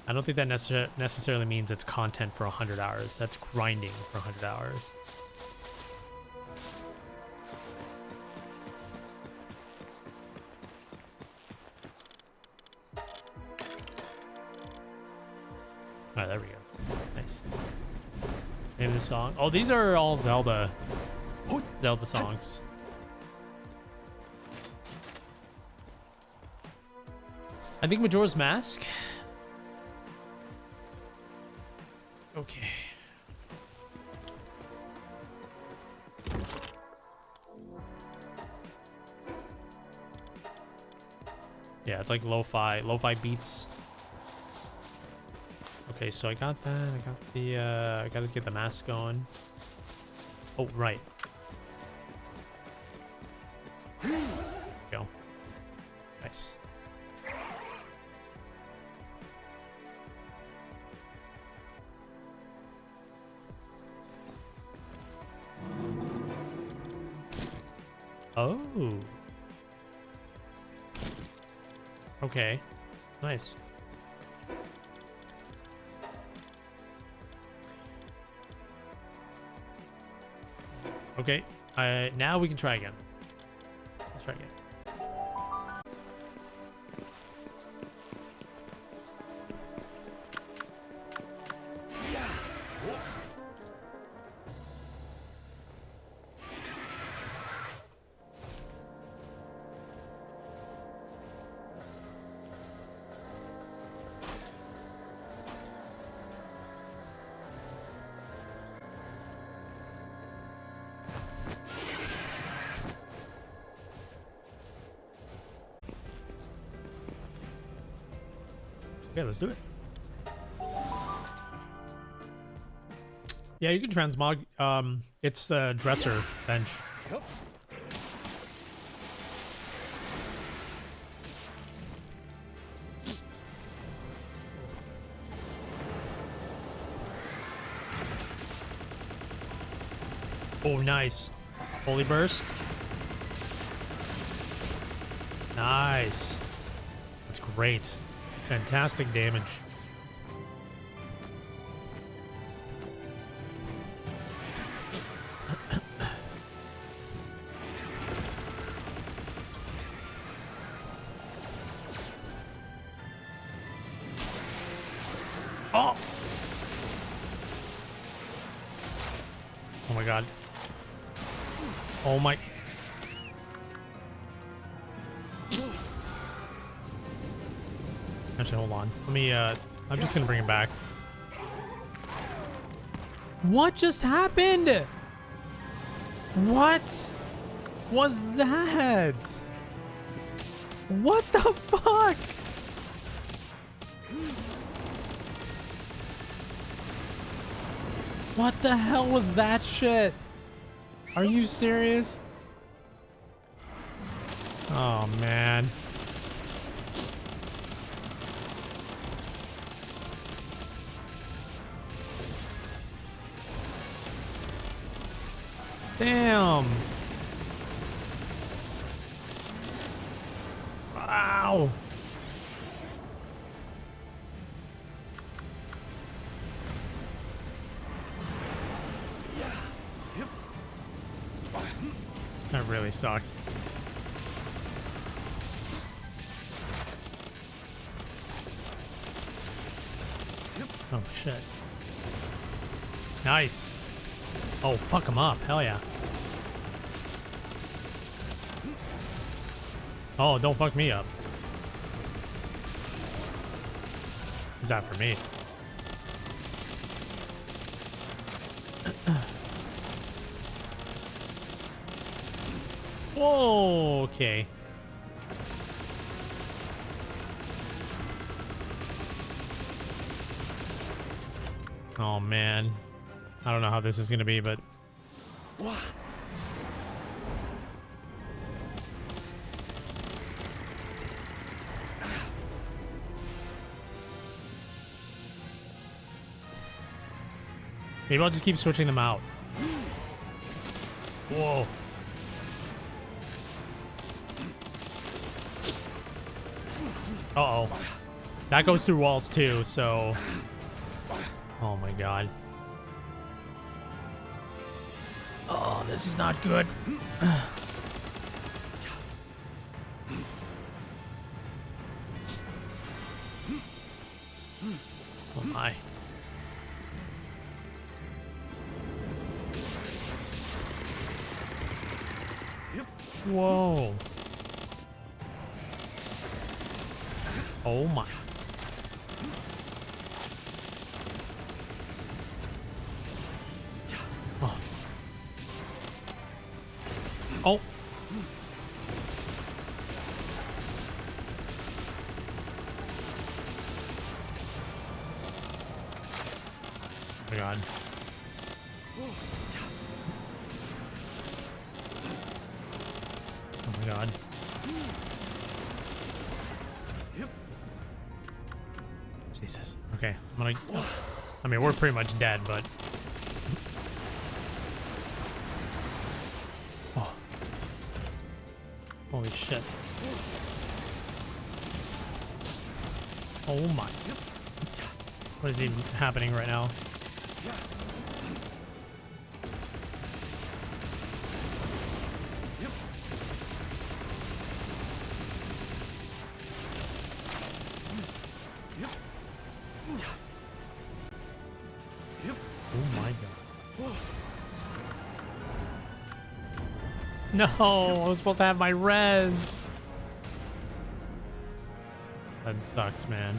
I don't think that necessarily means it's content for 100 hours. That's grinding for 100 hours. All right, there we go. Nice. Name of the song. Oh, these are all Zelda songs. I think Majora's Mask. Okay. Yeah, it's like lo-fi beats. Okay, so I got that. I got the I gotta get the mask going. Oh, right. There we go. Nice. Oh. Okay. Nice. Okay. Now we can try again. Let's try again. Okay, let's do it. Yeah, you can transmog. It's the dresser bench. Yep. Oh, nice. Holy burst. Nice. That's great. Fantastic damage. Oh! Oh my god. Oh my. Actually, hold on. Let me, I'm just gonna bring him back. What just happened? What was that? What the fuck? What the hell was that shit? Are you serious? Oh, man. Damn. Wow. That really sucked. Oh, shit. Nice. Oh, fuck him up. Hell yeah. Oh, don't fuck me up. Is that for me? Whoa, okay. Oh, man. I don't know how this is gonna be, but... maybe I'll just keep switching them out. Whoa. Uh-oh. That goes through walls too, so... oh my god. Oh, this is not good. Oh my. Whoa. Oh my. Oh. Oh. Oh my god. Oh my god. Jesus. Okay. I'm gonna... I mean, we're pretty much dead, but... oh. Holy shit. Oh my. What is even happening right now? Oh my god. No, I was supposed to have my res. That sucks, man.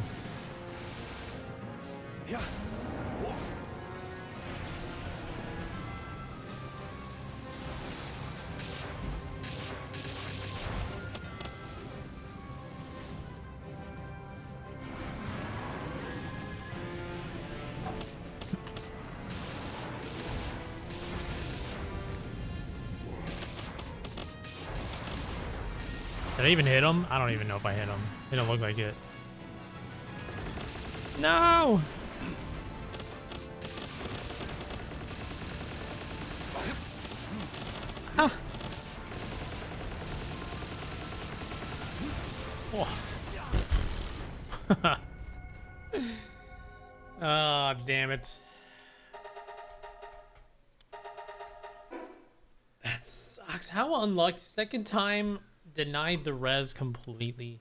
Did I even hit him? I don't even know if I hit him. It don't look like it. No! Ah! Oh. Oh, damn it. That sucks. How unlucky. Second time denied the res completely.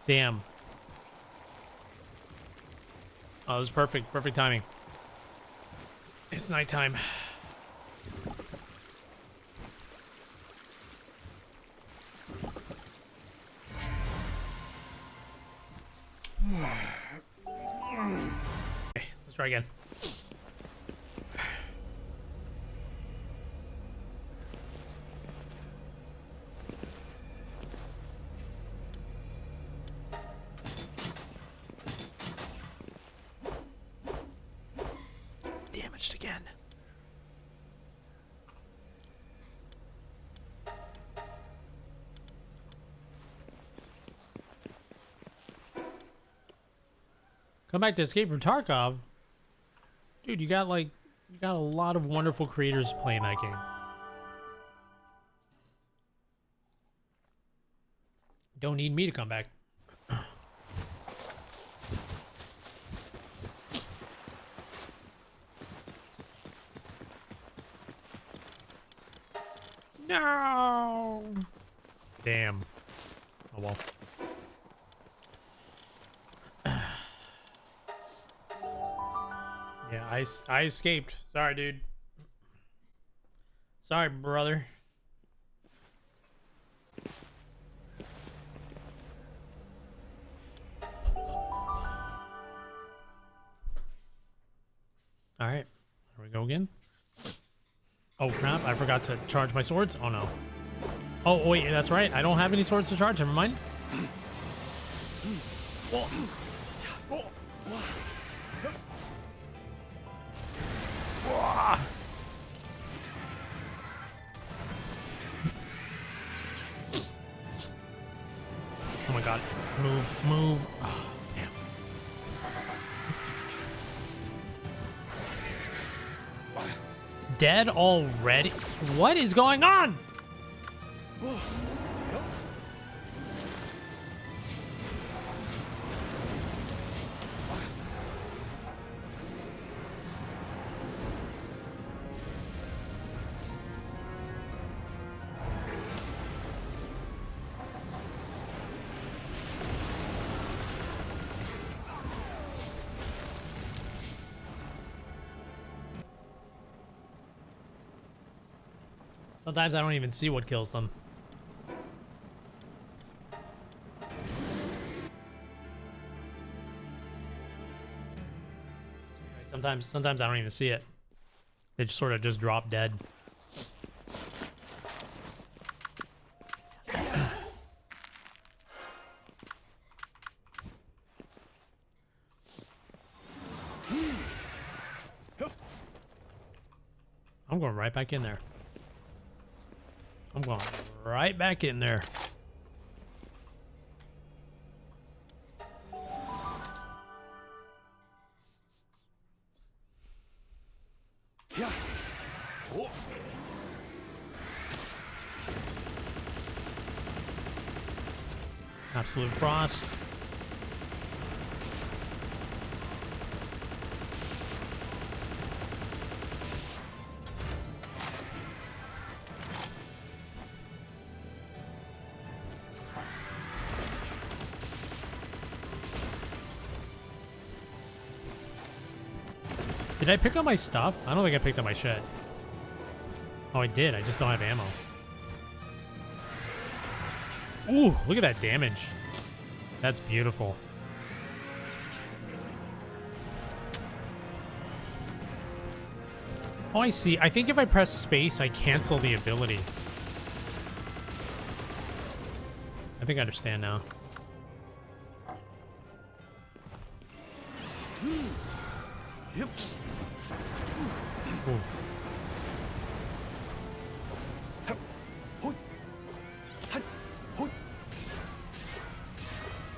Damn. Oh, this is perfect. Perfect timing. It's nighttime. Okay, let's try again. It's damaged again. Come back to Escape from Tarkov. Dude, you got a lot of wonderful creators playing that game. Don't need me to come back. No. Damn. Oh well. Yeah, I escaped. Sorry, dude. Sorry, brother. All right, here we go again. Oh crap! I forgot to charge my swords. Oh no. Oh wait, that's right. I don't have any swords to charge. Never mind. Oh my god. Move, move. Oh, damn. Dead already? What is going on? Sometimes I don't even see what kills them. Sometimes I don't even see it. They just sort of just drop dead. I'm going right back in there. I'm going right back in there. Yeah. Oh. Absolute frost. Did I pick up my stuff? I don't think I picked up my shit. Oh, I did. I just don't have ammo. Ooh, look at that damage. That's beautiful. Oh, I see. I think if I press space, I cancel the ability. I think I understand now. Yep. Ooh.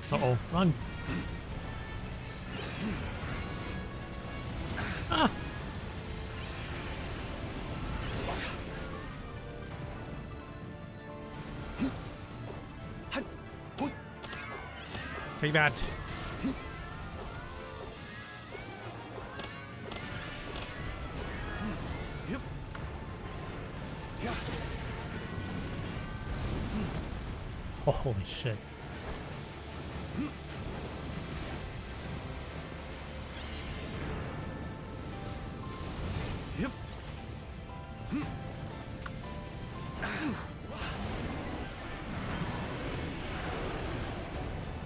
Uh-oh, run. Ah. Take that. Yep. Yeah. Oh, holy shit.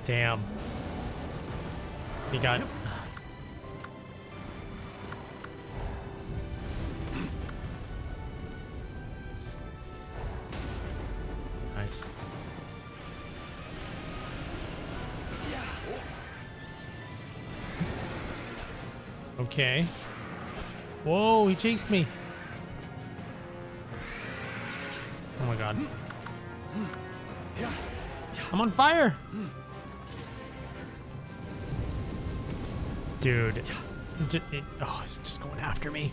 Damn. He got... Nice. Okay. Whoa, he chased me. Oh my god. I'm on fire. Dude. It's just going after me.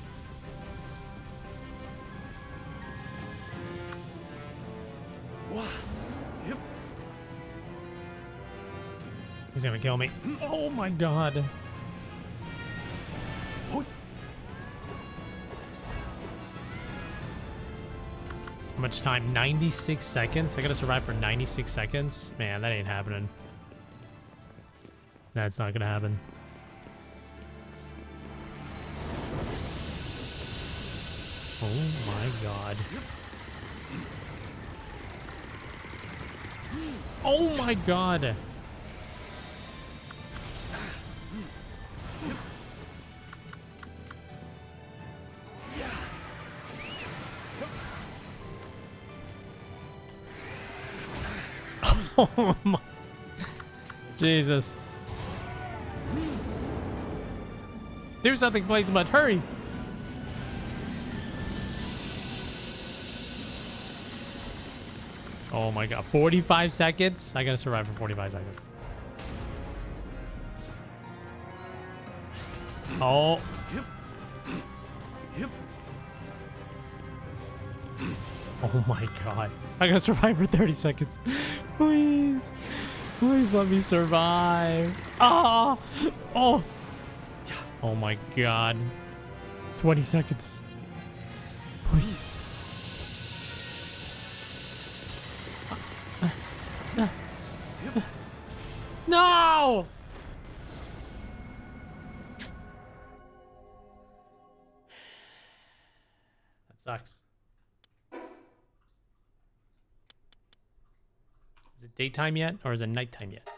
He's gonna kill me. Oh my god. How much time? 96 seconds? I gotta survive for 96 seconds? Man, that ain't happening. That's not gonna happen. Oh my god. Oh my god. Oh my. Jesus. Do something, Blaze Mud. Hurry. Oh my god. 45 seconds? I gotta survive for 45 seconds. Oh. Oh my god. I gotta survive for 30 seconds. Please. Please let me survive. Ah. Oh. Oh my god. 20 seconds. Please. No! That sucks. Is it daytime yet, or is it nighttime yet?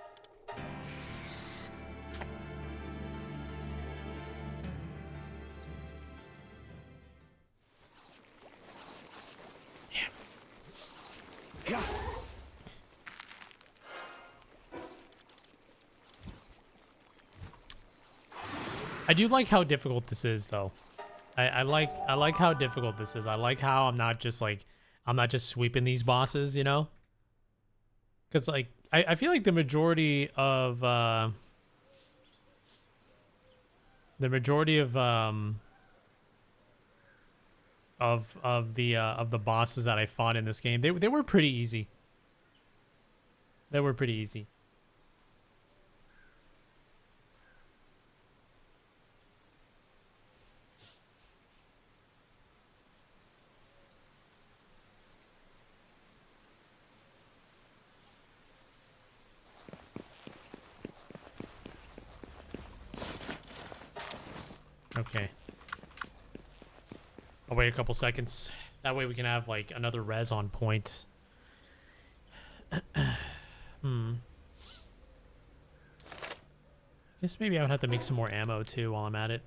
Yeah. I do like how difficult this is, though. I like how difficult this is. I like how I'm not just sweeping these bosses, you know? Because like I feel like the majority of the bosses that I fought in this game, they were pretty easy. They were pretty easy. Okay. I'll wait a couple seconds. That way we can have like another res on point. Guess maybe I would have to make some more ammo too while I'm at it.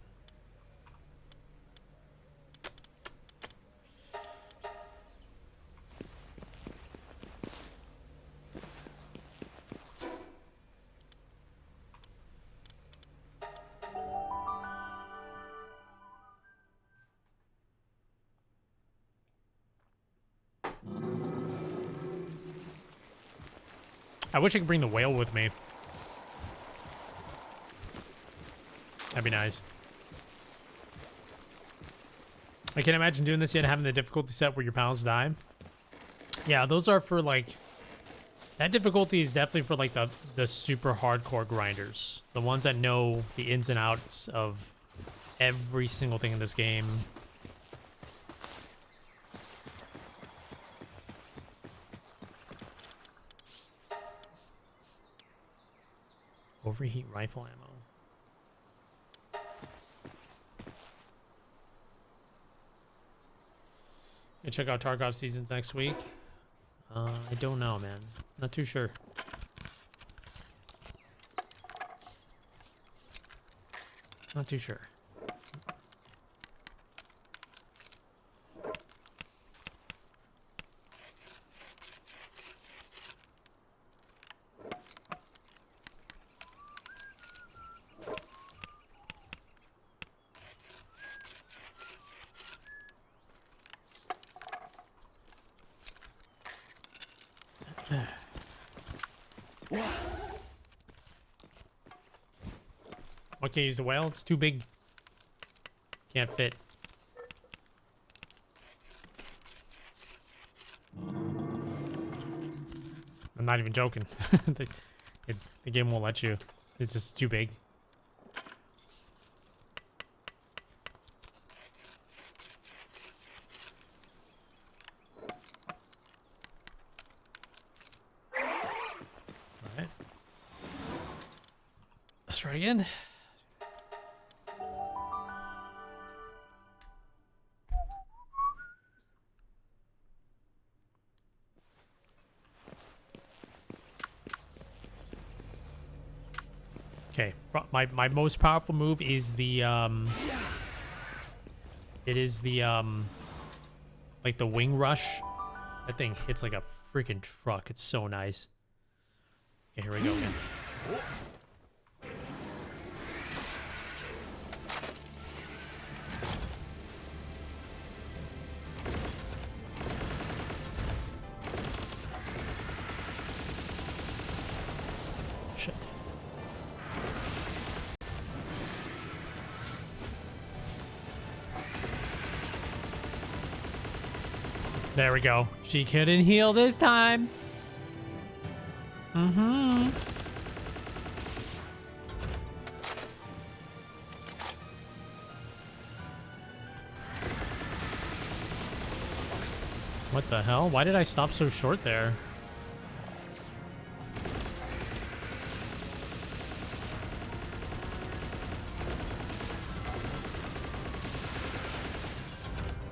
I wish I could bring the whale with me. That'd be nice. I can't imagine doing this yet, having the difficulty set where your pals die. Yeah, those are for like... That difficulty is definitely for like the super hardcore grinders. The ones that know the ins and outs of every single thing in this game. Overheat rifle ammo. Gonna check out Tarkov seasons next week. I don't know, man. Not too sure. Not too sure. I can't use the whale. It's too big. Can't fit. I'm not even joking. The game won't let you. It's just too big. Alright. Let's try again. Okay, my most powerful move is the it is the like the wing rush. That thing hits like a freaking truck. It's so nice. Okay, here we go again. Shit. There we go. She couldn't heal this time. Mm-hmm. What the hell? Why did I stop so short there?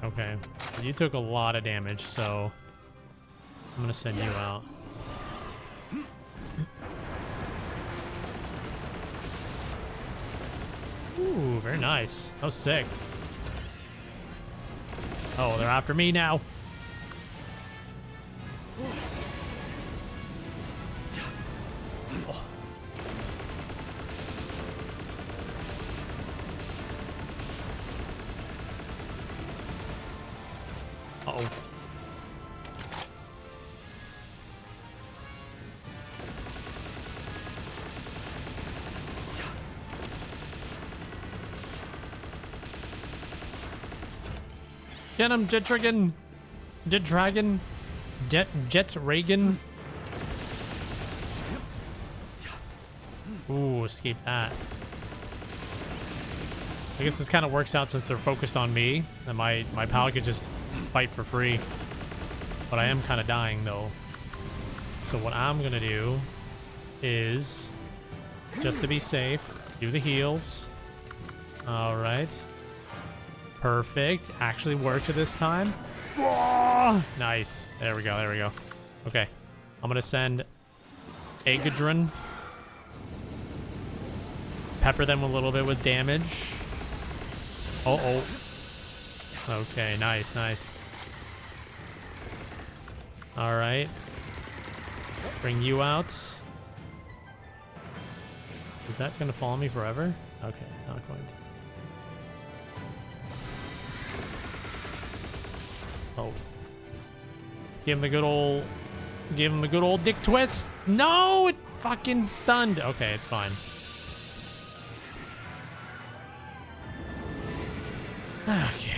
Okay. You took a lot of damage, so I'm gonna send you out. Ooh, very nice. That was sick. Oh, they're after me now. Oh. Uh-oh. Get him, Jet Dragon. Jet Dragon. Jet Reagan. Ooh, escape that. I guess this kind of works out since they're focused on me. And my pal could just fight for free. But I am kind of dying, though. So what I'm going to do is, just to be safe, do the heals. All right. Perfect. Actually worked this time. Oh, nice. There we go. There we go. Okay. I'm going to send Egadrin. Pepper them a little bit with damage. Uh-oh. Okay, nice, nice. All right. Bring you out. Is that going to follow me forever? Okay, it's not going to. Oh. Give him the good old dick twist. No, it fucking stunned. Okay, it's fine. Okay.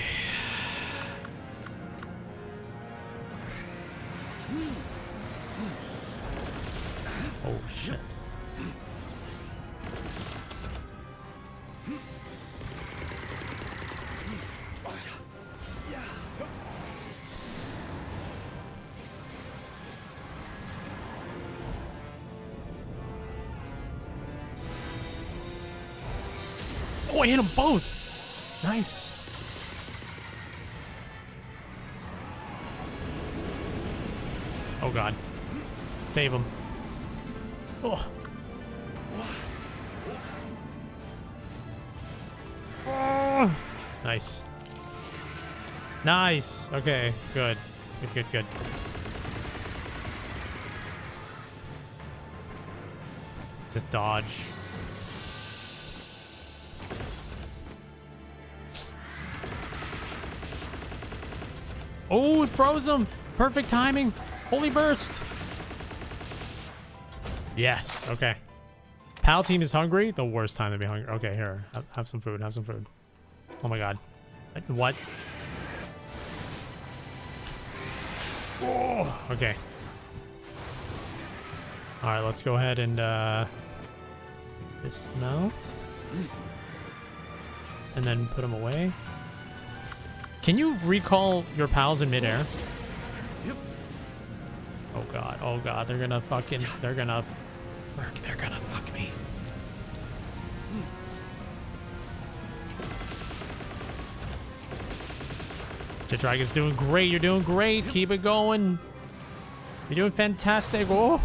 Oh shit. Oh, I hit them both. Nice. Oh god. Save him. Oh. Nice. Nice. Okay, good. Good, good, good. Just dodge. Oh, it froze him. Perfect timing. Holy burst. Yes. Okay. PAL team is hungry. The worst time to be hungry. Okay, here. Have some food. Have some food. Oh my god. What? Oh, okay. All right, let's go ahead and dismount. And then put them away. Can you recall your pals in midair? Yep. Oh god, oh god, they're gonna fuck me. The Dragon's doing great, you're doing great. Keep it going. You're doing fantastic. Oh,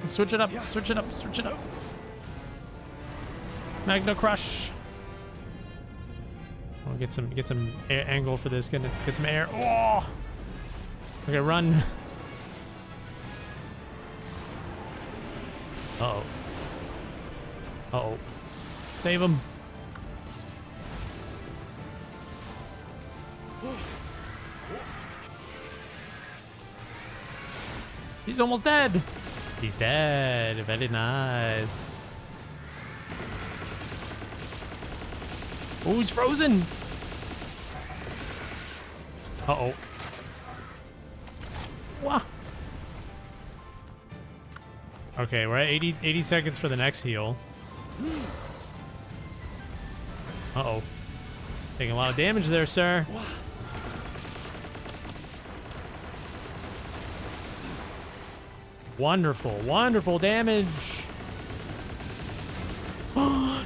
switch it up, switch it up, switch it up. Magna Crush. I'll get some air angle for this. Get some air. Oh. Okay, run. Uh-oh. Uh-oh. Save him. He's almost dead. He's dead. Very nice. Oh, he's frozen. Uh-oh. Wow. Okay, we're at 80 seconds for the next heal. Uh-oh. Taking a lot of damage there, sir. Wonderful, wonderful damage.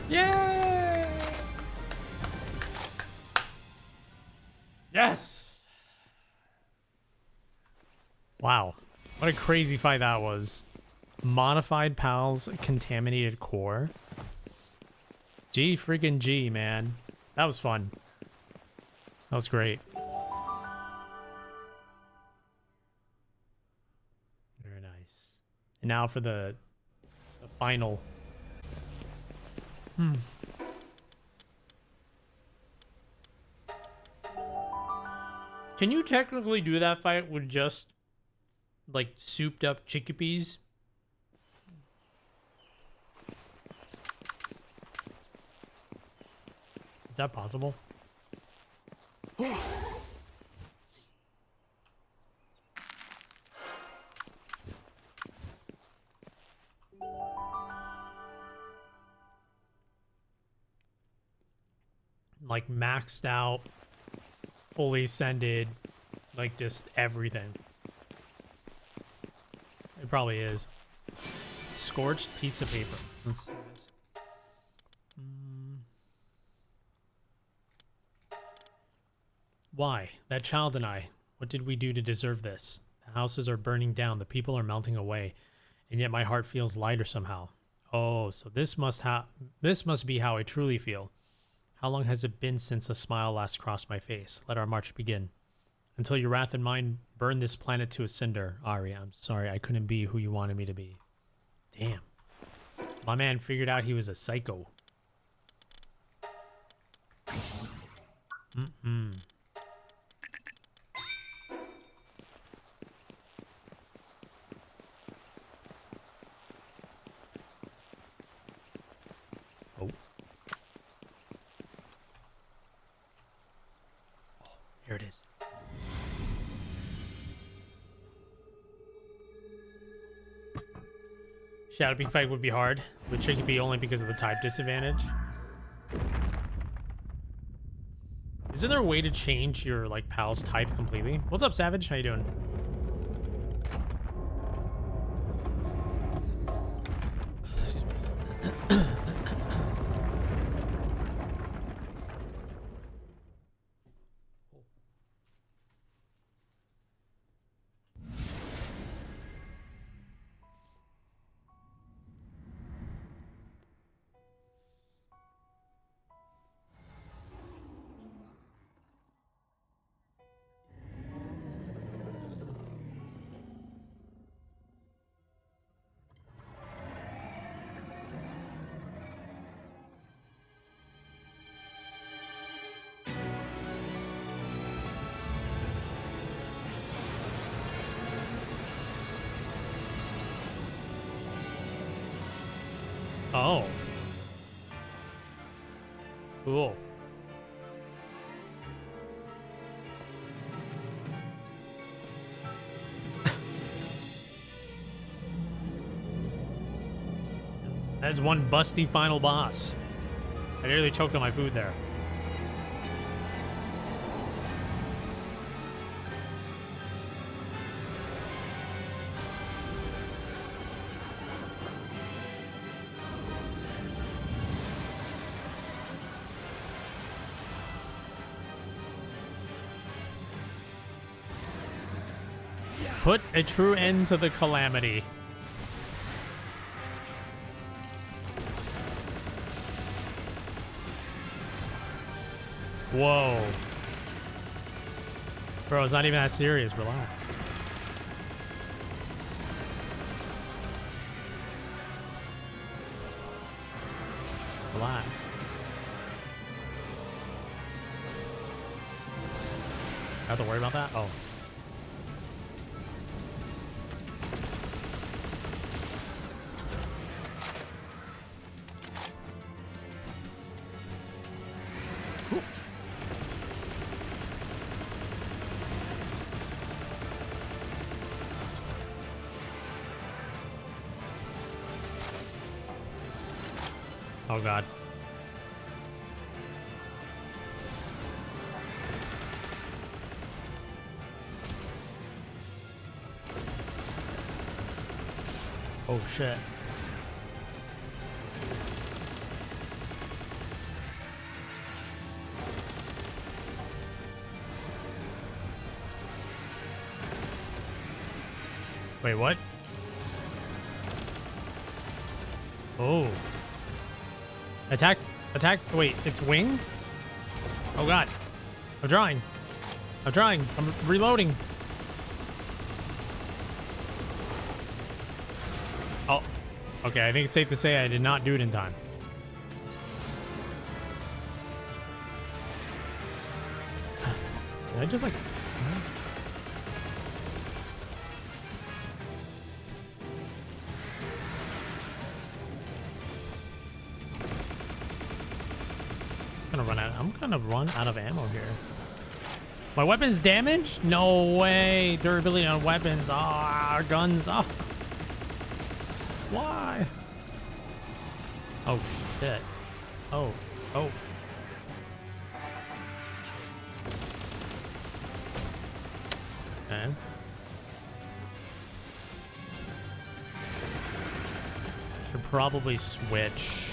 Yay! Yes! Wow. What a crazy fight that was. Modified PAL's contaminated core. G friggin' G, man. That was fun. That was great. Very nice. And now for the final. Can you technically do that fight with just like souped up chickpeas? Is that possible? Like maxed out, fully ascended, like just everything. It probably is. Scorched piece of paper. Let's do this. Why? That child and I. What did we do to deserve this? The houses are burning down. The people are melting away. And yet my heart feels lighter somehow. Oh, so this must be how I truly feel. How long has it been since a smile last crossed my face? Let our march begin. Until your wrath and mine burn this planet to a cinder. Ari, I'm sorry I couldn't be who you wanted me to be. Damn. My man figured out he was a psycho. Oh. Here it is. Shadow Peak fight would be hard, with Chickpea only because of the type disadvantage. Isn't there a way to change your like pal's type completely? What's up, Savage? How you doing? Excuse me. Oh. Cool. That's one busty final boss. I nearly choked on my food there. Put a true end to the calamity. Whoa. Bro, it's not even that serious. Relax. Relax. I have to worry about that? Oh. Oh god. Oh shit. Wait, what? Oh. Attack, attack, wait, it's wing? Oh god. I'm trying. I'm trying. I'm reloading. Oh. Okay, I think it's safe to say I did not do it in time. Did I just like... I'm gonna run out of ammo here. My weapon's damaged? No way. Durability on weapons. Ah, guns. Oh. Why? Oh shit. Oh. Oh. Okay. Should probably switch.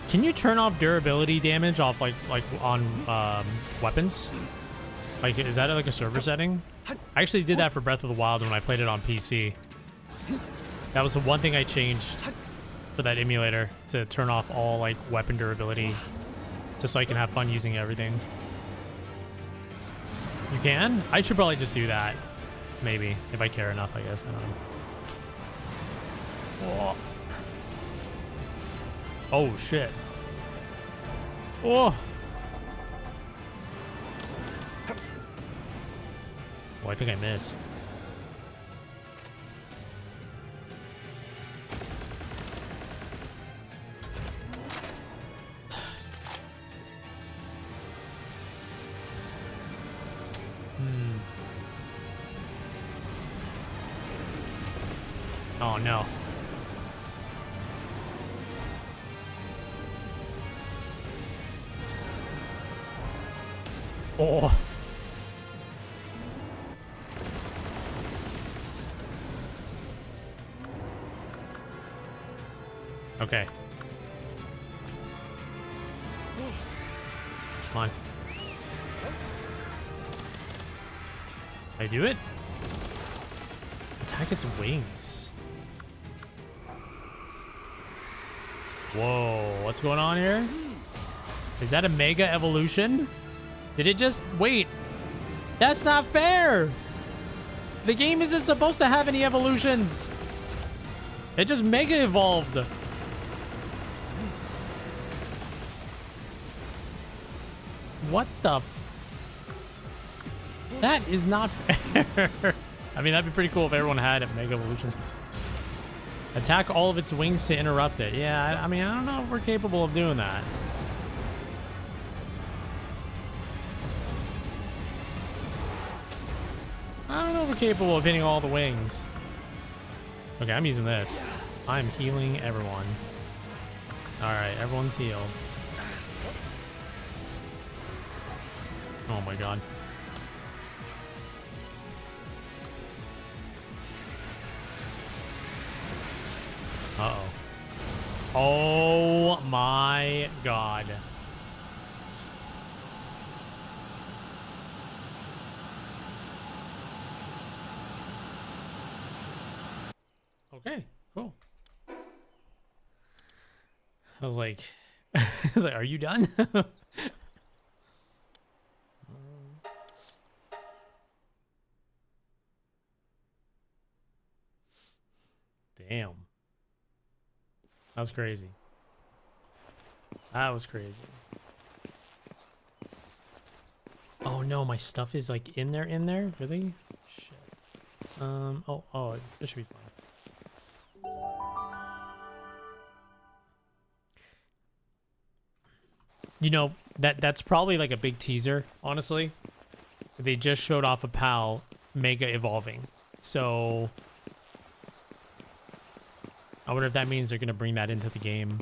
Can you turn off durability damage off like on weapons? Like, is that like a server setting? I actually did that for Breath of the Wild when I played it on PC. That was the one thing I changed for that emulator, to turn off all like weapon durability, just so I can have fun using everything. You can? I should probably just do that. Maybe, if I care enough, I guess. I don't know. Oh shit. Oh. Oh, I think I missed. Oh no. Oh. Okay. Come on. I do it? Attack its wings. Whoa, what's going on here? Is that a mega evolution? Did it just... Wait. That's not fair! The game isn't supposed to have any evolutions. It just mega evolved. What the... That is not fair. I mean, that'd be pretty cool if everyone had a Mega Evolution. Attack all of its wings to interrupt it. Yeah, I mean, I don't know if we're capable of doing that. I don't know if we're capable of hitting all the wings. Okay, I'm using this. I'm healing everyone. Alright, everyone's healed. Oh my god. Uh-oh. Oh my god. Okay, cool. I was like, are you done? Damn. That was crazy. That was crazy. Oh no, my stuff is like in there? Really? Shit. Oh, this should be fine. You know, that's probably like a big teaser, honestly. They just showed off a PAL mega evolving. So I wonder if that means they're going to bring that into the game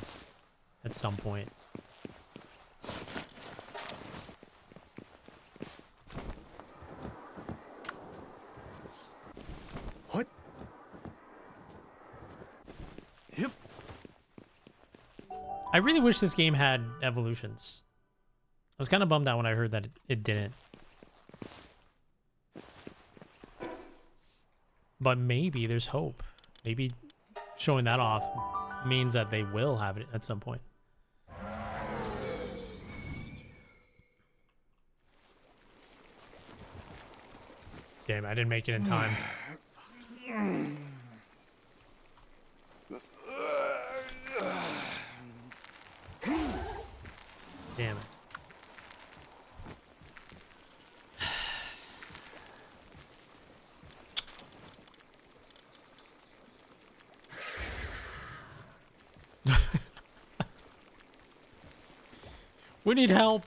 at some point. What? Yep. I really wish this game had evolutions. I was kind of bummed out when I heard that it didn't. But maybe there's hope. Maybe showing that off means that they will have it at some point. Damn, I didn't make it in time. Damn it. We need help.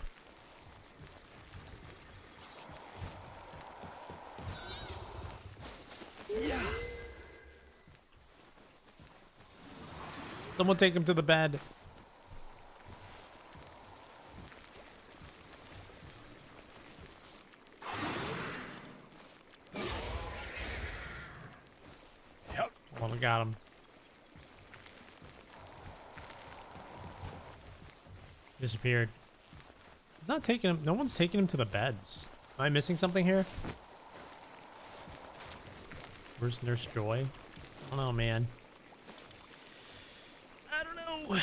Someone take him to the bed. Yep. Well, we got him. Disappeared. He's not taking him. No one's taking him to the beds. Am I missing something here? Where's Nurse Joy? I don't know, man. I don't know.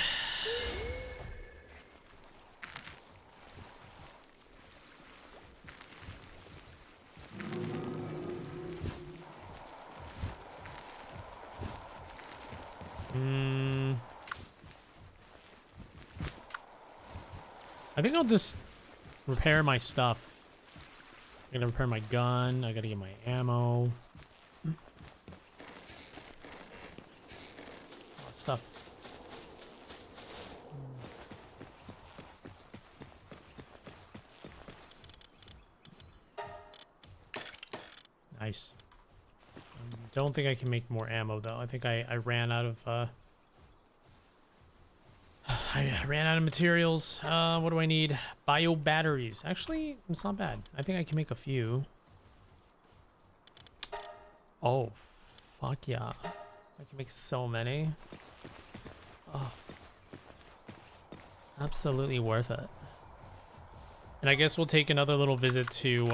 I think I'll just repair my stuff. I gotta repair my gun. I gotta get my ammo. Stuff. Nice. Don't think I can make more ammo though. I think I ran out of I ran out of materials. What do I need? Bio batteries. Actually, it's not bad. I think I can make a few. Oh, fuck yeah. I can make so many. Oh. Absolutely worth it. And I guess we'll take another little visit to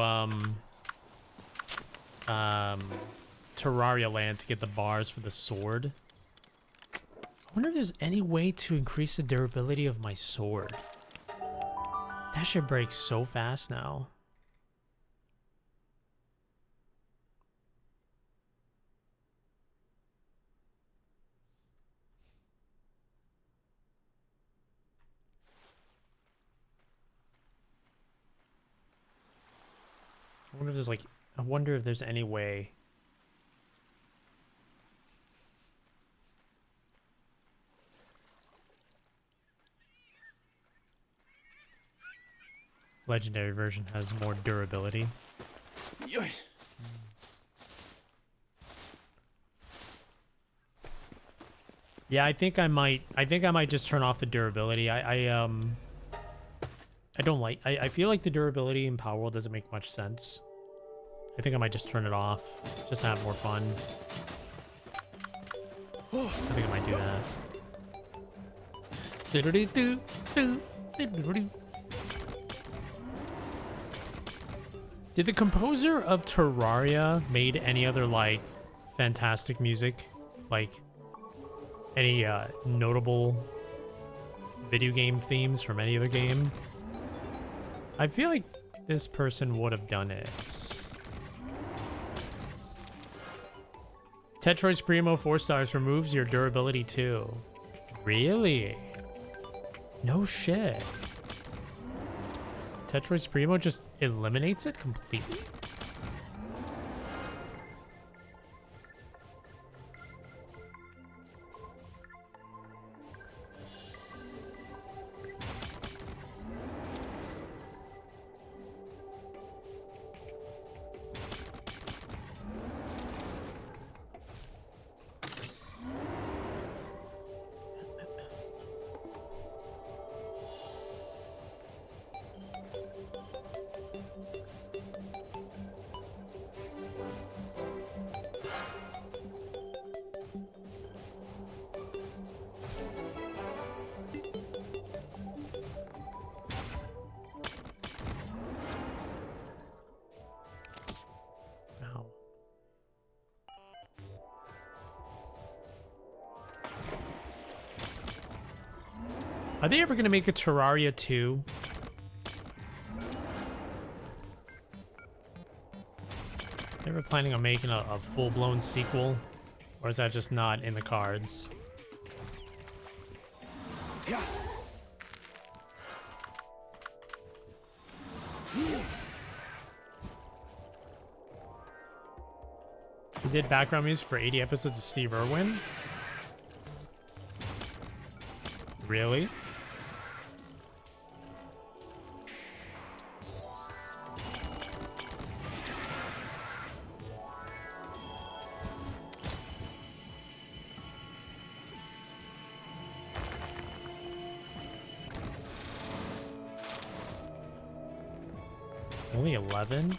Terraria Land to get the bars for the sword. I wonder if there's any way to increase the durability of my sword. That should break so fast now. I wonder wonder if there's like, I wonder if there's any way. Legendary version has more durability. Yoy. Yeah, I think I might just turn off the durability. I don't like, I feel like the durability in Palworld doesn't make much sense. I think I might just turn it off, just to have more fun. I think I might do that. Did the composer of Terraria made any other, like, fantastic music? Like, any notable video game themes from any other game? I feel like this person would have done it. Tetroid's Primo 4 stars removes your durability too. Really? No shit. Tetroid's Primo just eliminates it completely? Are they ever going to make a Terraria 2? They were planning on making a full-blown sequel? Or is that just not in the cards? Yeah. He did background music for 80 episodes of Steve Irwin? Really? Only 11?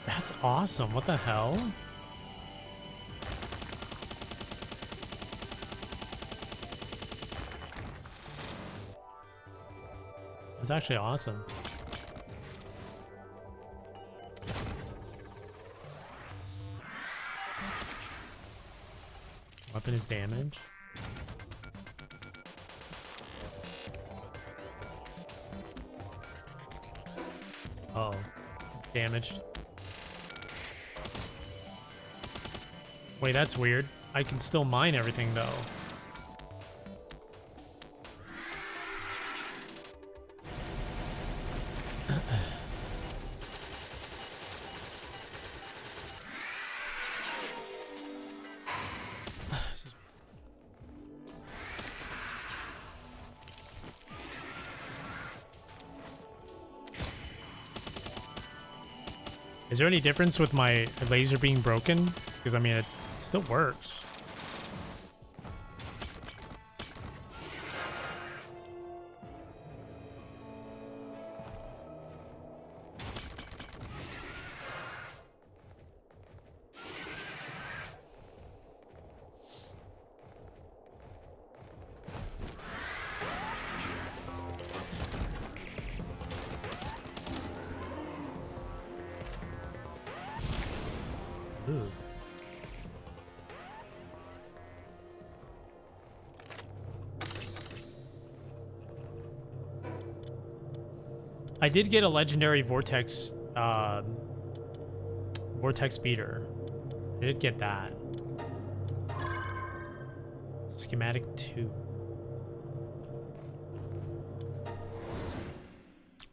That's awesome. What the hell? That's actually awesome. Weapon is damaged. Oh, it's damaged. Wait, that's weird. I can still mine everything though. Is there any difference with my laser being broken? Because I mean, it still works. Ooh. I did get a legendary vortex vortex speeder. I did get that. Schematic 2.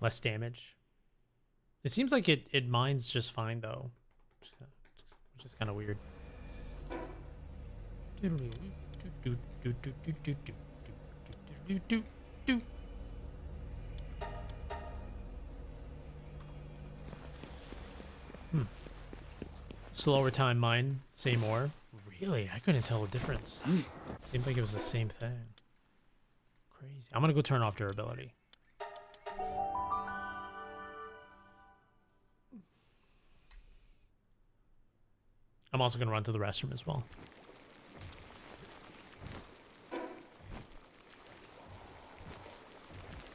Less damage. It seems like it mines just fine though, which is kind of weird. Slower time mine, same ore. Really? I couldn't tell the difference. Seemed like it was the same thing. Crazy. I'm gonna go turn off durability. I'm also gonna run to the restroom as well.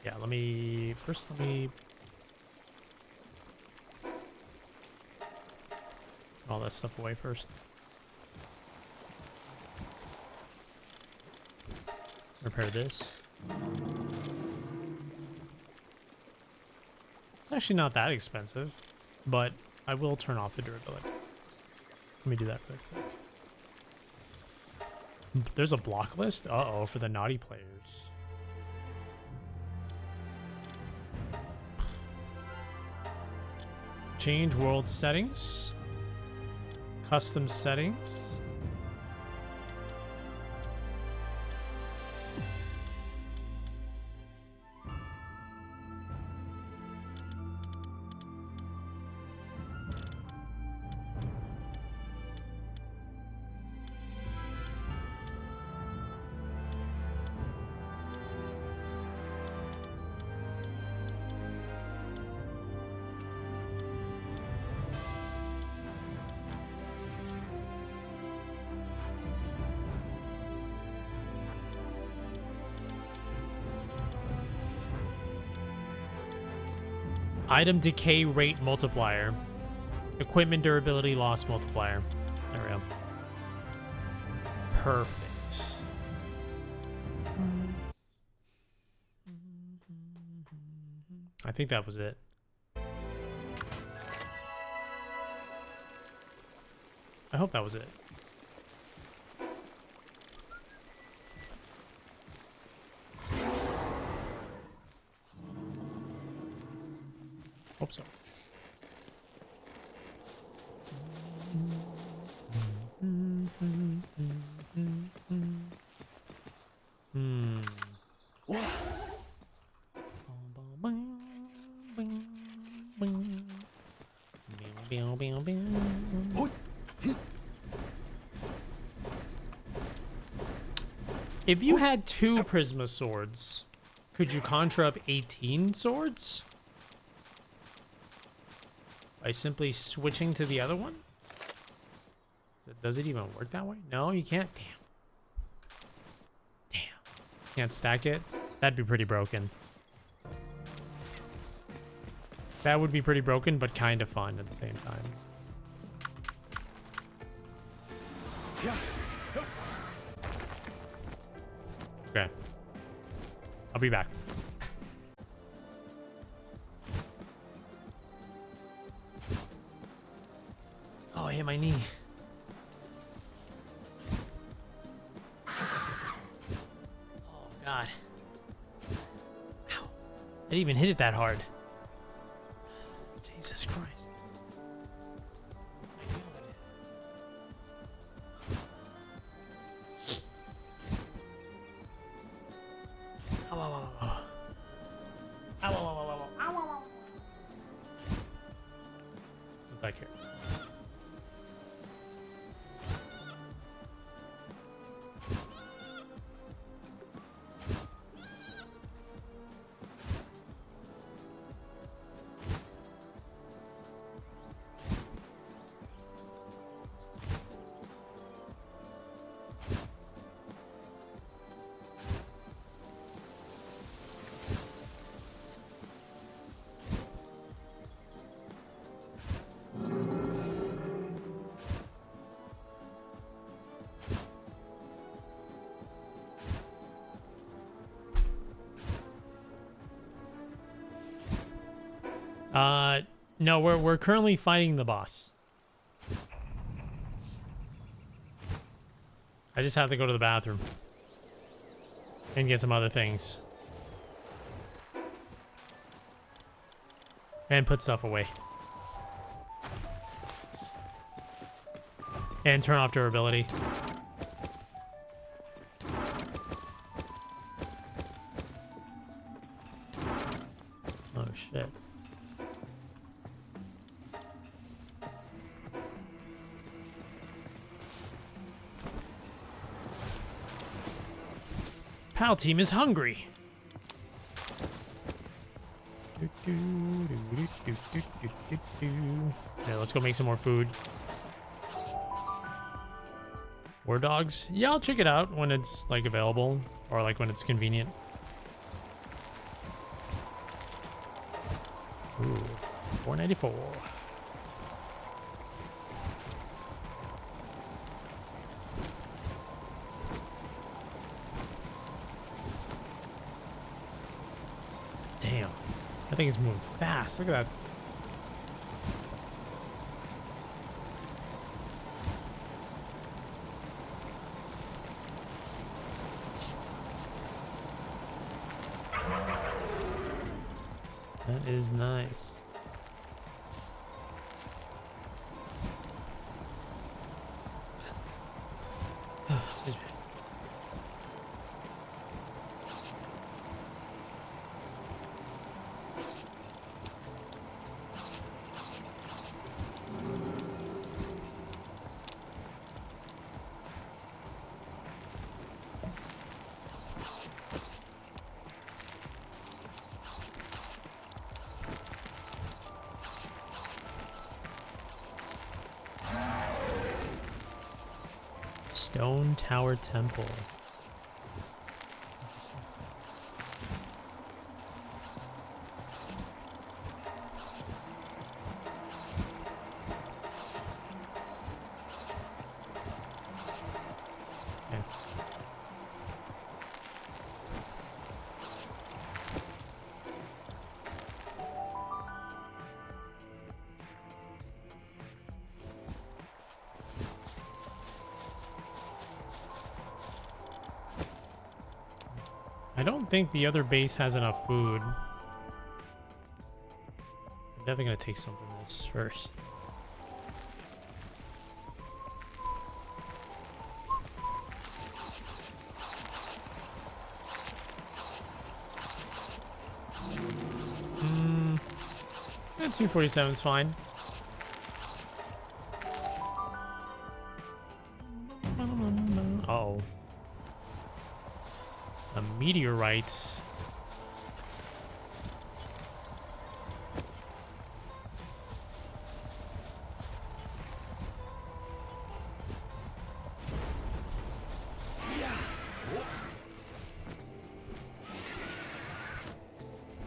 Yeah, let me put all that stuff away first. Repair this. It's actually not that expensive, but I will turn off the durability. Let me do that real quick. There's a block list? Uh-oh, for the naughty players. Change world settings. Custom settings. Item decay rate multiplier. Equipment durability loss multiplier. There we go. Perfect. I think that was it. I hope that was it. Hope so. If you had 2 Prisma swords, could you conjure up 18 swords? By simply switching to the other one? Does it even work that way? No, you can't. Damn. Damn. Can't stack it? That'd be pretty broken. That would be pretty broken, but kind of fun at the same time. Okay. I'll be back. Oh, I hit my knee. Oh, God. Ow. I didn't even hit it that hard. Jesus Christ. Ow, ow, ow, ow. Ow, ow, ow, ow, ow, ow, ow, ow. What's that here? No, we're currently fighting the boss. I just have to go to the bathroom and get some other things. And put stuff away. And turn off durability. Oh, shit. PAL team is hungry. Yeah, let's go make some more food. War dogs? Yeah, I'll check it out when it's like available or like when it's convenient. Ooh, 494. Damn, that thing is moving fast. Look at that. That is nice. Stone Tower Temple. Okay. I don't think the other base has enough food. I'm definitely gonna take some from this first. Yeah, 247 is fine. Uh-oh. A meteorite.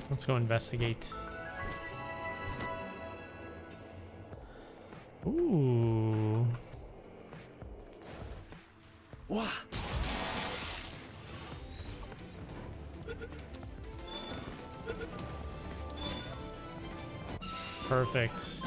Let's go investigate. Ooh. Wow. Perfect.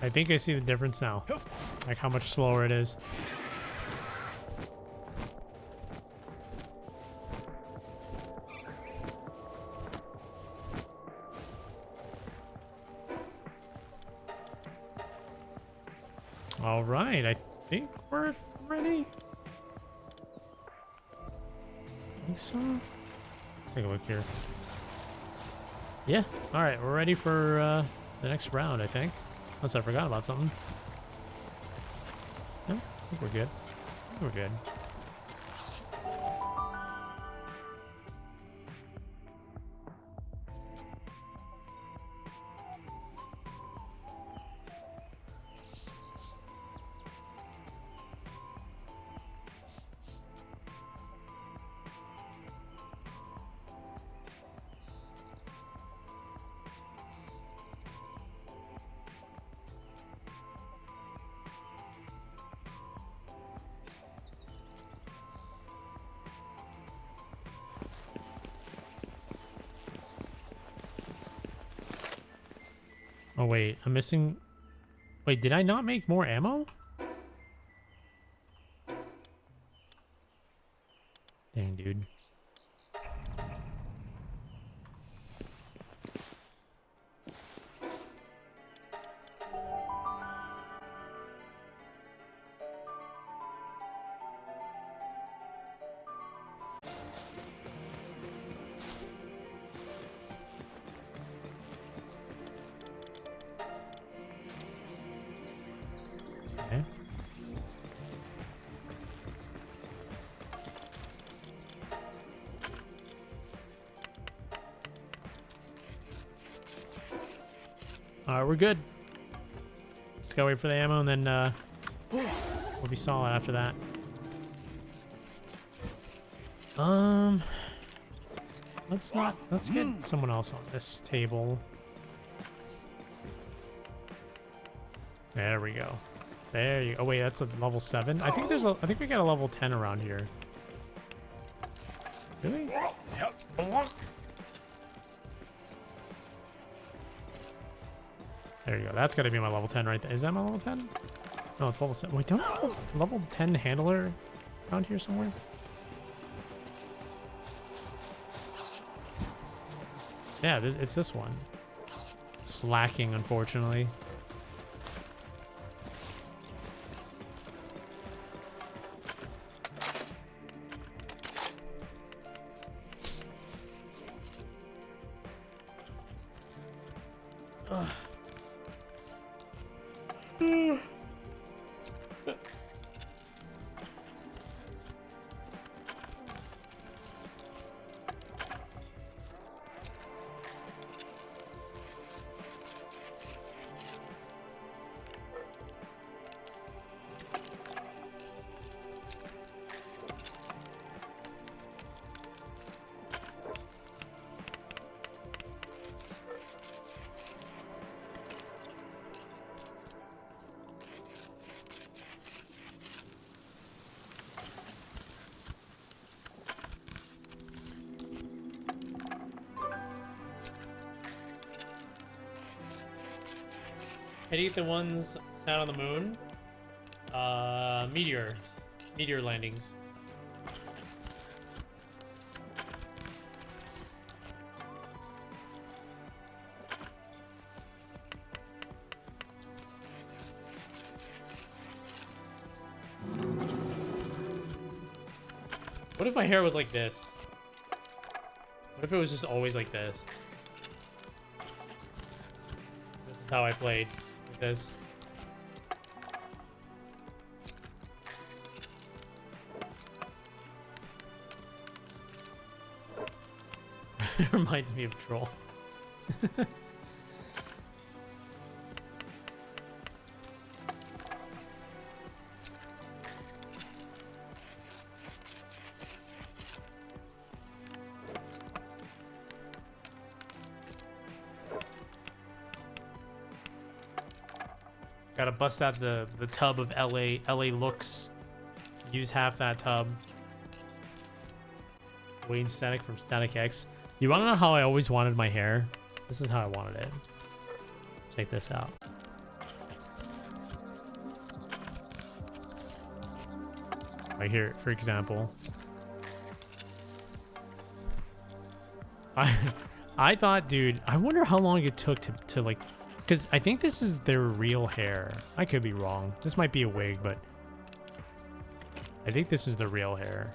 I think I see the difference now. Like how much slower it is. All right, I think we're ready. I think so. Take a look here. Yeah, all right, we're ready for the next round, I think. Unless I forgot about something. No, I think we're good. I think we're good. Oh, wait. I'm missing... Wait, did I not make more ammo? Dang, dude. Okay. Alright, we're good. Just gotta wait for the ammo and then we'll be solid after that. Let's get someone else on this table. There we go. There you go. Oh wait, that's a level 7. I think we got a level 10 around here. Really? There you go. That's got to be my level 10 right there. Is that my level 10? No, it's level 7. Wait, don't I have a level 10 handler around here somewhere? Yeah, it's this one. It's slacking, unfortunately. How do you get the ones sat on the moon? Meteor landings. What if my hair was like this? What if it was just always like this? This is how I played with this. It reminds me of Troll. Gotta bust out the tub of LA looks. Use half that tub. Wayne Static from Static X. You wanna know how I always wanted my hair? This is how I wanted it. Check this out. Right here, for example. I thought, dude, I wonder how long it took to like, because I think this is their real hair. I could be wrong. This might be a wig, but I think this is the real hair.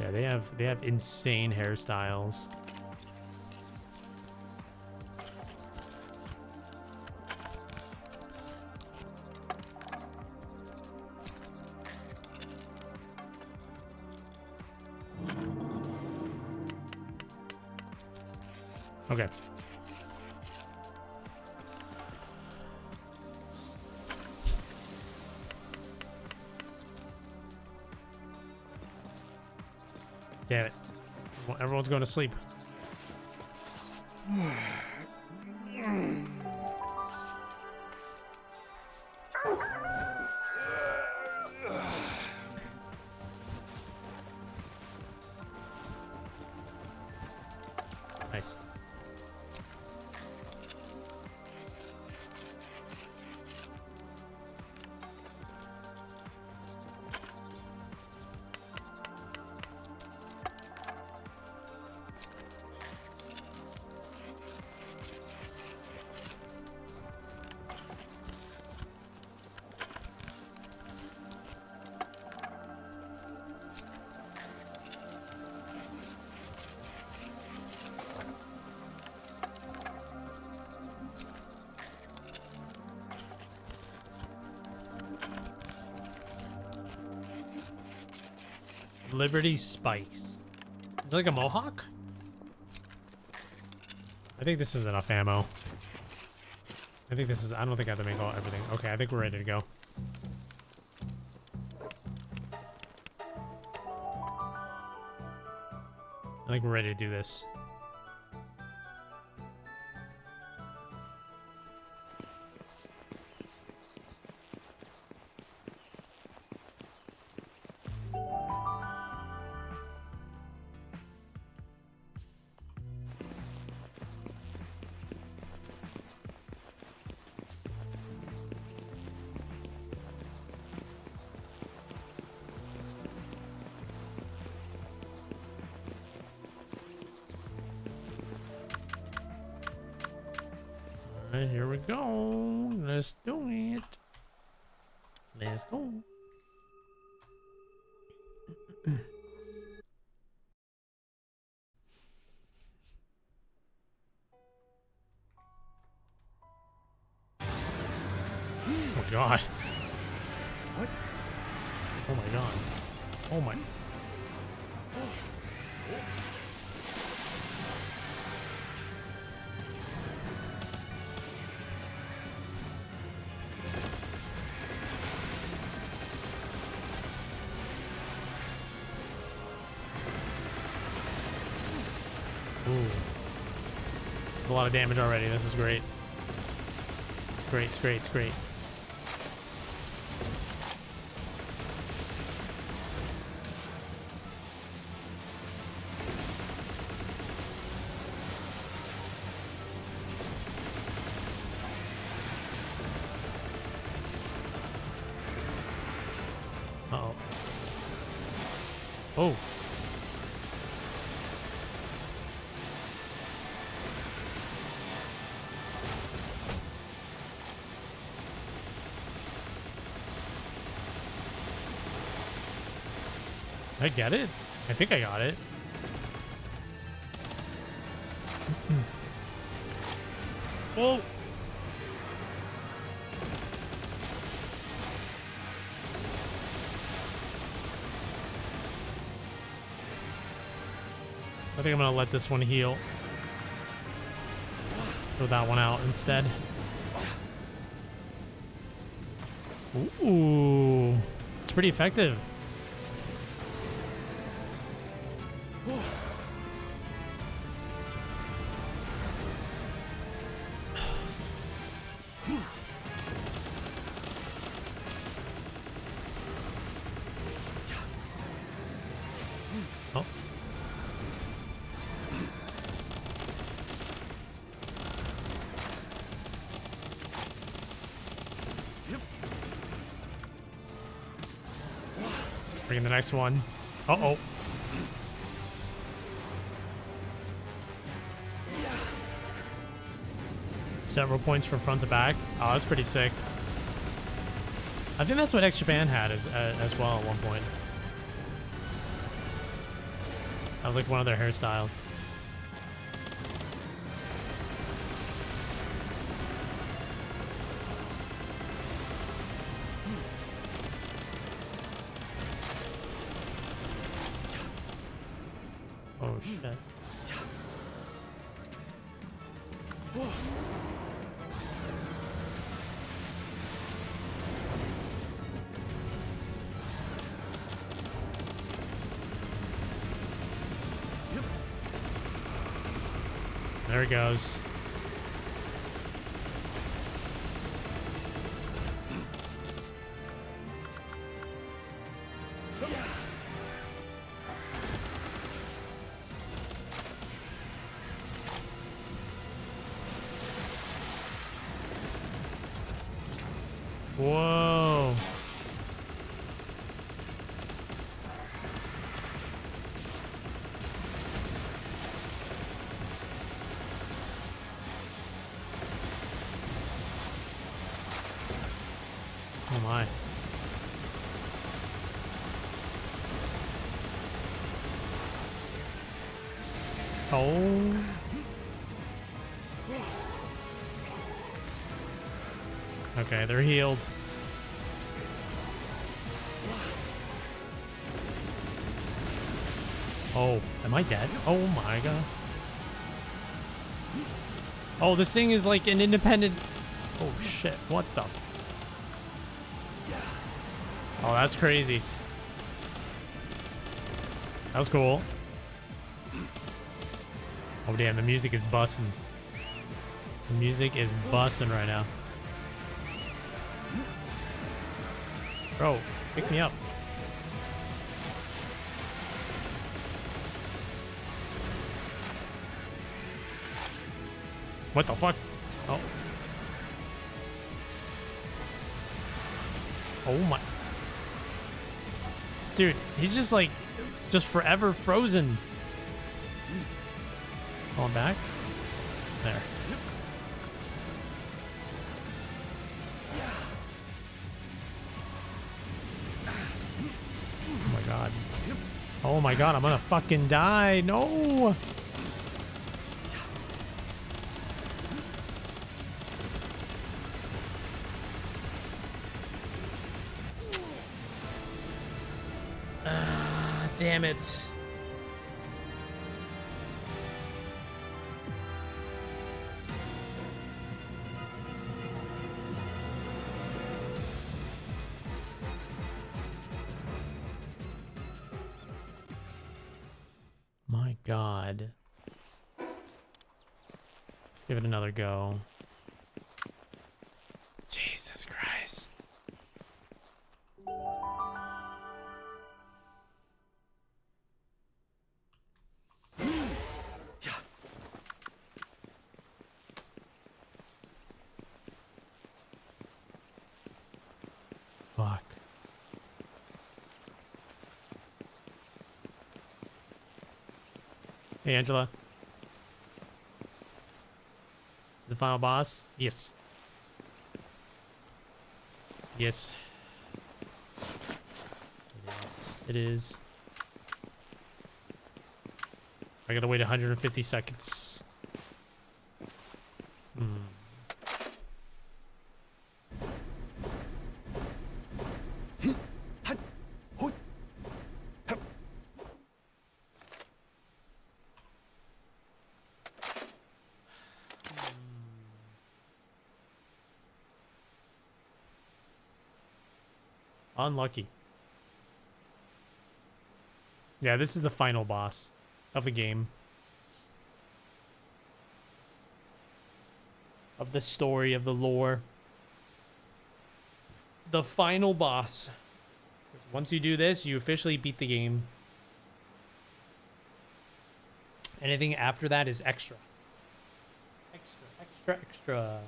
Yeah, they have insane hairstyles. Okay. Damn it. Well, everyone's going to sleep. Liberty Spice. Is it like a mohawk? I think this is enough ammo. I think this is... I don't think I have to make everything. Okay, I think we're ready to go. I think we're ready to do this. Alright, here we go. Let's do it. Let's go. Oh my god. What? Oh my god. Oh my. Ooh. There's a lot of damage already. This is great. It's great, it's great, it's great. Uh-oh. Oh. I get it. I think I got it. Whoa. I think I'm gonna let this one heal. Throw that one out instead. Ooh. It's pretty effective. Oh. Bring in the next one. Uh-oh. Several points from front to back. Oh, that's pretty sick. I think that's what X Japan had as well at one point. That was like one of their hairstyles. Oh shit. There he goes. Whoa. Oh my. Oh. Okay, they're healed. Oh, am I dead? Oh my god. Oh, this thing is like an independent... Oh shit, what the... Oh, that's crazy. That was cool. Oh damn, the music is busting. The music is busting right now. Bro, pick me up. What the fuck? Oh. Oh my. Dude, he's just like, just forever frozen. Going back. There. Oh my god. Oh my god, I'm gonna fucking die. No. Damn it. My god. Let's give it another go. Jesus Christ. Fuck. Hey, Angela. The final boss? Yes. Yes. It is. I gotta wait 150 seconds. Unlucky. Yeah, this is the final boss of the game. Of the story, of the lore. The final boss. Once you do this, you officially beat the game. Anything after that is extra. Extra.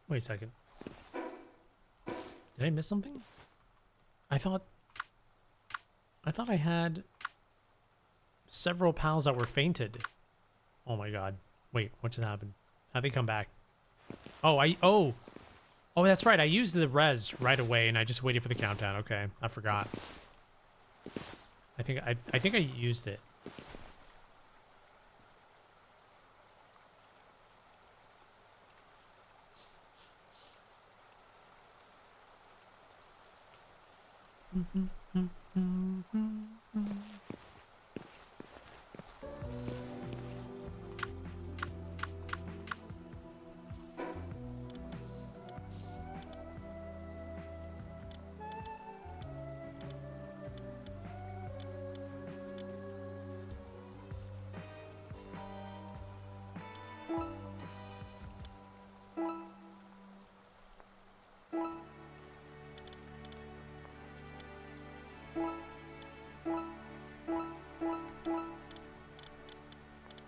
Wait a second. Did I miss something? I thought I had several pals that were fainted. Oh my god. Wait, what just happened? How'd they come back? Oh, that's right. I used the res right away and I just waited for the countdown. Okay, I forgot. I think I used it.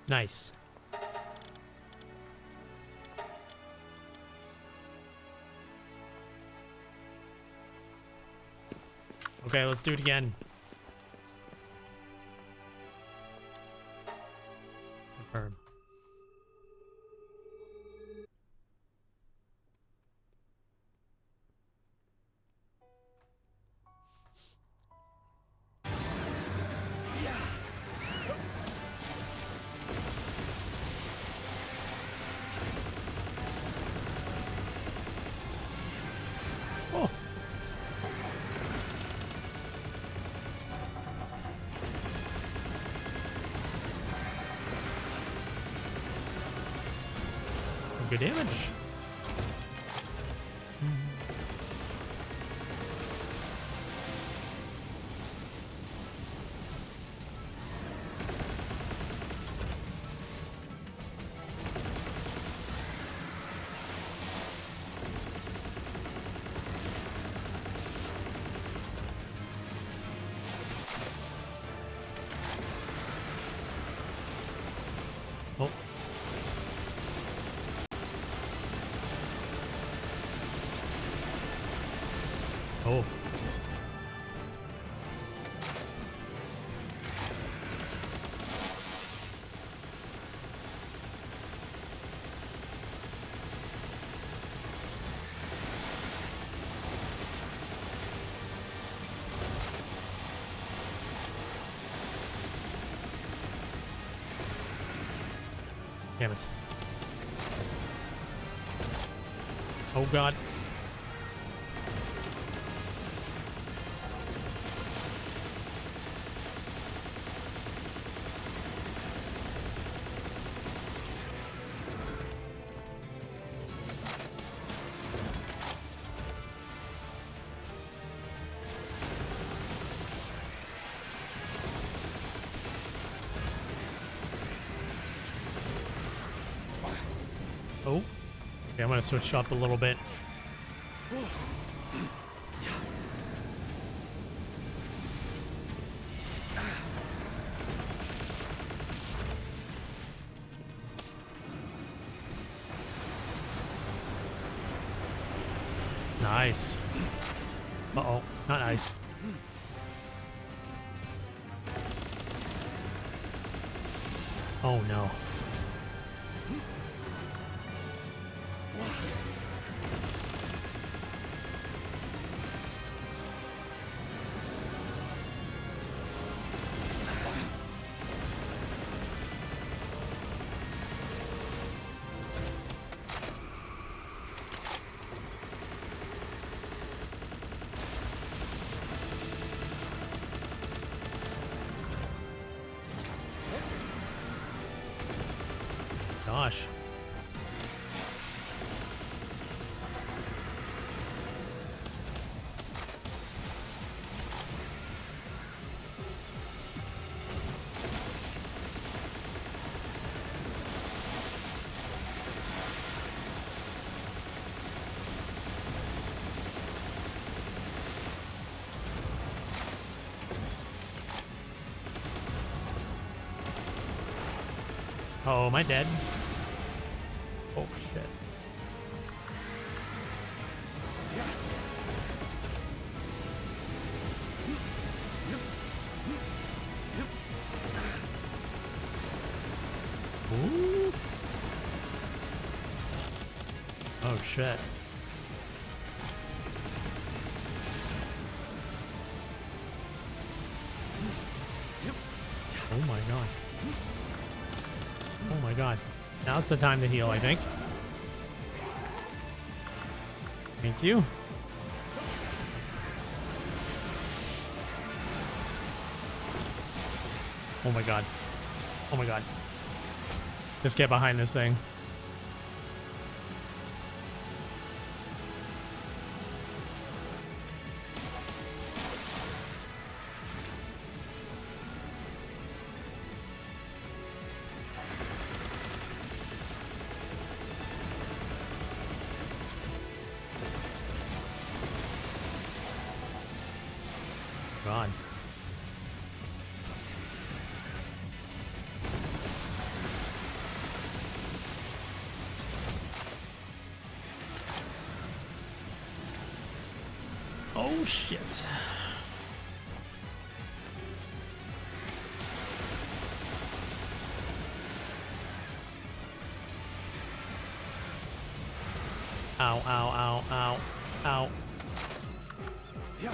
Nice. Okay, let's do it again. Confirm. Oh. Some good damage. Oh. Oh. Damn it. Oh god. Oh. Okay, I'm gonna switch up a little bit. Nice. Uh-oh. Not nice. Oh no. Gosh. Oh, am I dead? Oh shit. Ooh. Oh shit. Oh my god. Oh my god. Now's the time to heal, I think. Thank you. Oh my god. Oh my god. Just get behind this thing. God. Oh, shit. Ow, ow, ow, ow, ow. Yeah.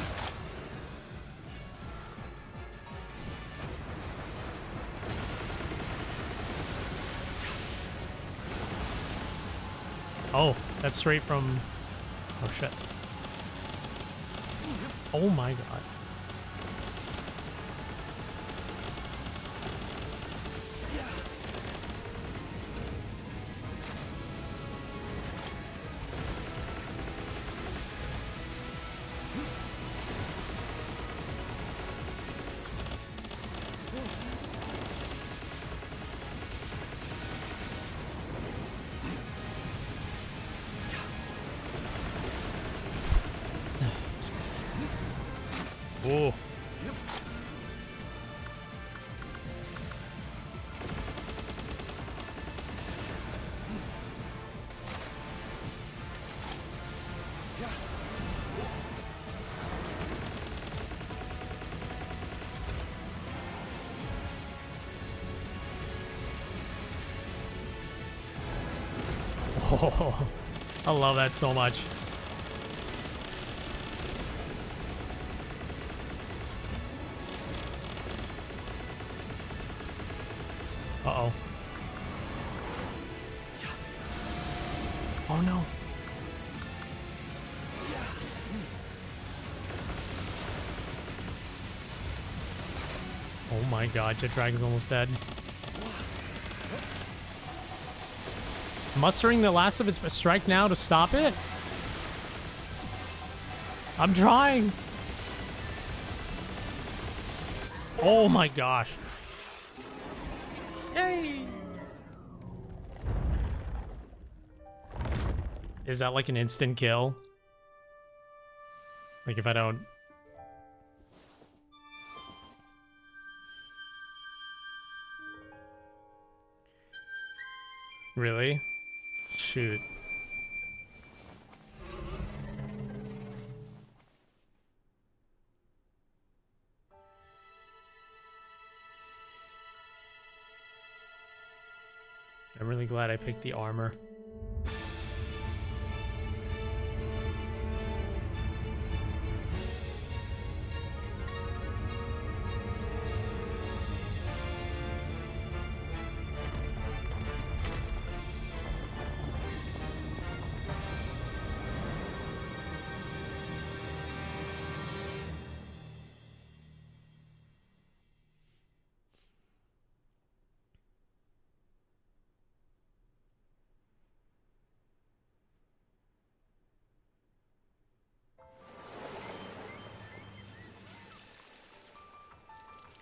Oh, that's straight from... Oh, shit. Oh, my God. Oh. Oh, I love that so much. Uh-oh. Oh, no. Oh my god, Jet Dragon's almost dead. Mustering the last of its strike now to stop it? I'm trying. Oh my gosh. Yay! Is that like an instant kill? Like if I don't... Really? Shoot. I'm really glad I picked the armor.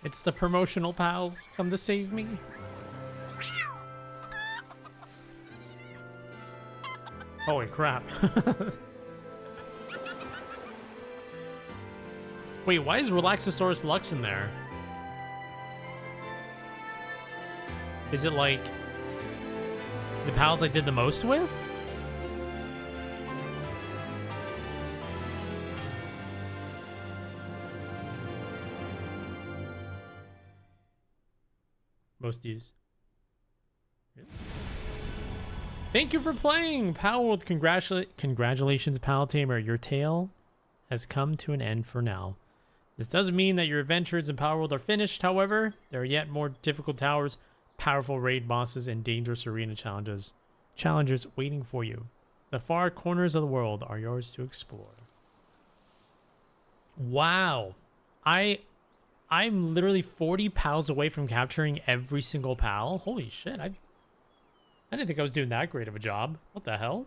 It's the promotional pals come to save me. Holy crap. Wait, why is Relaxosaurus Lux in there? Is it like the pals I did the most with? Most used. Thank you for playing, PALWORLD. Congratulations, Pal Tamer. Your tale has come to an end for now. This doesn't mean that your adventures in PALWORLD are finished, however. There are yet more difficult towers, powerful raid bosses, and dangerous arena challenges waiting for you. The far corners of the world are yours to explore. Wow. I'm literally 40 pals away from capturing every single pal. Holy shit, I didn't think I was doing that great of a job. What the hell?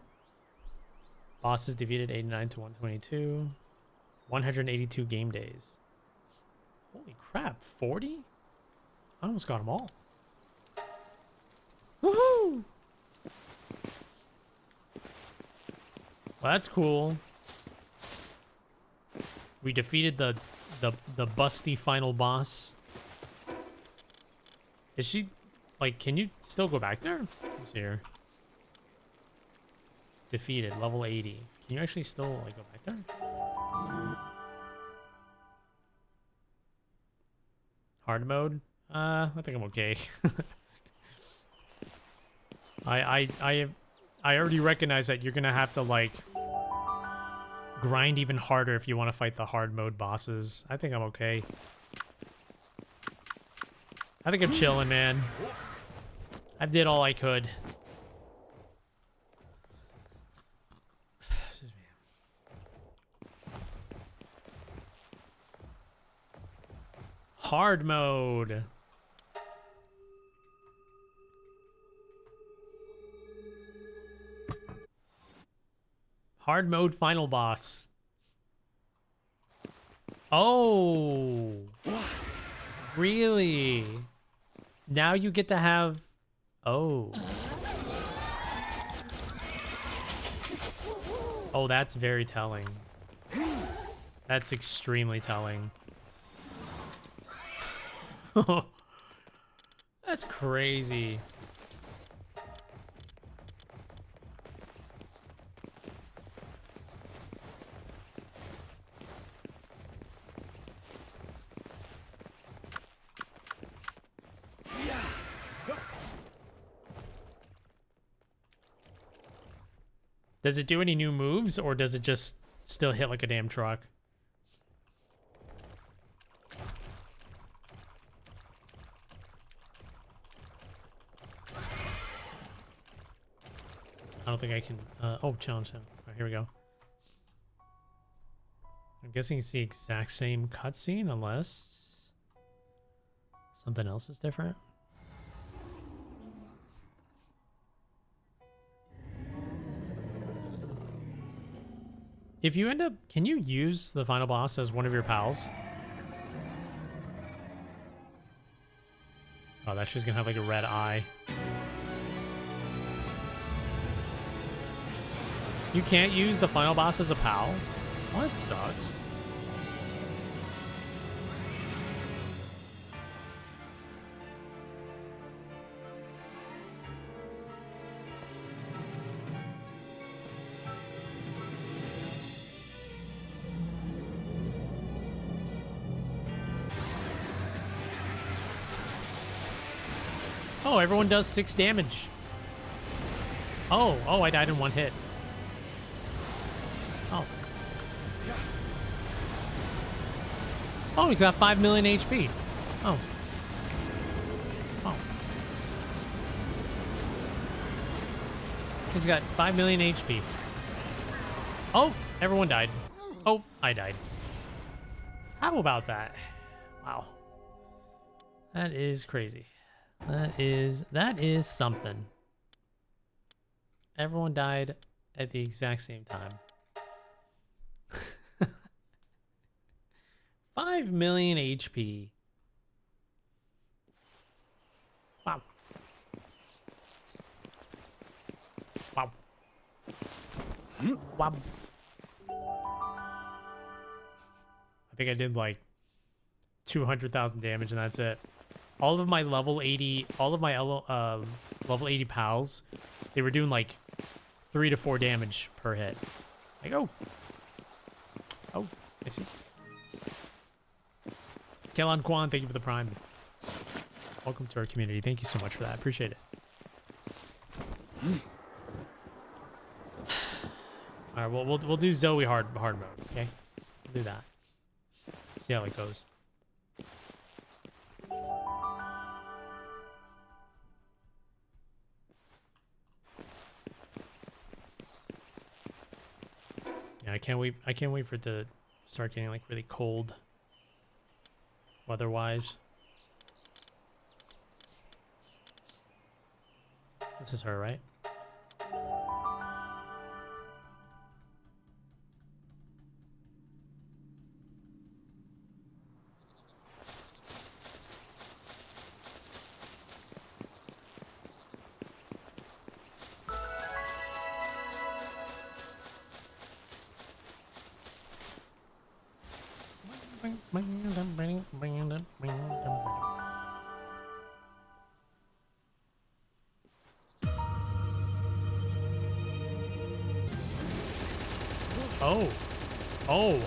Bosses defeated 89 to 122. 182 game days. Holy crap, 40? I almost got them all. Woohoo! Well, that's cool. We defeated the busty final boss. Is she like, can you still go back there? Let's see here. Defeated, level 80. Can you actually still like go back there? Hard mode? I think I'm okay. I already recognize that you're gonna have to like grind even harder if you want to fight the hard mode bosses. I think I'm okay. I think I'm chilling, man. I did all I could. Excuse me. Hard mode. Hard mode final boss. Oh. Really? Now you get to have... Oh. Oh, that's very telling. That's extremely telling. That's crazy. Does it do any new moves, or does it just still hit like a damn truck? I don't think I can... oh, challenge him. All right, here we go. I'm guessing it's the exact same cutscene, unless something else is different. If you end up... Can you use the final boss as one of your pals? Oh, that shit's gonna have like a red eye. You can't use the final boss as a pal? Well, that sucks. Oh, everyone does 6 damage. Oh, I died in one hit. Oh. Oh, he's got 5 million HP. Oh. Oh. He's got 5 million HP. Oh, everyone died. Oh, I died. How about that? Wow. That is crazy. That is something. Everyone died at the exact same time. 5 million HP. Wow. Wow. Wow. I think I did like 200,000 damage and that's it. All of my level 80, level 80 pals, they were doing like 3 to 4 damage per hit. Like, oh, I see. Kellan Kwan, thank you for the prime. Welcome to our community. Thank you so much for that. Appreciate it. All right, well, we'll do Zoe hard mode. Okay, we'll do that. See how it goes. Yeah, I can't wait for it to start getting like really cold weather-wise. This is her, right?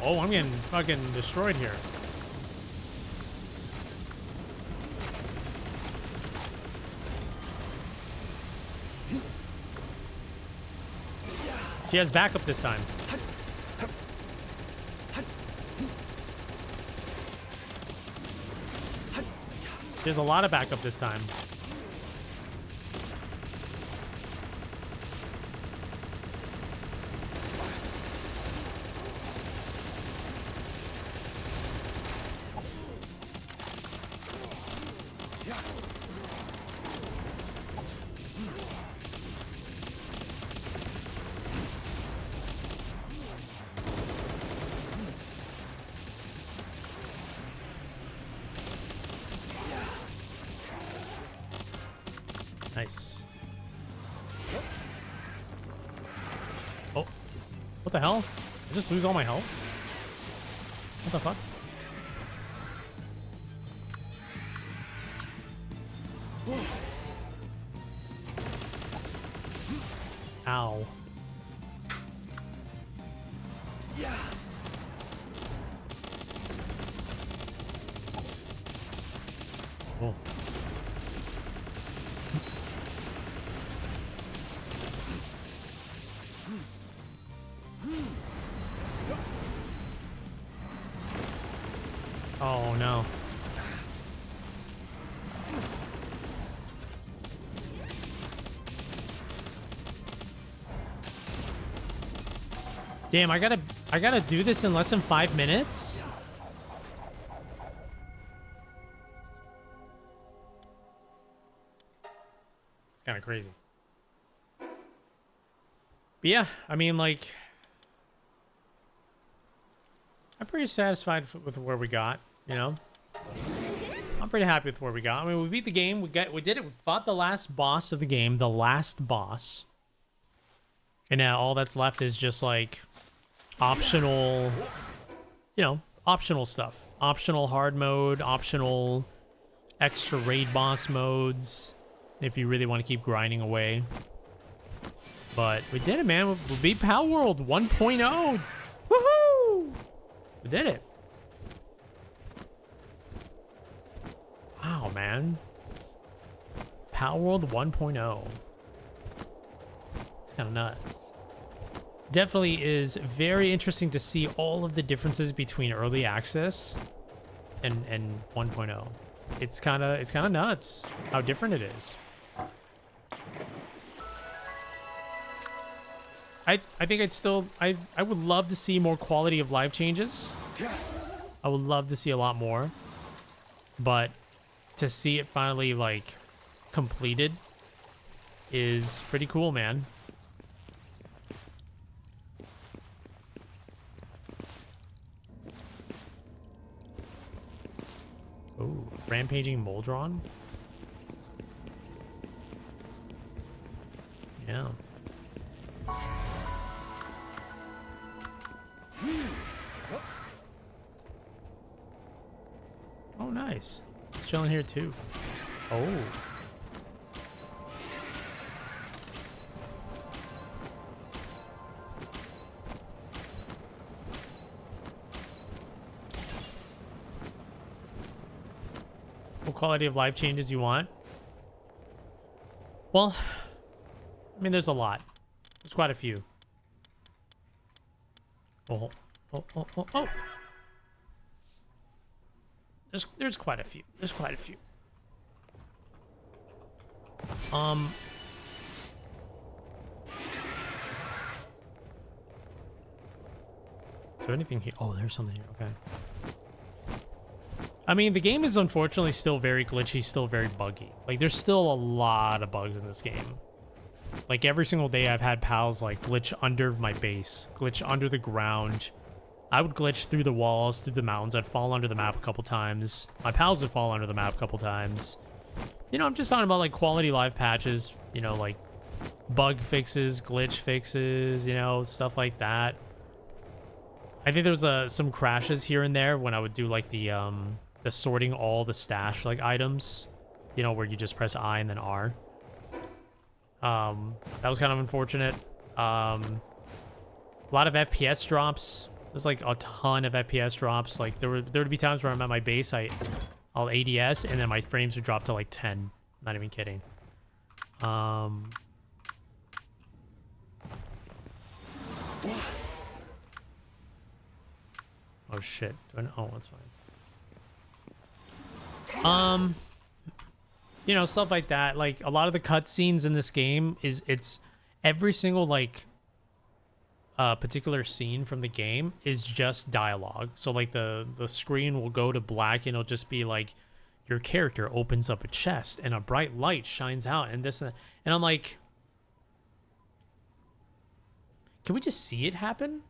Oh, I'm getting fucking destroyed here. She has backup this time. There's a lot of backup this time. Nice. Oh, what the hell? I just lose all my health? What the fuck? Ow. Oh. Oh no. Damn, I gotta do this in less than 5 minutes? It's kind of crazy. But yeah, I mean, like, I'm pretty satisfied with where we got, you know? I'm pretty happy with where we got. I mean, we beat the game. We did it. We fought the last boss of the game, the last boss. And now all that's left is just like optional, you know, optional stuff. Optional hard mode, optional extra raid boss modes, if you really want to keep grinding away. But we did it, man. We beat PALWORLD 1.0. Woohoo! We did it. Wow, man. PALWORLD 1.0. It's kind of nuts. Definitely is very interesting to see all of the differences between early access and 1.0. It's kind of nuts how different it is. I think I would love to see more quality of life changes. I would love to see a lot more. But to see it finally, like, completed is pretty cool, man. Ooh, rampaging Moldron? Yeah. Oh, nice. It's chilling here too. Oh. What quality of life changes you want? Well, I mean, there's a lot. There's quite a few. Oh, oh, oh, oh, oh. There's quite a few. There's quite a few. Is there anything here? Oh, there's something here. Okay. I mean, the game is unfortunately still very glitchy, still very buggy. Like, there's still a lot of bugs in this game. Like, every single day I've had pals, like, glitch under my base, glitch under the ground. I would glitch through the walls, through the mountains. I'd fall under the map a couple times. My pals would fall under the map a couple times. You know, I'm just talking about, like, quality life patches. You know, like, bug fixes, glitch fixes, you know, stuff like that. I think there was some crashes here and there when I would do, like, the sorting all the stash, like, items. You know, where you just press I and then R. That was kind of unfortunate. A lot of FPS drops. There's like a ton of FPS drops. Like there would be times where I'm at my base, I'll ADS and then my frames would drop to like 10. Not even kidding. Oh shit. Oh, that's fine. You know, stuff like that. Like a lot of the cutscenes in this game it's every single like particular scene from the game is just dialogue. So like the screen will go to black and it'll just be like your character opens up a chest and a bright light shines out and this and that. And I'm like, can we just see it happen?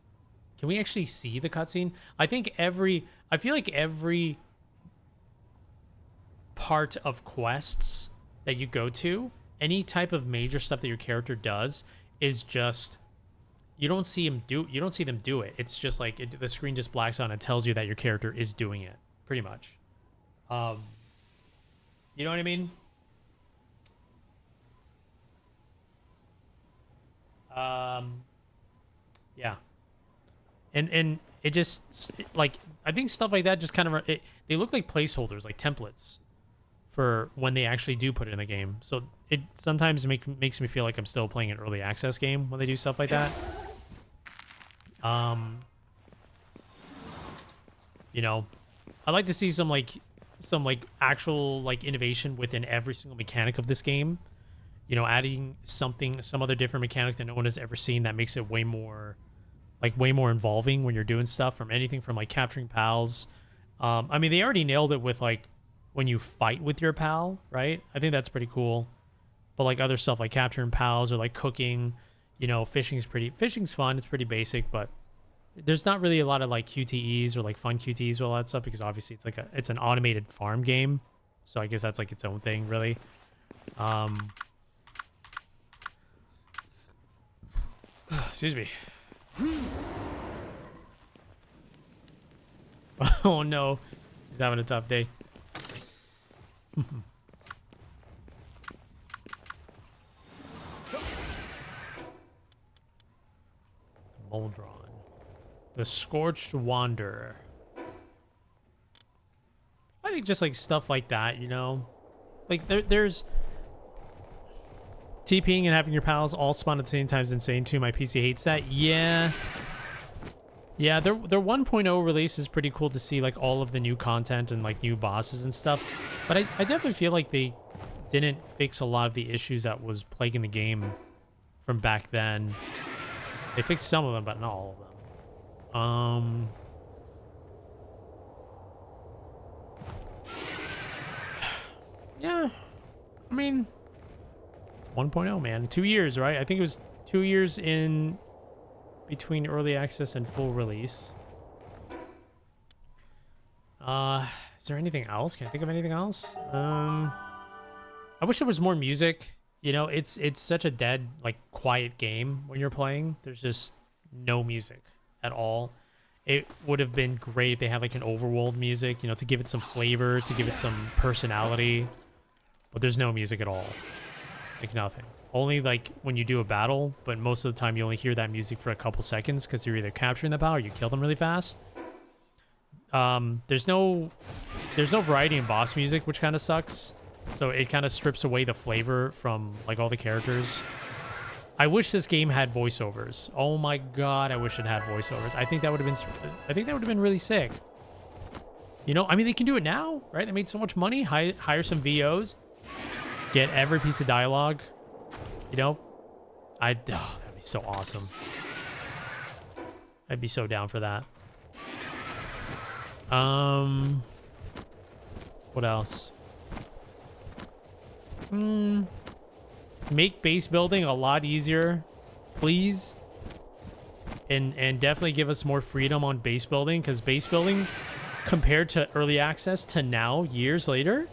Can we actually see the cutscene? I feel like every part of quests that you go to, any type of major stuff that your character does is just you don't see them do it. It's just like the screen just blacks out and tells you that your character is doing it, pretty much. You know what I mean? Yeah. And it just like I think stuff like that just kind of they look like placeholders, like templates for when they actually do put it in the game. So it sometimes makes me feel like I'm still playing an early access game when they do stuff like that. You know, I'd like to see some actual like innovation within every single mechanic of this game. You know, adding some other different mechanic that no one has ever seen that makes it way more involving when you're doing stuff, from anything from like capturing pals. I mean, they already nailed it with like when you fight with your pal, right? I think that's pretty cool. But like other stuff like capturing pals or like cooking, you know, fishing's fun. It's pretty basic, but there's not really a lot of like QTEs or like fun QTEs or all that stuff because obviously it's an automated farm game. So I guess that's like its own thing, really. Excuse me. Oh no, he's having a tough day. Moldron. The Scorched Wanderer. I think just like stuff like that, you know? Like there's TPing and having your pals all spawn at the same time is insane too. My PC hates that. Yeah. Yeah, their 1.0 release is pretty cool to see like all of the new content and like new bosses and stuff. But I definitely feel like they didn't fix a lot of the issues that was plaguing the game from back then. They fixed some of them, but not all of them. Yeah. I mean, it's 1.0, man. 2 years, right? I think it was 2 years in between early access and full release. Is there anything else? Can I think of anything else? I wish there was more music. You know, it's such a dead, like, quiet game when you're playing. There's just no music at all. It would have been great if they had like an overworld music, you know, to give it some flavor, to give it some personality. But there's no music at all. Like nothing. Only like when you do a battle, but most of the time you only hear that music for a couple seconds because you're either capturing the power or you kill them really fast. There's no variety in boss music, which kind of sucks. So it kind of strips away the flavor from like all the characters. I wish this game had voiceovers. Oh my god, I wish it had voiceovers. I think that would have been really sick. You know, I mean, they can do it now, right? They made so much money. Hire some VOs, get every piece of dialogue. You know, that'd be so awesome. I'd be so down for that. What else? Make base building a lot easier, please. And definitely give us more freedom on base building, because base building compared to early access to now, years later,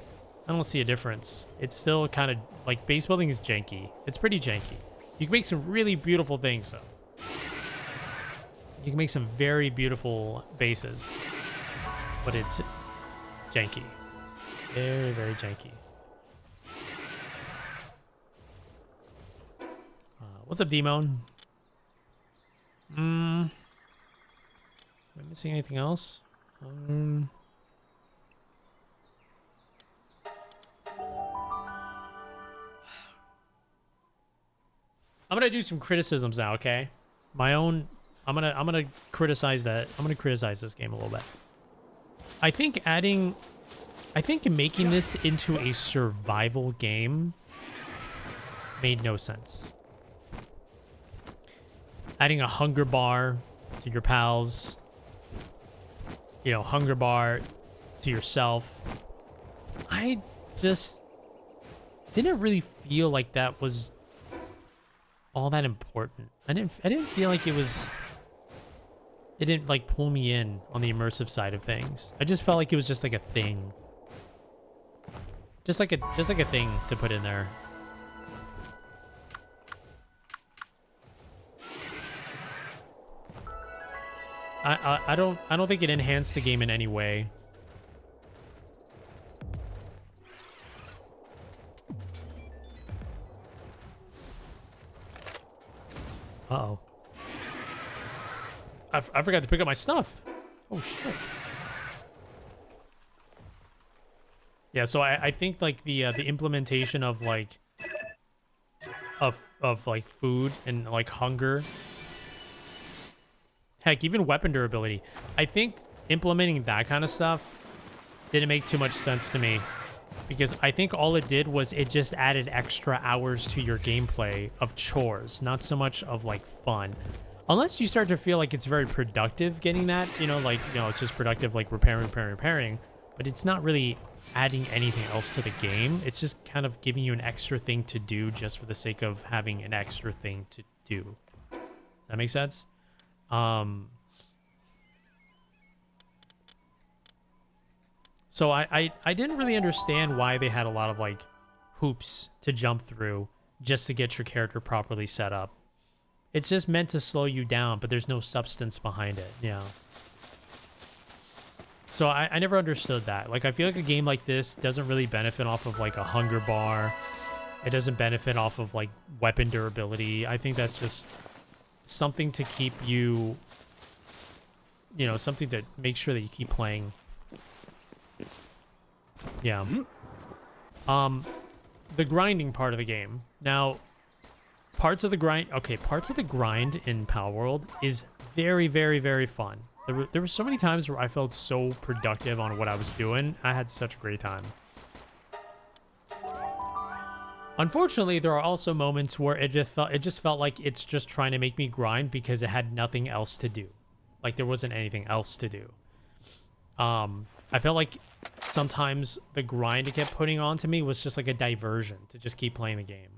I don't see a difference. It's still kind of like base building is janky. It's pretty janky. You can make some really beautiful things though. You can make some very beautiful bases, but it's janky. Very, very janky. What's up, Demon? Am I missing anything else? I'm gonna do some criticisms now, okay? My own I'm gonna criticize that. I'm gonna criticize this game a little bit. I think making this into a survival game made no sense. Adding a hunger bar to your pals, you know, hunger bar to yourself. I just didn't really feel like that was all that important. I didn't feel like it didn't like pull me in on the immersive side of things. I just felt like it was just like a thing. Just like a thing to put in there. I don't think it enhanced the game in any way. Uh-oh. I forgot to pick up my stuff. Oh shit. Yeah, so I think like the implementation of like like food and like hunger. Heck, even weapon durability. I think implementing that kind of stuff didn't make too much sense to me. Because I think all it did was it just added extra hours to your gameplay of chores, not so much of like fun. Unless you start to feel like it's very productive getting that, you know, like, you know, it's just productive like repairing, but it's not really adding anything else to the game. It's just kind of giving you an extra thing to do just for the sake of having an extra thing to do. That makes sense? So I didn't really understand why they had a lot of like hoops to jump through just to get your character properly set up. It's just meant to slow you down, but there's no substance behind it. Yeah. So I never understood that. Like, I feel like a game like this doesn't really benefit off of like a hunger bar. It doesn't benefit off of like weapon durability. I think that's just something to keep you, you know, something to make sure that you keep playing. Yeah. The grinding part of the game. Now, parts of the grind in PALWORLD is very, very, very fun. There were so many times where I felt so productive on what I was doing. I had such a great time. Unfortunately, there are also moments where it just felt like it's just trying to make me grind because it had nothing else to do. Like there wasn't anything else to do. I felt like sometimes the grind it kept putting onto me was just like a diversion to just keep playing the game.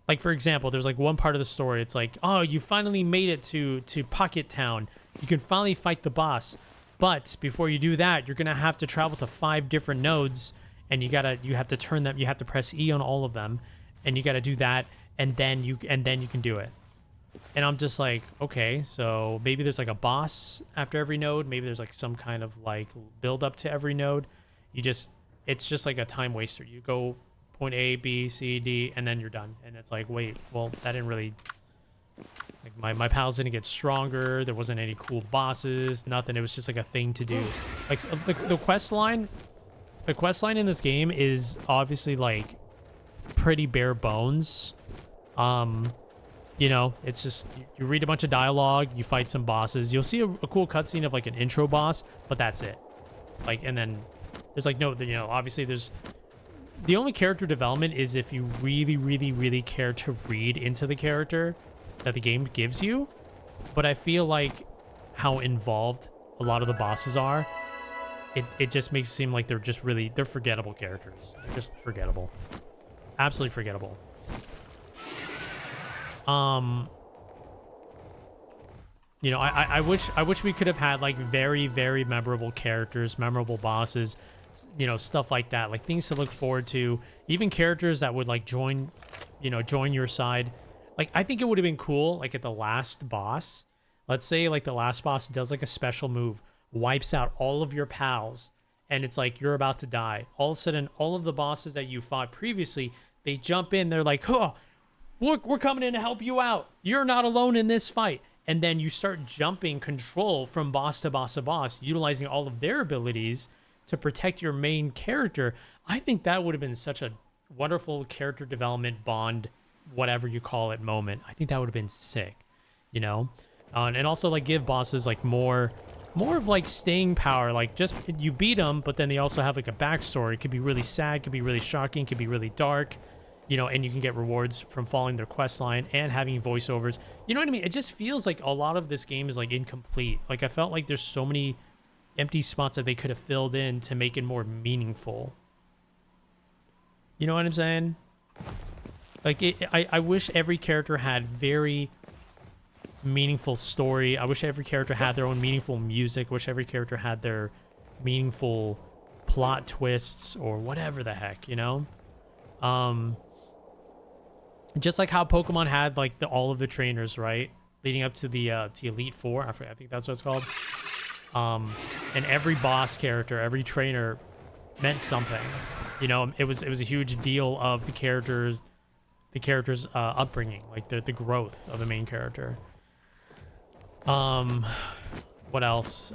Like, for example, there's like one part of the story. It's like, oh, you finally made it to Pocket Town. You can finally fight the boss. But before you do that, you're going to have to travel to 5 different nodes. And you have to turn them. You have to press E on all of them. And you got to do that. And then you can do it. And I'm just like, okay, so maybe there's like a boss after every node. Maybe there's like some kind of like build up to every node. It's just like a time waster. You go point A, B, C, D, and then you're done. And it's like, wait, well, that didn't really, like my pals didn't get stronger. There wasn't any cool bosses, nothing. It was just like a thing to do. Like the quest line in this game is obviously like pretty bare bones. You know, it's just, you read a bunch of dialogue, you fight some bosses. You'll see a cool cutscene of like an intro boss, but that's it. Like, and then there's like, no, you know, obviously the only character development is if you really, really, really care to read into the character that the game gives you. But I feel like how involved a lot of the bosses are, it just makes it seem like they're forgettable characters. Just forgettable. Absolutely forgettable. You know, I wish we could have had like very, very memorable characters, memorable bosses, you know, stuff like that, like things to look forward to, even characters that would like join your side. Like, I think it would have been cool, like at the last boss, let's say like the last boss does like a special move, wipes out all of your pals, and it's like you're about to die. All of a sudden, all of the bosses that you fought previously, they jump in, they're like, oh, look, we're coming in to help you out. You're not alone in this fight. And then you start jumping control from boss to boss to boss, utilizing all of their abilities to protect your main character. I think that would have been such a wonderful character development bond, whatever you call it, moment. I think that would have been sick, you know? And also like give bosses like more of like staying power. Like just you beat them, but then they also have like a backstory. It could be really sad, could be really shocking, could be really dark, you know, and you can get rewards from following their quest line and having voiceovers. You know what I mean? It just feels like a lot of this game is like incomplete. Like I felt like there's so many empty spots that they could have filled in to make it more meaningful. You know what I'm saying? Like I wish every character had very meaningful story. I wish every character had their own meaningful music. I wish every character had their meaningful plot twists or whatever the heck, you know? Just like how Pokemon had like all of the trainers, right? Leading up to the Elite Four. I think that's what it's called. And every boss character, every trainer meant something. You know, it was a huge deal of the character's upbringing, like the growth of the main character. What else?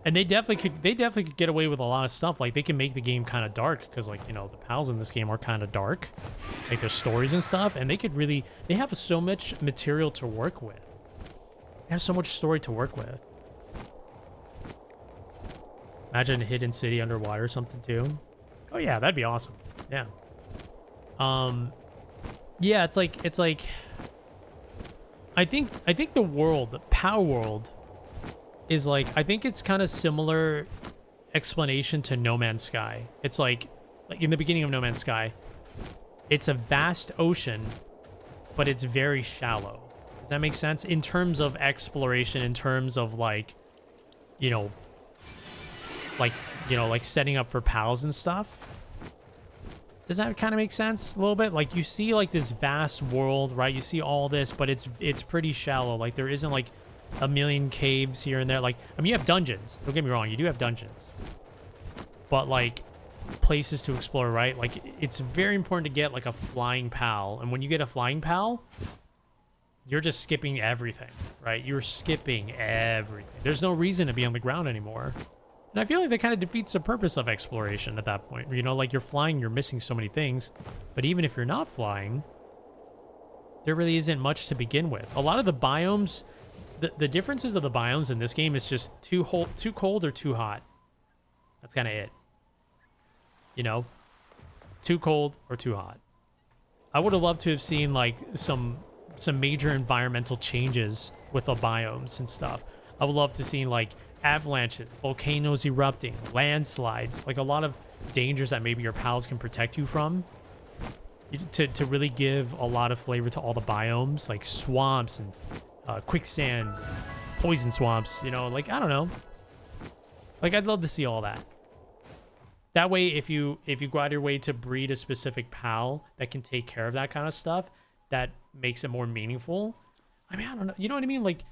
And they definitely could get away with a lot of stuff. Like they can make the game kind of dark because, like, you know, the pals in this game are kind of dark, like their stories and stuff. And they have so much material to work with. They have so much story to work with. Imagine a hidden city underwater or something too. Oh yeah, that'd be awesome. Yeah. Yeah, it's like I think the world, PALWORLD, is like, I think it's kind of similar explanation to No Man's Sky. It's like in the beginning of No Man's Sky, it's a vast ocean, but it's very shallow. Does that make sense? In terms of exploration, in terms of like, you know, like setting up for pals and stuff. Does that kind of make sense a little bit? Like you see like this vast world, right? You see all this, but it's pretty shallow. Like there isn't like a million caves here and there. Like, I mean, you have dungeons. Don't get me wrong. You do have dungeons. But like places to explore, right? Like it's very important to get like a flying pal. And when you get a flying pal, you're just skipping everything, right? You're skipping everything. There's no reason to be on the ground anymore. And I feel like that kind of defeats the purpose of exploration at that point. You know, like you're flying, you're missing so many things. But even if you're not flying, there really isn't much to begin with. A lot of the biomes, the differences of the biomes in this game is just too cold or too hot. That's kind of it. You know, too cold or too hot. I would have loved to have seen like some major environmental changes with the biomes and stuff. I would love to see like avalanches, volcanoes erupting, landslides, like a lot of dangers that maybe your pals can protect you from, to really give a lot of flavor to all the biomes, like swamps and quicksand, poison swamps, you know, like, I don't know. Like, I'd love to see all that. That way, if you go out of your way to breed a specific pal that can take care of that kind of stuff, that makes it more meaningful. I mean, I don't know. You know what I mean? Like,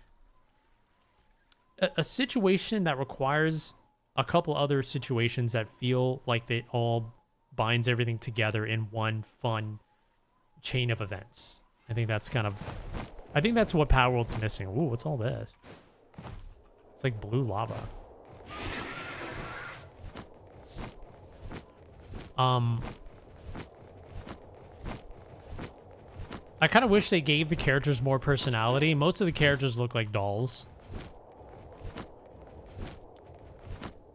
a situation that requires a couple other situations that feel like they all binds everything together in one fun chain of events. I think that's what PALWORLD's missing. Ooh, what's all this? It's like blue lava. I kind of wish they gave the characters more personality. Most of the characters look like dolls.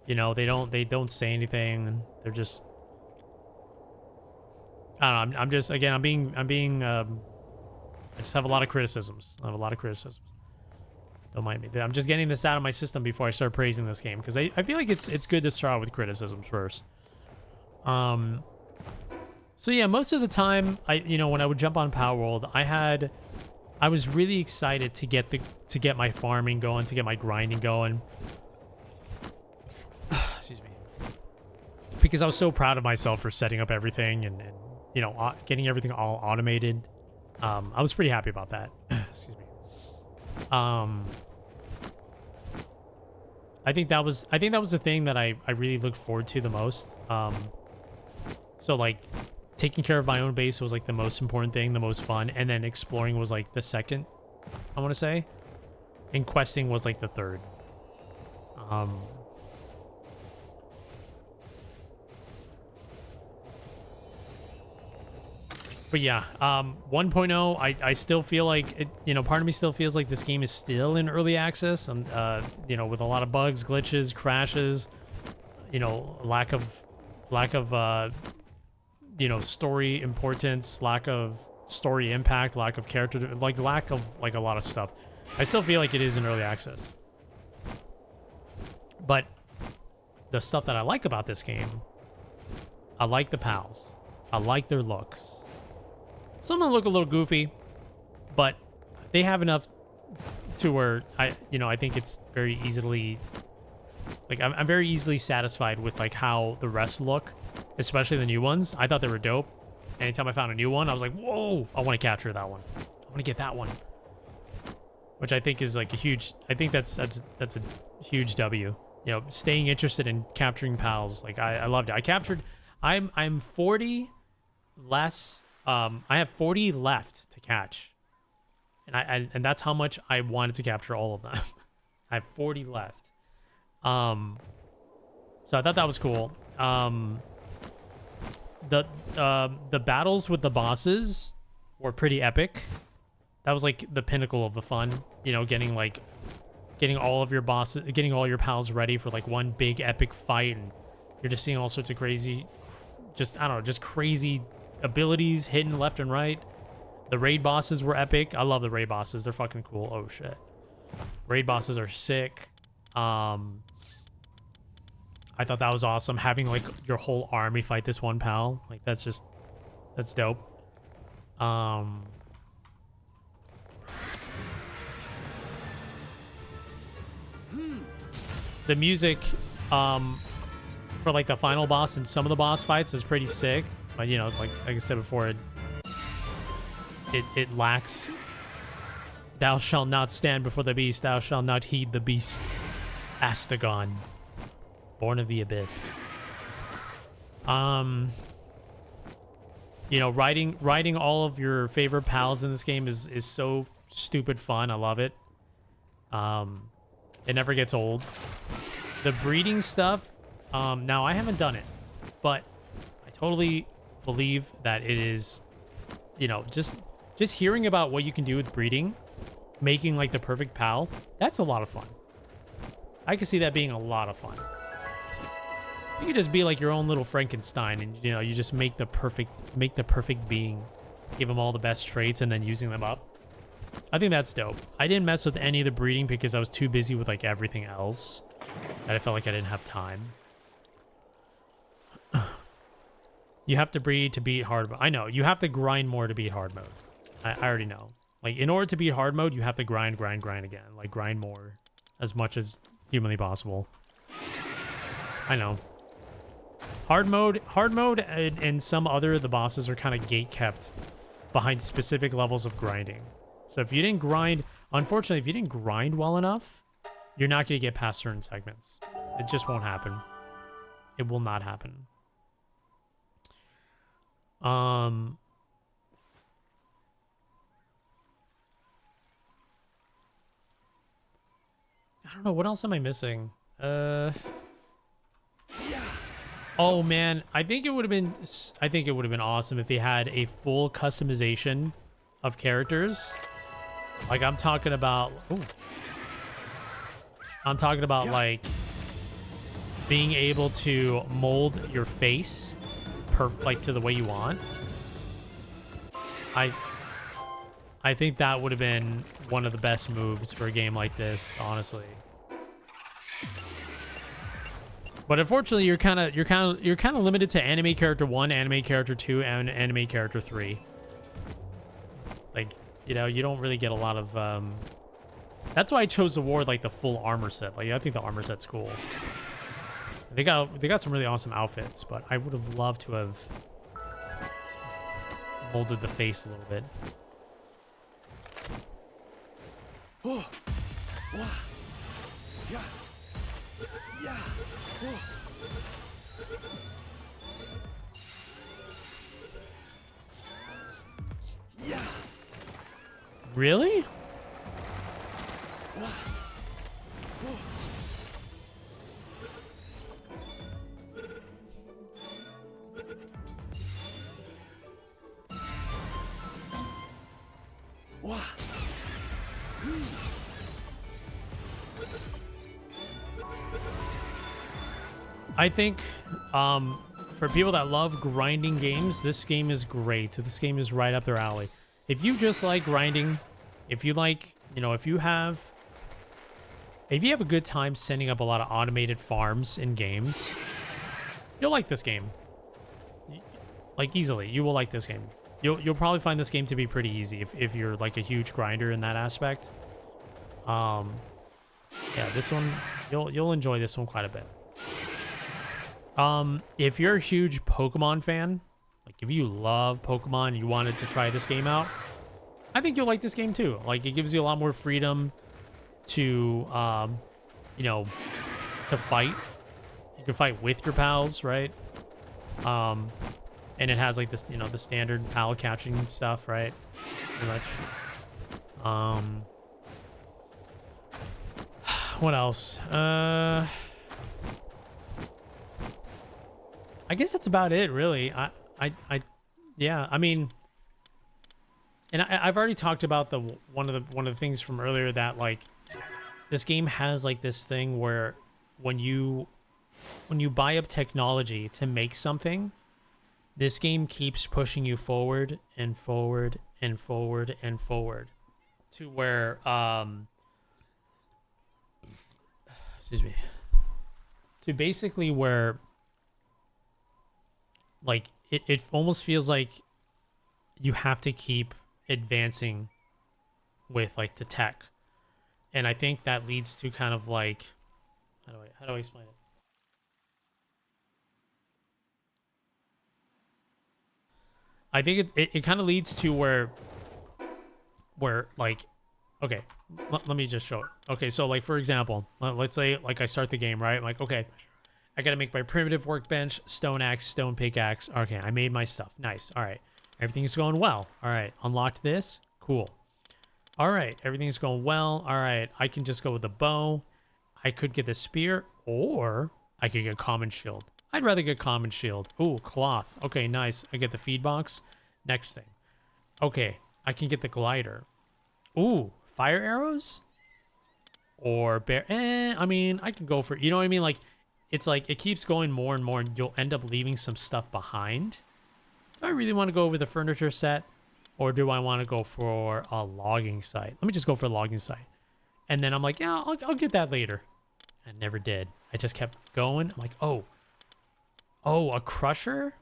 You know, they don't say anything. They're just, I don't know. I'm just, again, I just have a lot of criticisms. Don't mind me. I'm just getting this out of my system before I start praising this game, because I feel like it's good to start with criticisms first. So yeah, most of the time, when I would jump on PALWORLD, I was really excited to get my farming going, to get my grinding going. Excuse me. Because I was so proud of myself for setting up everything and getting everything all automated. I was pretty happy about that. Excuse me. I think that was the thing that I really looked forward to the most. So like taking care of my own base was like the most important thing, the most fun, and then exploring was like the second, I want to say, and questing was like the third. But yeah, 1.0, I still feel like it, you know, part of me still feels like this game is still in early access, and you know, with a lot of bugs, glitches, crashes, you know, lack of you know, story importance, lack of story impact, lack of character, like lack of like a lot of stuff. I still feel like it is in early access. But the stuff that I like about this game, I like the pals. I like their looks. Some of them look a little goofy, but they have enough to where I think it's very easily, like, I'm very easily satisfied with like how the rest look, especially the new ones. I thought they were dope. Anytime I found a new one, I was like, whoa, I want to capture that one. I want to get that one. Which I think is like a huge, I think that's a huge W. You know, staying interested in capturing pals. Like I loved it. I'm 40 less. I have 40 left to catch, and that's how much I wanted to capture all of them. I have 40 left. So I thought that was cool. The battles with the bosses were pretty epic. That was like the pinnacle of the fun. You know, getting all of your bosses, getting all your pals ready for like one big epic fight, and you're just seeing all sorts of crazy, just I don't know, just crazy abilities hidden left and right. The raid bosses were epic. I love the raid bosses. They're fucking cool. Oh shit. Raid bosses are sick. I thought that was awesome. Having like your whole army fight this one pal. Like that's dope. The music for like the final boss and some of the boss fights is pretty sick. But you know, like I said before, it lacks. Thou shalt not stand before the beast. Thou shalt not heed the beast. Astagon, born of the abyss. You know, riding all of your favorite pals in this game is so stupid fun. I love it. It never gets old. The breeding stuff. Now I haven't done it, but I totally believe that it is, you know, just hearing about what you can do with breeding, making like the perfect pal, that's a lot of fun. I can see that being a lot of fun. You could just be like your own little Frankenstein, and you know, you just make the perfect being, give them all the best traits, and then using them up. I think that's dope. I didn't mess with any of the breeding because I was too busy with like everything else, and I felt like I didn't have time. You have to breed to beat hard mode. I know. You have to grind more to beat hard mode. I already know. Like, in order to beat hard mode, you have to grind again. Like, grind more. As much as humanly possible. I know. Hard mode and some other of the bosses are kind of gate-kept behind specific levels of grinding. So if you didn't grind... Unfortunately, if you didn't grind well enough, you're not going to get past certain segments. It just won't happen. It will not happen. I don't know. What else am I missing? Oh man, I think it would have been awesome if they had a full customization of characters. Like I'm talking about like being able to mold your face like to the way you want. I think that would have been one of the best moves for a game like this, honestly. But unfortunately, you're kind of limited to anime character 1, anime character 2, and anime character 3. Like, you know, you don't really get a lot of that's why I chose to award like the full armor set. Like I think the armor set's cool. They got some really awesome outfits, but I would have loved to have molded the face a little bit. Oh. Wow. Yeah. Yeah. Oh. Yeah. Really? Wah. I think for people that love grinding games, this game is great. This game is right up their alley. If you just like grinding, if you like, you know, if you have a good time setting up a lot of automated farms in games, you'll like this game. Like, easily, you will like this game. You'll probably find this game to be pretty easy if you're like a huge grinder in that aspect. Yeah, this one, you'll enjoy this one quite a bit. If you're a huge Pokemon fan, like if you love Pokemon and you wanted to try this game out, I think you'll like this game too. Like, it gives you a lot more freedom to, you know, to fight. You can fight with your pals, right? And it has like this, you know, the standard pal catching stuff, right? Pretty much. What else? I guess that's about it, really. Yeah, I mean, and I've already talked about one of the things from earlier that, like, this game has like this thing where when you buy up technology to make something, this game keeps pushing you forward and forward and forward and forward to where excuse me, to basically where, like, it almost feels like you have to keep advancing with like the tech. And I think that leads to kind of like, how do I explain it? I think it kind of leads to where like, okay, let me just show it. Okay, so like, for example, let's say like I start the game, right? I'm like, okay, I got to make my primitive workbench, stone axe, stone pickaxe. Okay, I made my stuff. Nice. All right. Everything's going well. All right. Unlocked this. Cool. All right. Everything's going well. All right. I can just go with the bow. I could get the spear, or I could get common shield. I'd rather get common shield. Ooh, cloth. Okay, nice. I get the feed box. Next thing. Okay, I can get the glider. Ooh, fire arrows? Or bear... I mean, I can go for... You know what I mean? Like, it's like, it keeps going more and more, and you'll end up leaving some stuff behind. Do I really want to go over the furniture set? Or do I want to go for a logging site? Let me just go for a logging site. And then I'm like, yeah, I'll get that later. I never did. I just kept going. I'm like, oh, a crusher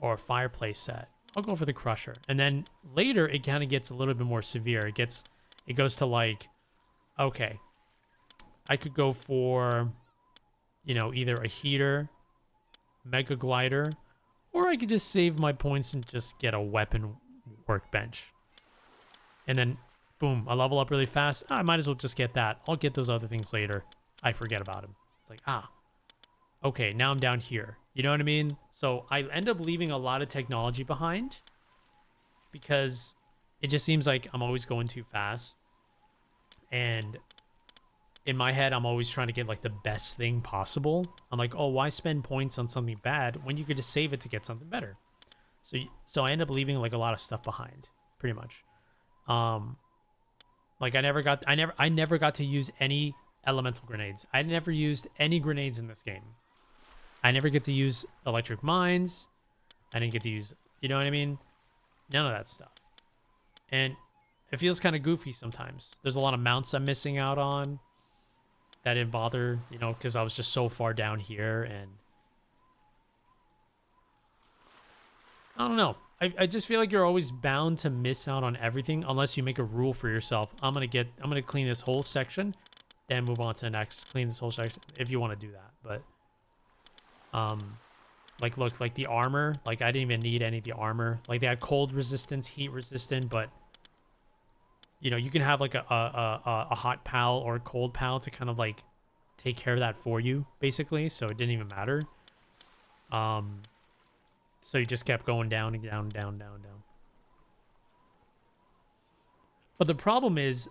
or a fireplace set. I'll go for the crusher. And then later it kind of gets a little bit more severe. It goes to like, okay, I could go for, you know, either a heater, mega glider, or I could just save my points and just get a weapon workbench. And then boom, I level up really fast. I might as well just get that. I'll get those other things later. I forget about them. It's like, okay, now I'm down here. You know what I mean? So I end up leaving a lot of technology behind because it just seems like I'm always going too fast. And in my head, I'm always trying to get like the best thing possible. I'm like, oh, why spend points on something bad when you could just save it to get something better? So I end up leaving like a lot of stuff behind, pretty much. Like I never got to use any elemental grenades. I never used any grenades in this game. I never get to use electric mines. I didn't get to use, you know what I mean? None of that stuff. And it feels kind of goofy sometimes. There's a lot of mounts I'm missing out on that didn't bother, you know, because I was just so far down here. And I don't know. I just feel like you're always bound to miss out on everything unless you make a rule for yourself. I'm gonna clean this whole section, then move on to the next. Clean this whole section if you want to do that. But like look, like the armor, like I didn't even need any of the armor. Like they had cold resistance, heat resistant, but you know, you can have like a hot pal or a cold pal to kind of like take care of that for you, basically. So it didn't even matter. So you just kept going down and down, down, down, down. But the problem is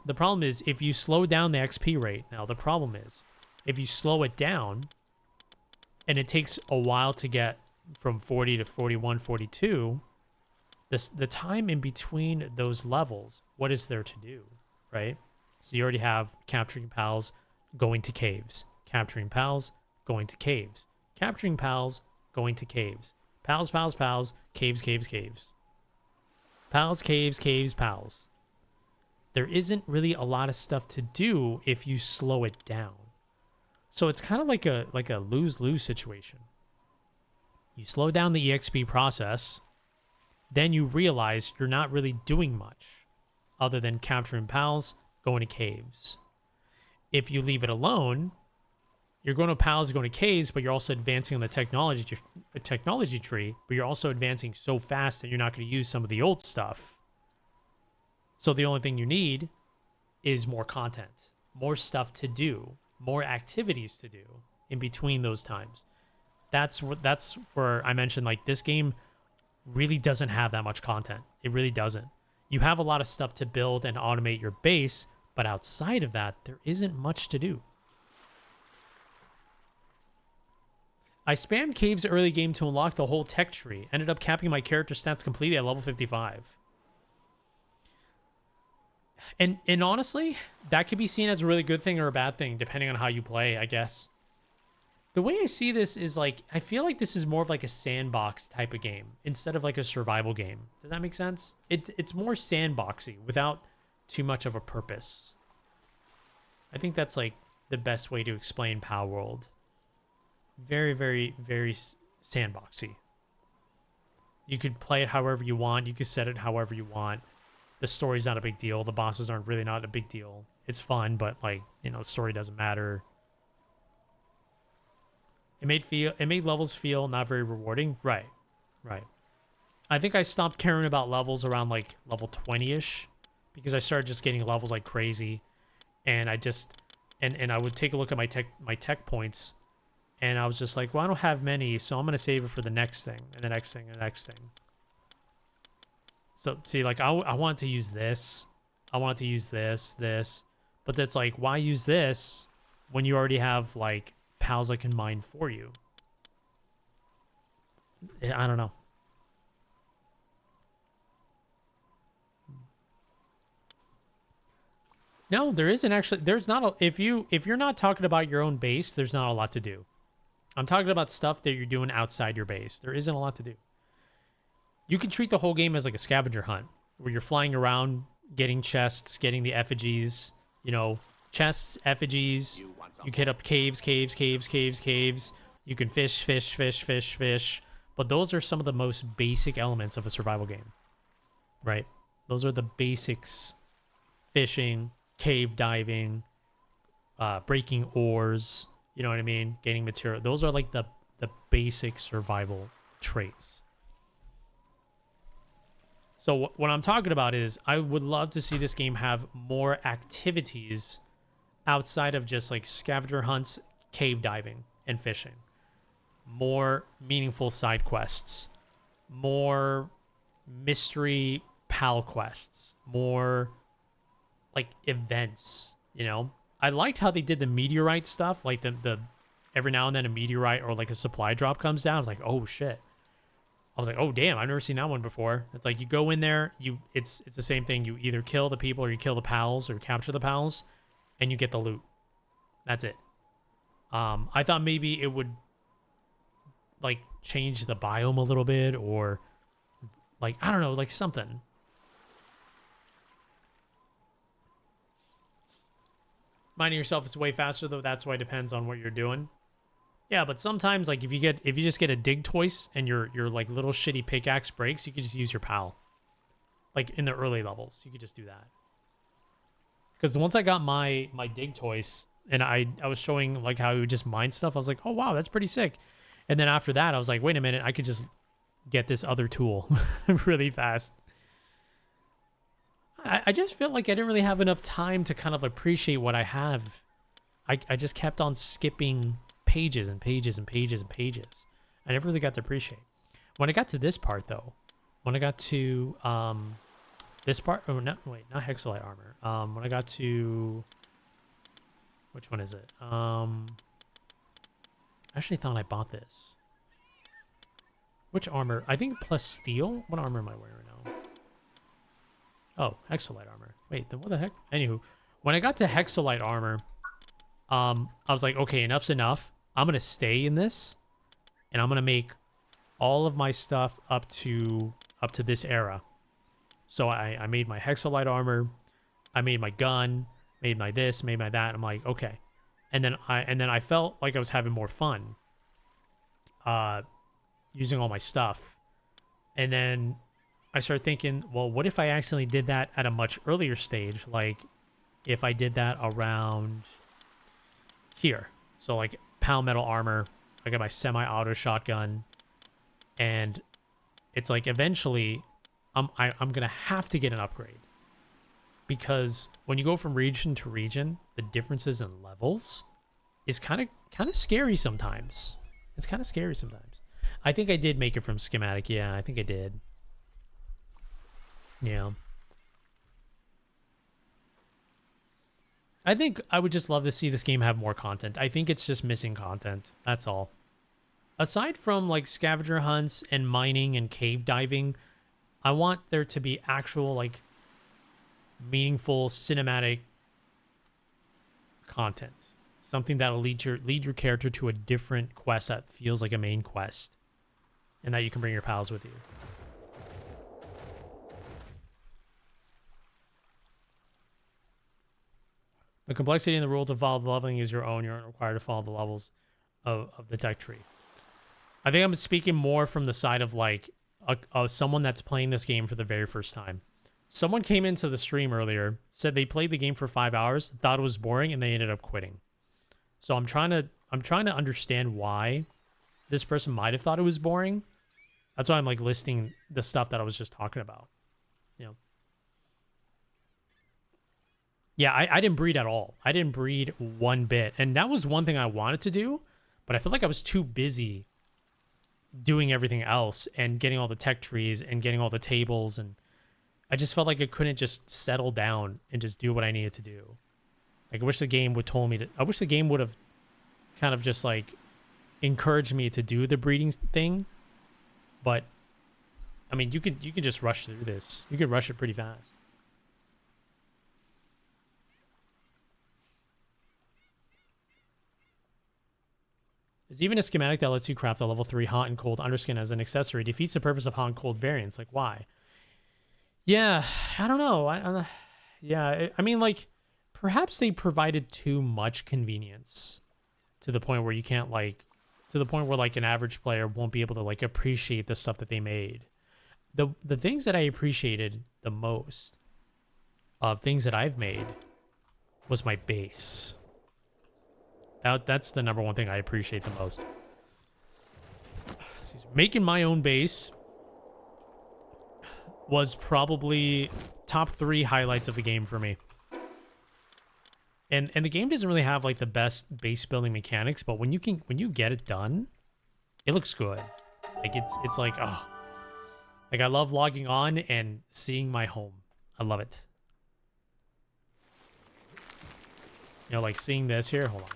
if you slow down the XP rate, now the problem is if you slow it down and it takes a while to get from 40 to 41, 42, the time in between those levels, what is there to do, right? So you already have capturing pals, going to caves, capturing pals, going to caves, capturing pals, going to caves, pals, pals, pals, caves, caves, caves, pals, caves, caves, pals. There isn't really a lot of stuff to do if you slow it down. So it's kind of like a lose-lose situation. You slow down the EXP process, then you realize you're not really doing much other than capturing pals, going to caves. If you leave it alone, you're going to pals, going to caves, but you're also advancing on the technology tree, but you're also advancing so fast that you're not going to use some of the old stuff. So the only thing you need is more content, more stuff to do, more activities to do in between those times. That's where I mentioned, like, this game really doesn't have that much content. It really doesn't. You have a lot of stuff to build and automate your base, but outside of that, there isn't much to do. I spammed caves early game to unlock the whole tech tree. Ended up capping my character stats completely at level 55. And honestly, that could be seen as a really good thing or a bad thing, depending on how you play, I guess. The way I see this is, like, I feel like this is more of like a sandbox type of game instead of like a survival game. Does that make sense? It's more sandboxy without too much of a purpose. I think that's like the best way to explain PALWORLD. Very, very, very sandboxy. You could play it however you want. You could set it however you want. The story's not a big deal. The bosses aren't really not a big deal. It's fun, but, like, you know, the story doesn't matter. It made levels feel not very rewarding. Right. I think I stopped caring about levels around like level 20-ish because I started just getting levels like crazy, and I just and I would take a look at my tech points, and I was just like, well, I don't have many, so I'm gonna save it for the next thing and the next thing and the next thing. So see, like, I want to use this, I want to use this, but that's like, why use this when you already have like pals that can mine for you? I don't know. No, there isn't actually. There's not a, if you're not talking about your own base, there's not a lot to do. I'm talking about stuff that you're doing outside your base. There isn't a lot to do. You can treat the whole game as like a scavenger hunt where you're flying around, getting chests, getting the effigies, you know, chests, effigies. You hit up caves. You can fish. But those are some of the most basic elements of a survival game, right? Those are the basics. Fishing, cave diving, breaking ores, you know what I mean? Getting material. Those are like the basic survival traits. So what I'm talking about is I would love to see this game have more activities outside of just like scavenger hunts, cave diving, and fishing. More meaningful side quests, more mystery pal quests, more like events, you know? I liked how they did the meteorite stuff, like the every now and then a meteorite or like a supply drop comes down. I was like, oh shit. I was like, oh damn, I've never seen that one before. It's like you go in there, it's the same thing. You either kill the people or you kill the pals or capture the pals, and you get the loot. That's it. I thought maybe it would like change the biome a little bit, or like, I don't know, like something. Minding yourself is way faster though. That's why it depends on what you're doing. Yeah, but sometimes, like, if you just get a dig toys and your like little shitty pickaxe breaks, you could just use your pal. Like in the early levels, you could just do that. Because once I got my dig toys and I was showing like how he would just mine stuff, I was like, oh wow, that's pretty sick. And then after that, I was like, wait a minute, I could just get this other tool really fast. I just felt like I didn't really have enough time to kind of appreciate what I have. I just kept on skipping pages and pages and pages and pages. I never really got to appreciate. When I got to this part though, when I got to this part, oh no, wait, not Hexalite armor. When I got to, which one is it? I actually thought I bought this. Which armor? I think plus steel. What armor am I wearing right now? Oh, hexalite armor. Wait, then what the heck? Anywho, when I got to hexalite armor, I was like, okay, enough's enough. I'm gonna stay in this, and I'm gonna make all of my stuff up to this era. So I made my hexalite armor, I made my gun, made my this, made my that. I'm like, okay, and then I felt like I was having more fun, using all my stuff, and then I started thinking, well, what if I accidentally did that at a much earlier stage? Like, if I did that around here, so like metal armor, I got my semi-auto shotgun, and it's like eventually I'm gonna have to get an upgrade, because when you go from region to region, the differences in levels is kind of scary sometimes. It's kind of scary sometimes. I think I did make it from schematic. Yeah, I think I did. Yeah. I think I would just love to see this game have more content. I think it's just missing content. That's all. Aside from like scavenger hunts and mining and cave diving, I want there to be actual like meaningful cinematic content. Something that'll lead your character to a different quest that feels like a main quest, and that you can bring your pals with you. The complexity in the rule to follow the leveling is your own. You're not required to follow the levels of the tech tree. I think I'm speaking more from the side of like someone that's playing this game for the very first time. Someone came into the stream earlier, said they played the game for 5 hours, thought it was boring, and they ended up quitting. So I'm trying to understand why this person might have thought it was boring. That's why I'm like listing the stuff that I was just talking about. You know. Yeah, I didn't breed at all. I didn't breed one bit. And that was one thing I wanted to do, but I feel like I was too busy doing everything else and getting all the tech trees and getting all the tables, and I just felt like I couldn't just settle down and just do what I needed to do. Like, I wish the game would told me to. I wish the game would have kind of just like encouraged me to do the breeding thing. But I mean, you could just rush through this. You could rush it pretty fast. There's even a schematic that lets you craft a level 3 hot and cold underskin as an accessory. Defeats the purpose of hot and cold variants. Like, why? Yeah, I don't know. Yeah, I mean, like, perhaps they provided too much convenience to the point where you can't, like, to the point where, like, an average player won't be able to, like, appreciate the stuff that they made. The things that I appreciated the most of things that I've made was my base. That's the number one thing I appreciate the most. Making my own base was probably top 3 highlights of the game for me. And the game doesn't really have like the best base building mechanics, but when you get it done, it looks good. Like it's like, oh, like I love logging on and seeing my home. I love it. You know, like seeing this here. Hold on.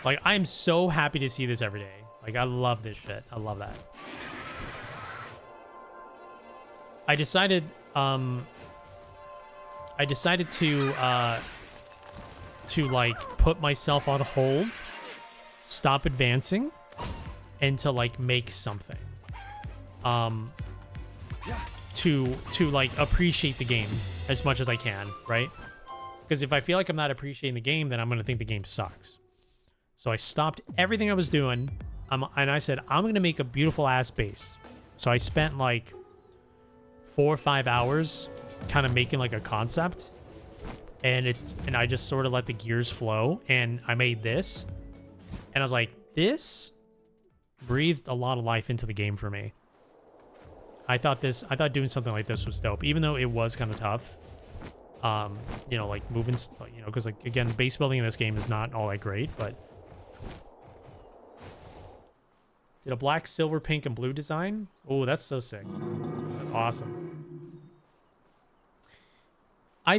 Like, I'm so happy to see this every day. Like, I love this shit. I love that. I decided to like put myself on hold, stop advancing, and to like make something. To like appreciate the game as much as I can, right? Because if I feel like I'm not appreciating the game, then I'm gonna think the game sucks. So I stopped everything I was doing, and I said, I'm going to make a beautiful ass base. So I spent like 4 or 5 hours kind of making like a concept, and I just sort of let the gears flow, and I made this, and I was like, this breathed a lot of life into the game for me. I thought doing something like this was dope, even though it was kind of tough. You know, like moving, you know, because like, again, base building in this game is not all that great, but did a black, silver, pink, and blue design? Oh, that's so sick. That's awesome. I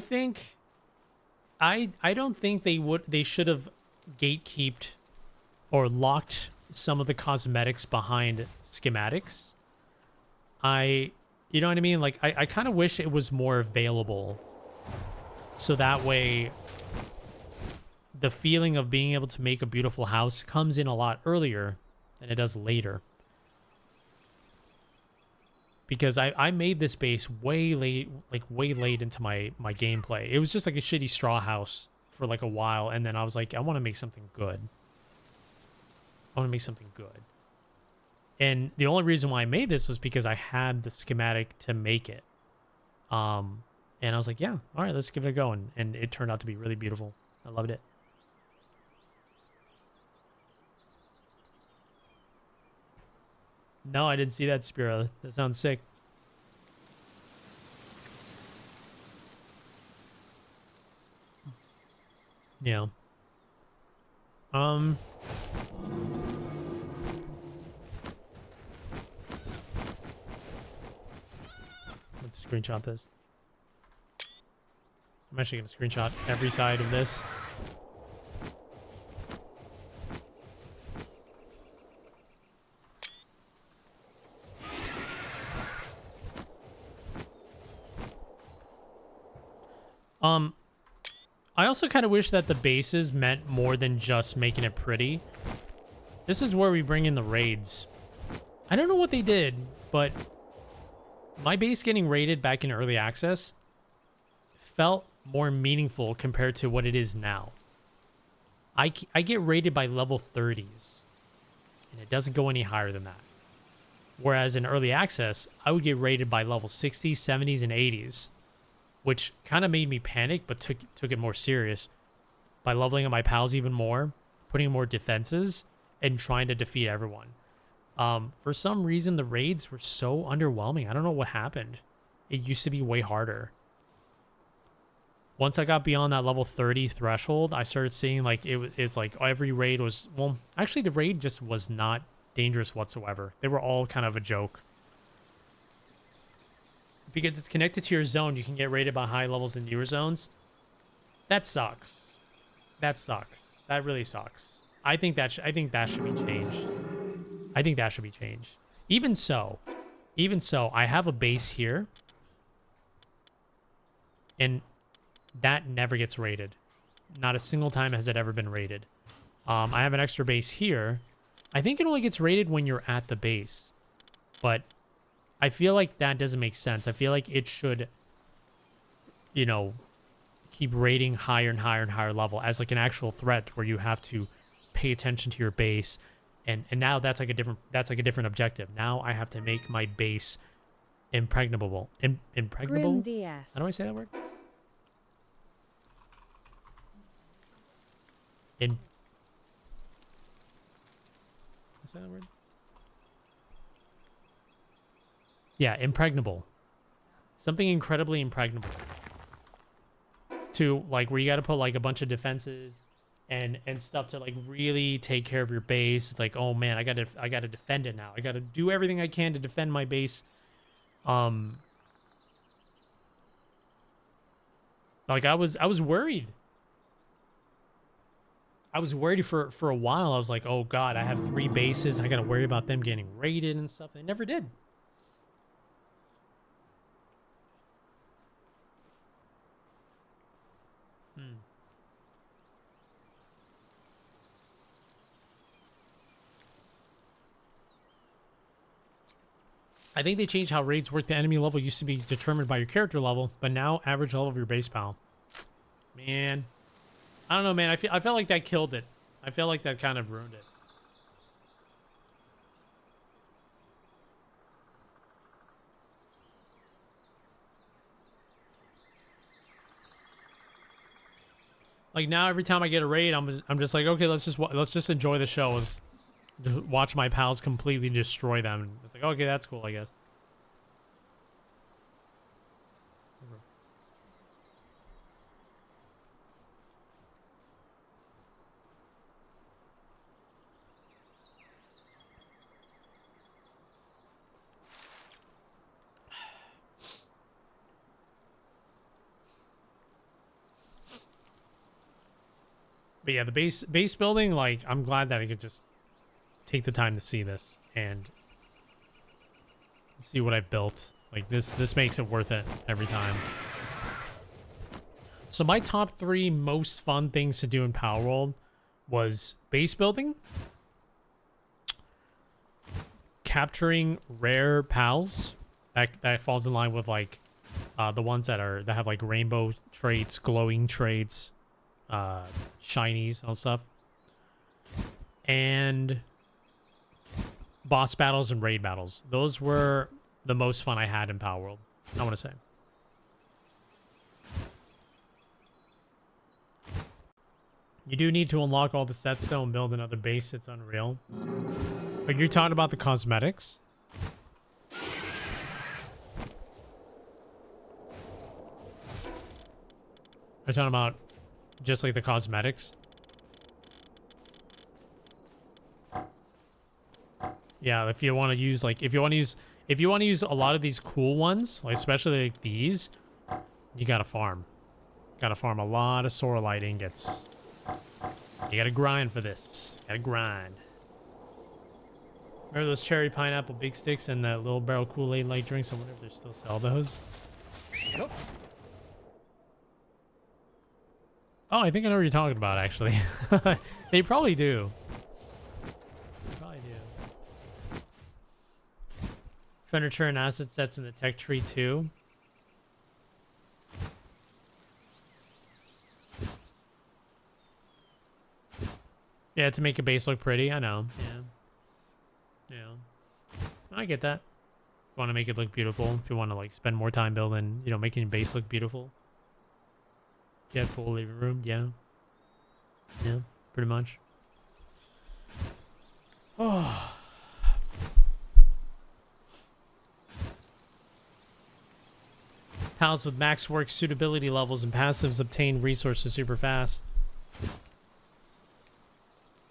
don't think they should have gatekeeped or locked some of the cosmetics behind schematics. You know what I mean? Like, I kind of wish it was more available. So that way, the feeling of being able to make a beautiful house comes in a lot earlier than it does later. Because I made this base way late, like way late into my gameplay. It was just like a shitty straw house for like a while, and then I was like, I want to make something good. I want to make something good. And the only reason why I made this was because I had the schematic to make it. And I was like, yeah, all right, let's give it a go. And it turned out to be really beautiful. I loved it. No, I didn't see that, Spira. That sounds sick. Yeah. Let's screenshot this. I'm actually going to screenshot every side of this. I also kind of wish that the bases meant more than just making it pretty. This is where we bring in the raids. I don't know what they did, but my base getting raided back in early access felt more meaningful compared to what it is now. I get raided by level 30s, and it doesn't go any higher than that. Whereas in early access, I would get raided by level 60s, 70s, and 80s, which kind of made me panic, but took it more serious by leveling up my pals even more, putting more defenses, and trying to defeat everyone. For some reason, the raids were so underwhelming. I don't know what happened. It used to be way harder. Once I got beyond that level 30 threshold, I started seeing like it's like every raid was, well, actually the raid just was not dangerous whatsoever. They were all kind of a joke. Because it's connected to your zone, you can get raided by high levels in newer zones. That sucks. That sucks. That really sucks. I think that should be changed. I think that should be changed. Even so, I have a base here, and that never gets raided. Not a single time has it ever been raided. I have an extra base here. I think it only gets raided when you're at the base, but I feel like that doesn't make sense. I feel like it should, you know, keep raiding higher and higher and higher level as like an actual threat where you have to pay attention to your base. And now that's like a different objective. Now I have to make my base impregnable. Impregnable? Grimmmz. How do I say that word? Say that word? Yeah, impregnable. Something incredibly impregnable. To like where you got to put like a bunch of defenses and stuff to like really take care of your base. It's like, oh man, I got to defend it now. I got to do everything I can to defend my base. Like I was worried. I was worried for a while. I was like, oh god, I have 3 bases. I got to worry about them getting raided and stuff. They never did. I think they changed how raids work. The enemy level used to be determined by your character level, but now average level of your base pal. Man, I don't know, man. I felt like that killed it. I felt like that kind of ruined it. Like now, every time I get a raid, I'm just like, okay, let's just enjoy the show. Let's just watch my pals completely destroy them. It's like, okay, that's cool, I guess. But yeah, the base building, like, I'm glad that I could just take the time to see this and see what I've built. Like, this makes it worth it every time. So my top 3 most fun things to do in Palworld was base building, capturing rare pals. That falls in line with like the ones that have like rainbow traits, glowing traits, shinies and stuff, and boss battles and raid battles. Those were the most fun I had in Palworld, I want to say. You do need to unlock all the sets though and build another base. It's unreal. Like, you're talking about the cosmetics? You're talking about just like the cosmetics? Yeah, if you want to use like if you want to use a lot of these cool ones, like especially like these, you gotta farm. Gotta farm a lot of Sorolite ingots. You gotta grind for this. Gotta grind. Remember those cherry pineapple big sticks and the little barrel Kool-Aid light drinks? I wonder if they still sell those. Yep. Oh, I think I know what you're talking about, actually. They probably do. They probably do. Furniture and asset sets in the tech tree, too. Yeah, to make a base look pretty. I know. Yeah. Yeah. I get that. If you want to make it look beautiful. If you want to, like, spend more time building, you know, making your base look beautiful. Yeah, full living room. Yeah. Yeah, pretty much. Oh. Pals with max work suitability levels and passives obtain resources super fast.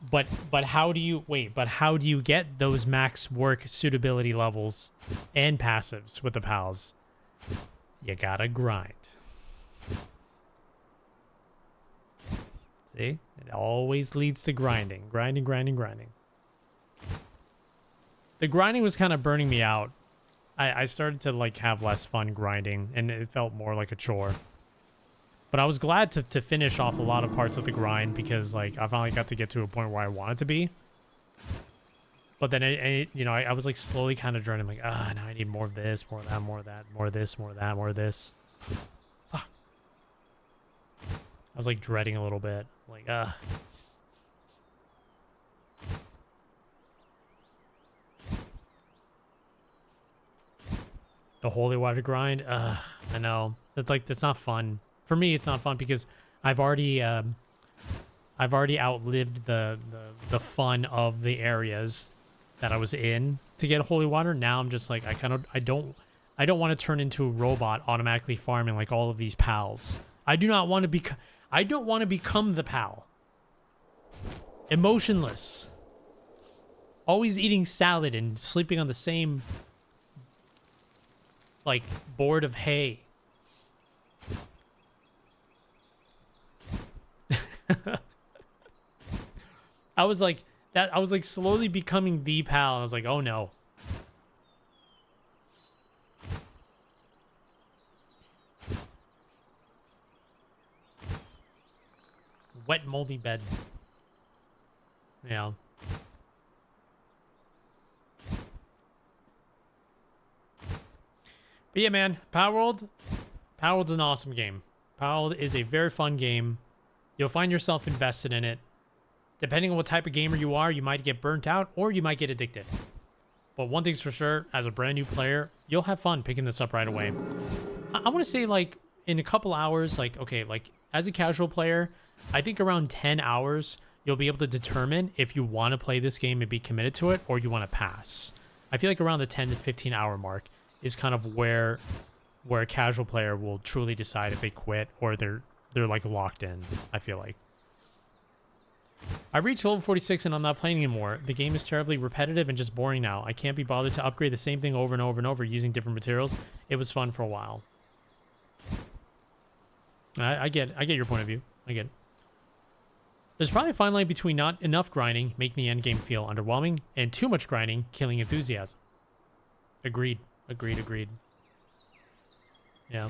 But how do you wait? But how do you get those max work suitability levels and passives with the pals? You gotta grind. See, it always leads to grinding, grinding, grinding, grinding. The grinding was kind of burning me out. I started to like have less fun grinding, and it felt more like a chore. But I was glad to finish off a lot of parts of the grind because like I finally got to get to a point where I wanted to be. But then you know, I was like slowly kind of draining. Like, now I need more of this, more of that, more of that, more of this, more of that, more of this. Fuck. I was like dreading a little bit. Like, the holy water grind. I know. It's like, it's not fun. For me, it's not fun because I've already outlived the fun of the areas that I was in to get holy water. Now I'm just like, I don't want to turn into a robot automatically farming like all of these pals. I don't want to become the pal. Emotionless. Always eating salad and sleeping on the same like board of hay. I was like slowly becoming the pal. And I was like, oh no. Wet moldy beds. Yeah. But yeah, man, Palworld's an awesome game. Palworld is a very fun game. You'll find yourself invested in it. Depending on what type of gamer you are, you might get burnt out or you might get addicted. But one thing's for sure, as a brand new player, you'll have fun picking this up right away. I want to say like in a couple hours, like, okay, like as a casual player, I think around 10 hours, you'll be able to determine if you want to play this game and be committed to it or you want to pass. I feel like around the 10 to 15 hour mark is kind of where a casual player will truly decide if they quit or they're like locked in, I feel like. I've reached level 46 and I'm not playing anymore. The game is terribly repetitive and just boring now. I can't be bothered to upgrade the same thing over and over and over using different materials. It was fun for a while. I get your point of view. I get it. There's probably a fine line between not enough grinding, making the end game feel underwhelming, and too much grinding, killing enthusiasm. Agreed. Agreed. Agreed. Yeah.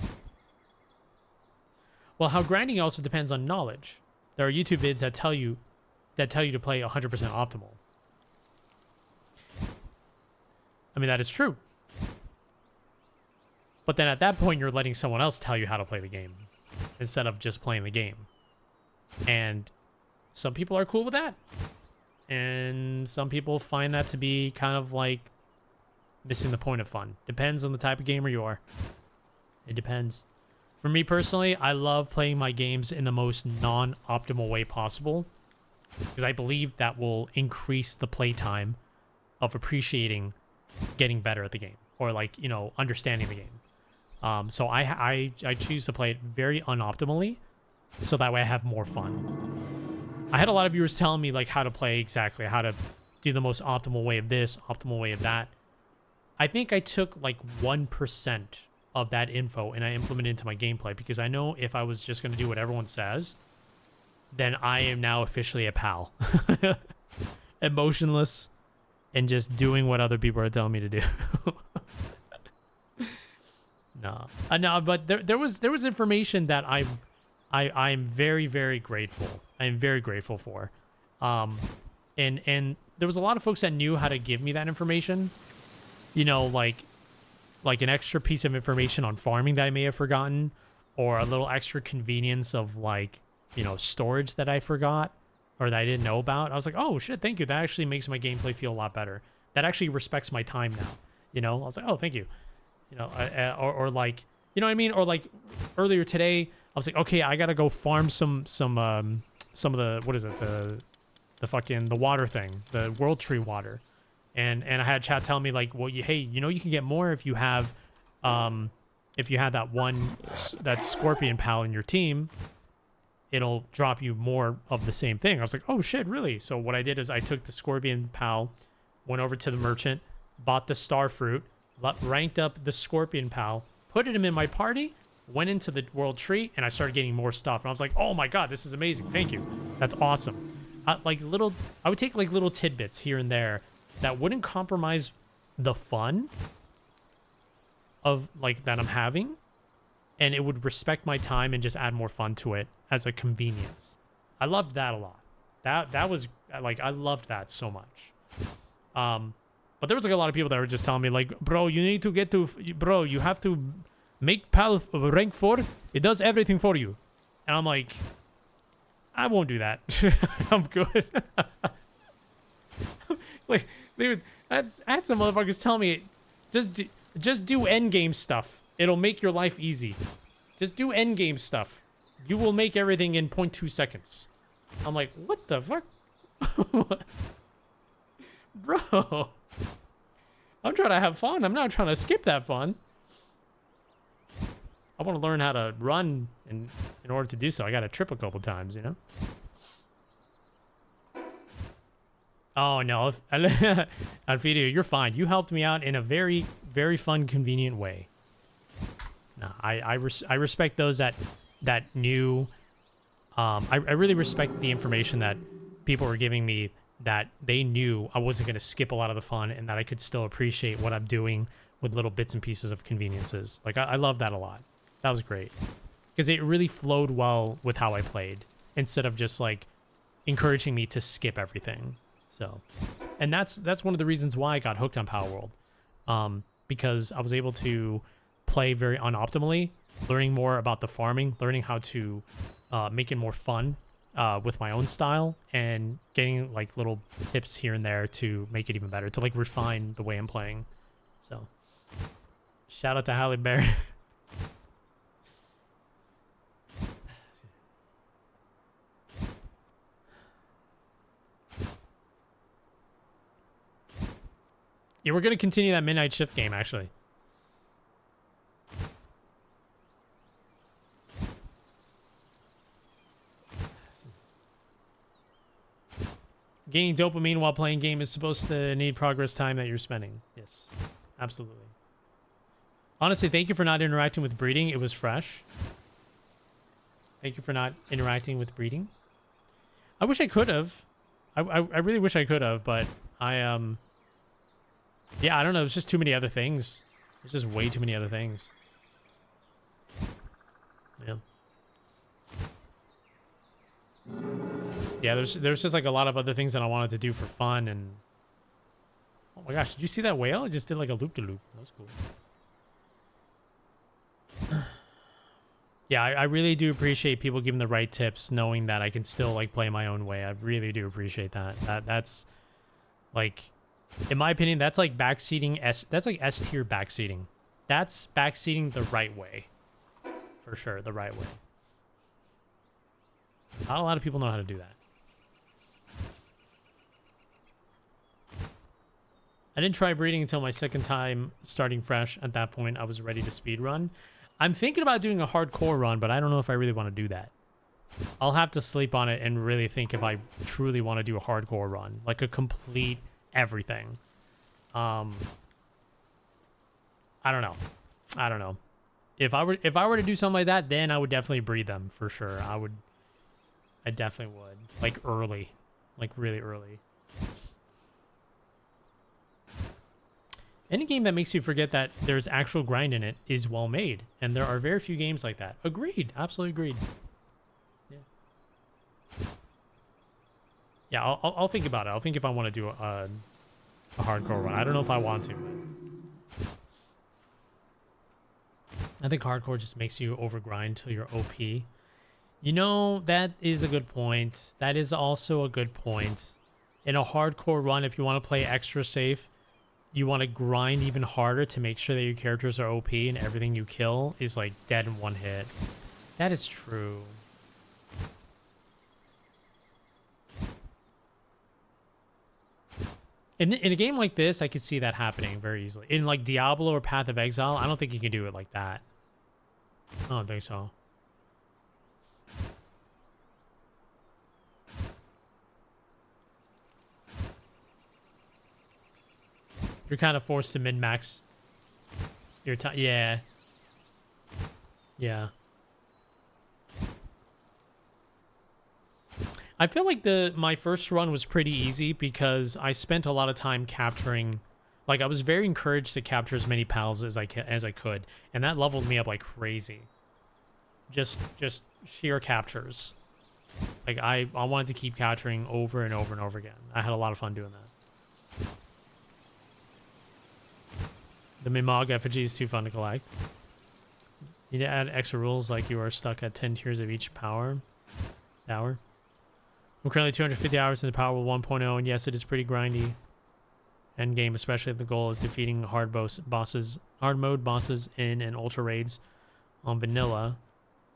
Well, how grinding also depends on knowledge. There are YouTube vids that tell you to play 100% optimal. I mean, that is true. But then at that point, you're letting someone else tell you how to play the game instead of just playing the game. And some people are cool with that. And some people find that to be kind of like missing the point of fun. Depends on the type of gamer you are. It depends. For me personally, I love playing my games in the most non-optimal way possible because I believe that will increase the playtime of appreciating getting better at the game or, like, you know, understanding the game. So I choose to play it very unoptimally so that way I have more fun. I had a lot of viewers telling me, like, how to play exactly, how to do the most optimal way of this, optimal way of that. I think I took like 1% of that info and I implemented it into my gameplay because I know if I was just going to do what everyone says, then I am now officially a pal. Emotionless and just doing what other people are telling me to do. No, but there was information that I'm very, very grateful. I'm very grateful for. And there was a lot of folks that knew how to give me that information. You know, like an extra piece of information on farming that I may have forgotten, or a little extra convenience of, like, you know, storage that I forgot or that I didn't know about. I was like, oh shit, thank you. That actually makes my gameplay feel a lot better. That actually respects my time now. You know, I was like, oh, thank you. You know, or like, you know what I mean? Or like earlier today, I was like, okay, I gotta go farm some of the, what is it? The water thing, the world tree water. And I had chat tell me, like, well, hey, you know, you can get more if you have that scorpion pal in your team, it'll drop you more of the same thing. I was like, oh shit, really? So what I did is I took the scorpion pal, went over to the merchant, bought the star fruit, ranked up the scorpion pal, put him in my party, went into the world tree, and I started getting more stuff. And I was like, oh my god, this is amazing. Thank you. That's awesome. I would take like little tidbits here and there that wouldn't compromise the fun of, like, that I'm having, and it would respect my time and just add more fun to it as a convenience. I loved that a lot. That was, like, I loved that so much. But there was, like, a lot of people that were just telling me, like, bro, you need to get to, bro, you have to make PAL rank 4. It does everything for you. And I'm like, I won't do that. I'm good. Like, I had some motherfuckers tell me, just do endgame stuff. It'll make your life easy. Just do endgame stuff. You will make everything in 0.2 seconds. I'm like, what the fuck? Bro. I'm trying to have fun. I'm not trying to skip that fun. I want to learn how to run, and in order to do so, I got to trip a couple times, you know? Oh, no. Alfidio, you're fine. You helped me out in a very, very fun, convenient way. No, I respect those that knew. I really respect the information that people were giving me, that they knew I wasn't going to skip a lot of the fun and that I could still appreciate what I'm doing with little bits and pieces of conveniences. Like, I love that a lot. That was great. Because it really flowed well with how I played, instead of just, like, encouraging me to skip everything. So, and that's one of the reasons why I got hooked on PALWORLD, because I was able to play very unoptimally, learning more about the farming, learning how to make it more fun with my own style, and getting, like, little tips here and there to make it even better, to, like, refine the way I'm playing. So, shout out to Halle Berry. Yeah, we're going to continue that midnight shift game, actually. Gaining dopamine while playing game is supposed to need progress time that you're spending. Yes, absolutely. Honestly, thank you for not interacting with breeding. It was fresh. Thank you for not interacting with breeding. I wish I could have. I really wish I could have, but yeah, I don't know. It's just too many other things. It's just way too many other things. Yeah. Yeah, there's just like a lot of other things that I wanted to do for fun, and oh my gosh, did you see that whale? It just did like a loop-de-loop. That was cool. Yeah, I really do appreciate people giving the right tips, knowing that I can still like play my own way. I really do appreciate that. That's like, in my opinion, that's like backseating that's like S tier backseating. That's backseating the right way. For sure, the right way. Not a lot of people know how to do that. I didn't try breeding until my second time starting fresh. At that point, I was ready to speed run. I'm thinking about doing a hardcore run, but I don't know if I really want to do that. I'll have to sleep on it and really think if I truly want to do a hardcore run, like a complete everything. I don't know. I don't know. If I were to do something like that, then I would definitely breed them for sure. I definitely would. Like early. Like really early. Any game that makes you forget that there's actual grind in it is well made, and there are very few games like that. Agreed. Absolutely agreed. Yeah. Yeah, I'll think about it. I'll think if I want to do a hardcore run. I don't know if I want to. But I think hardcore just makes you overgrind till you're OP. You know, that is a good point. That is also a good point. In a hardcore run, if you want to play extra safe, you want to grind even harder to make sure that your characters are OP and everything you kill is like dead in one hit. That is true. In a game like this, I could see that happening very easily. In like Diablo or Path of Exile, I don't think you can do it like that. I don't think so. You're kind of forced to min-max your time. Yeah. Yeah. I feel like my first run was pretty easy because I spent a lot of time capturing. Like, I was very encouraged to capture as many pals as I could, and that leveled me up like crazy. Just sheer captures. Like, I wanted to keep capturing over and over and over again. I had a lot of fun doing that. The Mimog effigy is too fun to collect. You need to add extra rules like you are stuck at 10 tiers of each power. Tower. I'm currently 250 hours in the Power World 1.0, and yes, it is pretty grindy. End game, especially if the goal is defeating hard mode bosses in and ultra raids on vanilla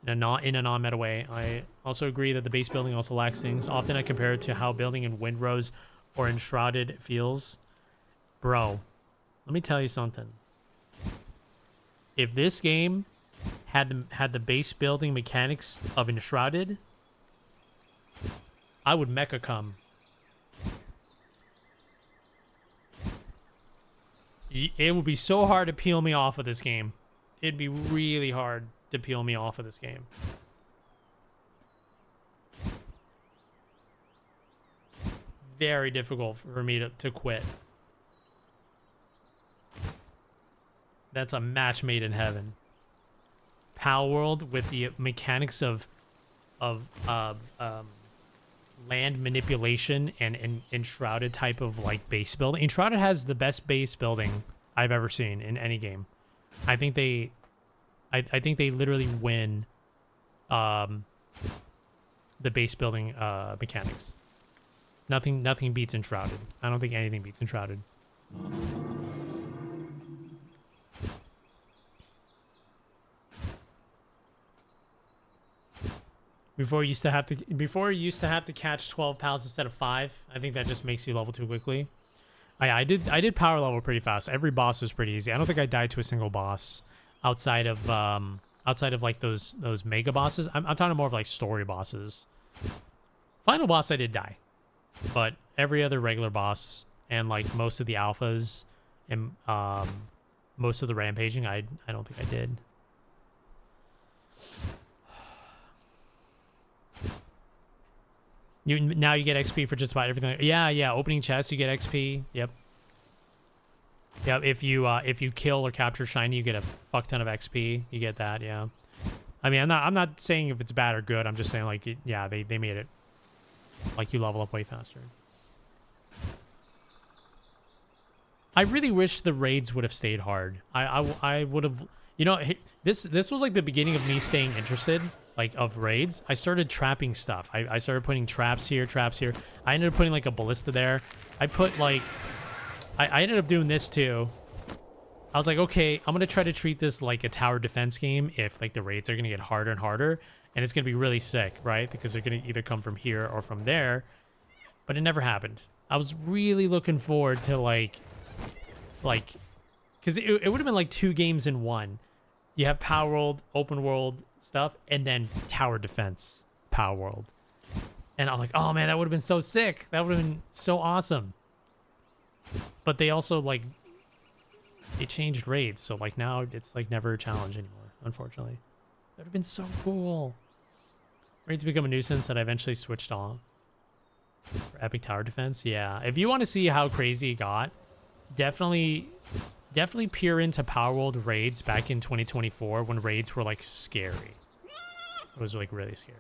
in a non-meta way. I also agree that the base building also lacks things. Often I compare it to how building in Windrose or Enshrouded feels. Bro, let me tell you something. If this game had the base building mechanics of Enshrouded, I would mecha come. It would be so hard to peel me off of this game. It'd be really hard to peel me off of this game. Very difficult for me to quit. That's a match made in heaven. Palworld with the mechanics of land manipulation and Enshrouded type of like base building. Enshrouded has the best base building I've ever seen in any game. I think they literally win the base building mechanics. Nothing beats Enshrouded. I don't think anything beats Enshrouded. Before you used to have to catch 12 pals instead of 5. I think that just makes you level too quickly. I did power level pretty fast. Every boss was pretty easy. I don't think I died to a single boss outside of like those mega bosses. I'm talking more of like story bosses. Final boss I did die. But every other regular boss and like most of the alphas and most of the rampaging I don't think I did. Now you get XP for just about everything. Yeah. Opening chests, you get XP. Yep. If you kill or capture shiny, you get a fuck ton of XP. You get that. Yeah. I mean, I'm not saying if it's bad or good. I'm just saying like yeah, they made it like you level up way faster. I really wish the raids would have stayed hard. I would have, you know, this was like the beginning of me staying interested, like, of raids. I started trapping stuff. I started putting traps here. I ended up putting like a ballista there. I put like, I ended up doing this too. I was like, okay, I'm gonna try to treat this like a tower defense game if like the raids are gonna get harder and harder, and it's gonna be really sick, right? Because they're gonna either come from here or from there. But it never happened. I was really looking forward to like, because it would have been like 2 games in one. You have Power World, open world stuff, and then tower defense, Power World. And I'm like, oh man, that would have been so sick. That would have been so awesome. But they also like, they changed raids, so like now it's like never a challenge anymore, unfortunately. That would have been so cool. Raids become a nuisance that I eventually switched off. For epic tower defense, yeah. If you want to see how crazy it got, definitely peer into Power World raids back in 2024 when raids were like scary. It was like really scary.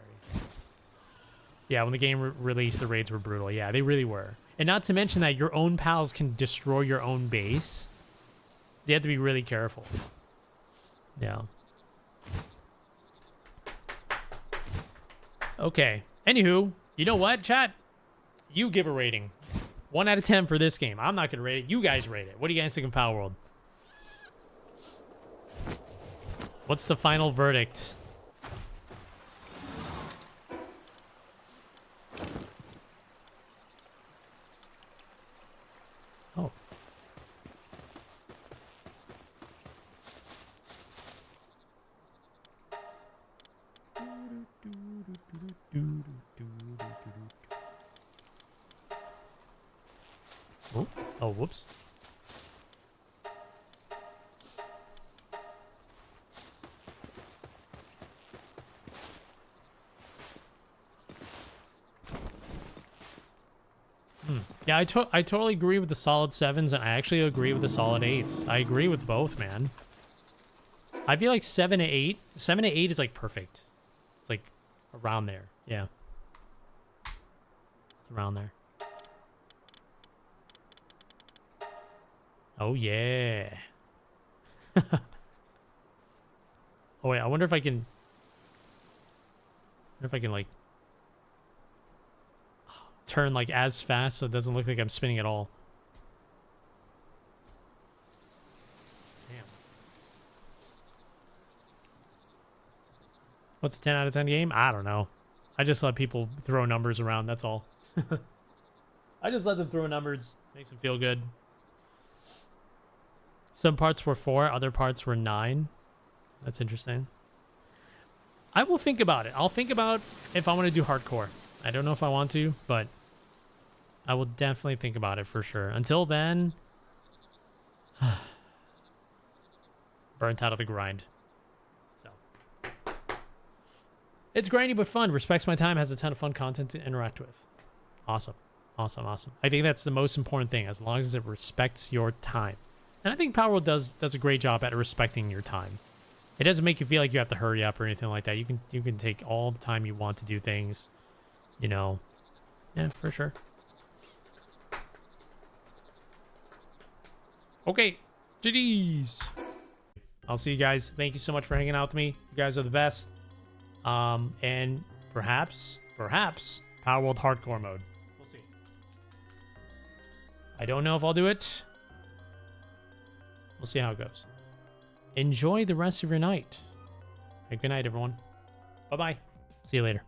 Yeah, when the game released, the raids were brutal. Yeah, they really were. And not to mention that your own pals can destroy your own base. You have to be really careful. Yeah. Okay. Anywho, you know what, chat? You give a rating. 1 out of 10 for this game. I'm not going to rate it. You guys rate it. What do you guys think of Power World? What's the final verdict? Oh. Oh, whoops. Yeah, I totally agree with the solid 7s, and I actually agree with the solid 8s. I agree with both, man. I feel like 7 to 8 is like perfect. It's like around there. Yeah. It's around there. Oh, yeah. Oh, wait, I wonder if I can... like, turn, like, as fast so it doesn't look like I'm spinning at all. Damn. What's a 10 out of 10 game? I don't know. I just let people throw numbers around, that's all. I just let them throw numbers. Makes them feel good. Some parts were 4, other parts were 9. That's interesting. I will think about it. I'll think about if I want to do hardcore. I don't know if I want to, but I will definitely think about it for sure. Until then, burnt out of the grind. So it's grindy but fun. Respects my time. Has a ton of fun content to interact with. Awesome. Awesome. Awesome. I think that's the most important thing, as long as it respects your time. And I think Power World does a great job at respecting your time. It doesn't make you feel like you have to hurry up or anything like that. You can take all the time you want to do things, you know. Yeah, for sure. Okay, GG's. I'll see you guys. Thank you so much for hanging out with me. You guys are the best. And perhaps Power World Hardcore mode. We'll see. I don't know if I'll do it. We'll see how it goes. Enjoy the rest of your night. Okay, good night, everyone. Bye-bye. See you later.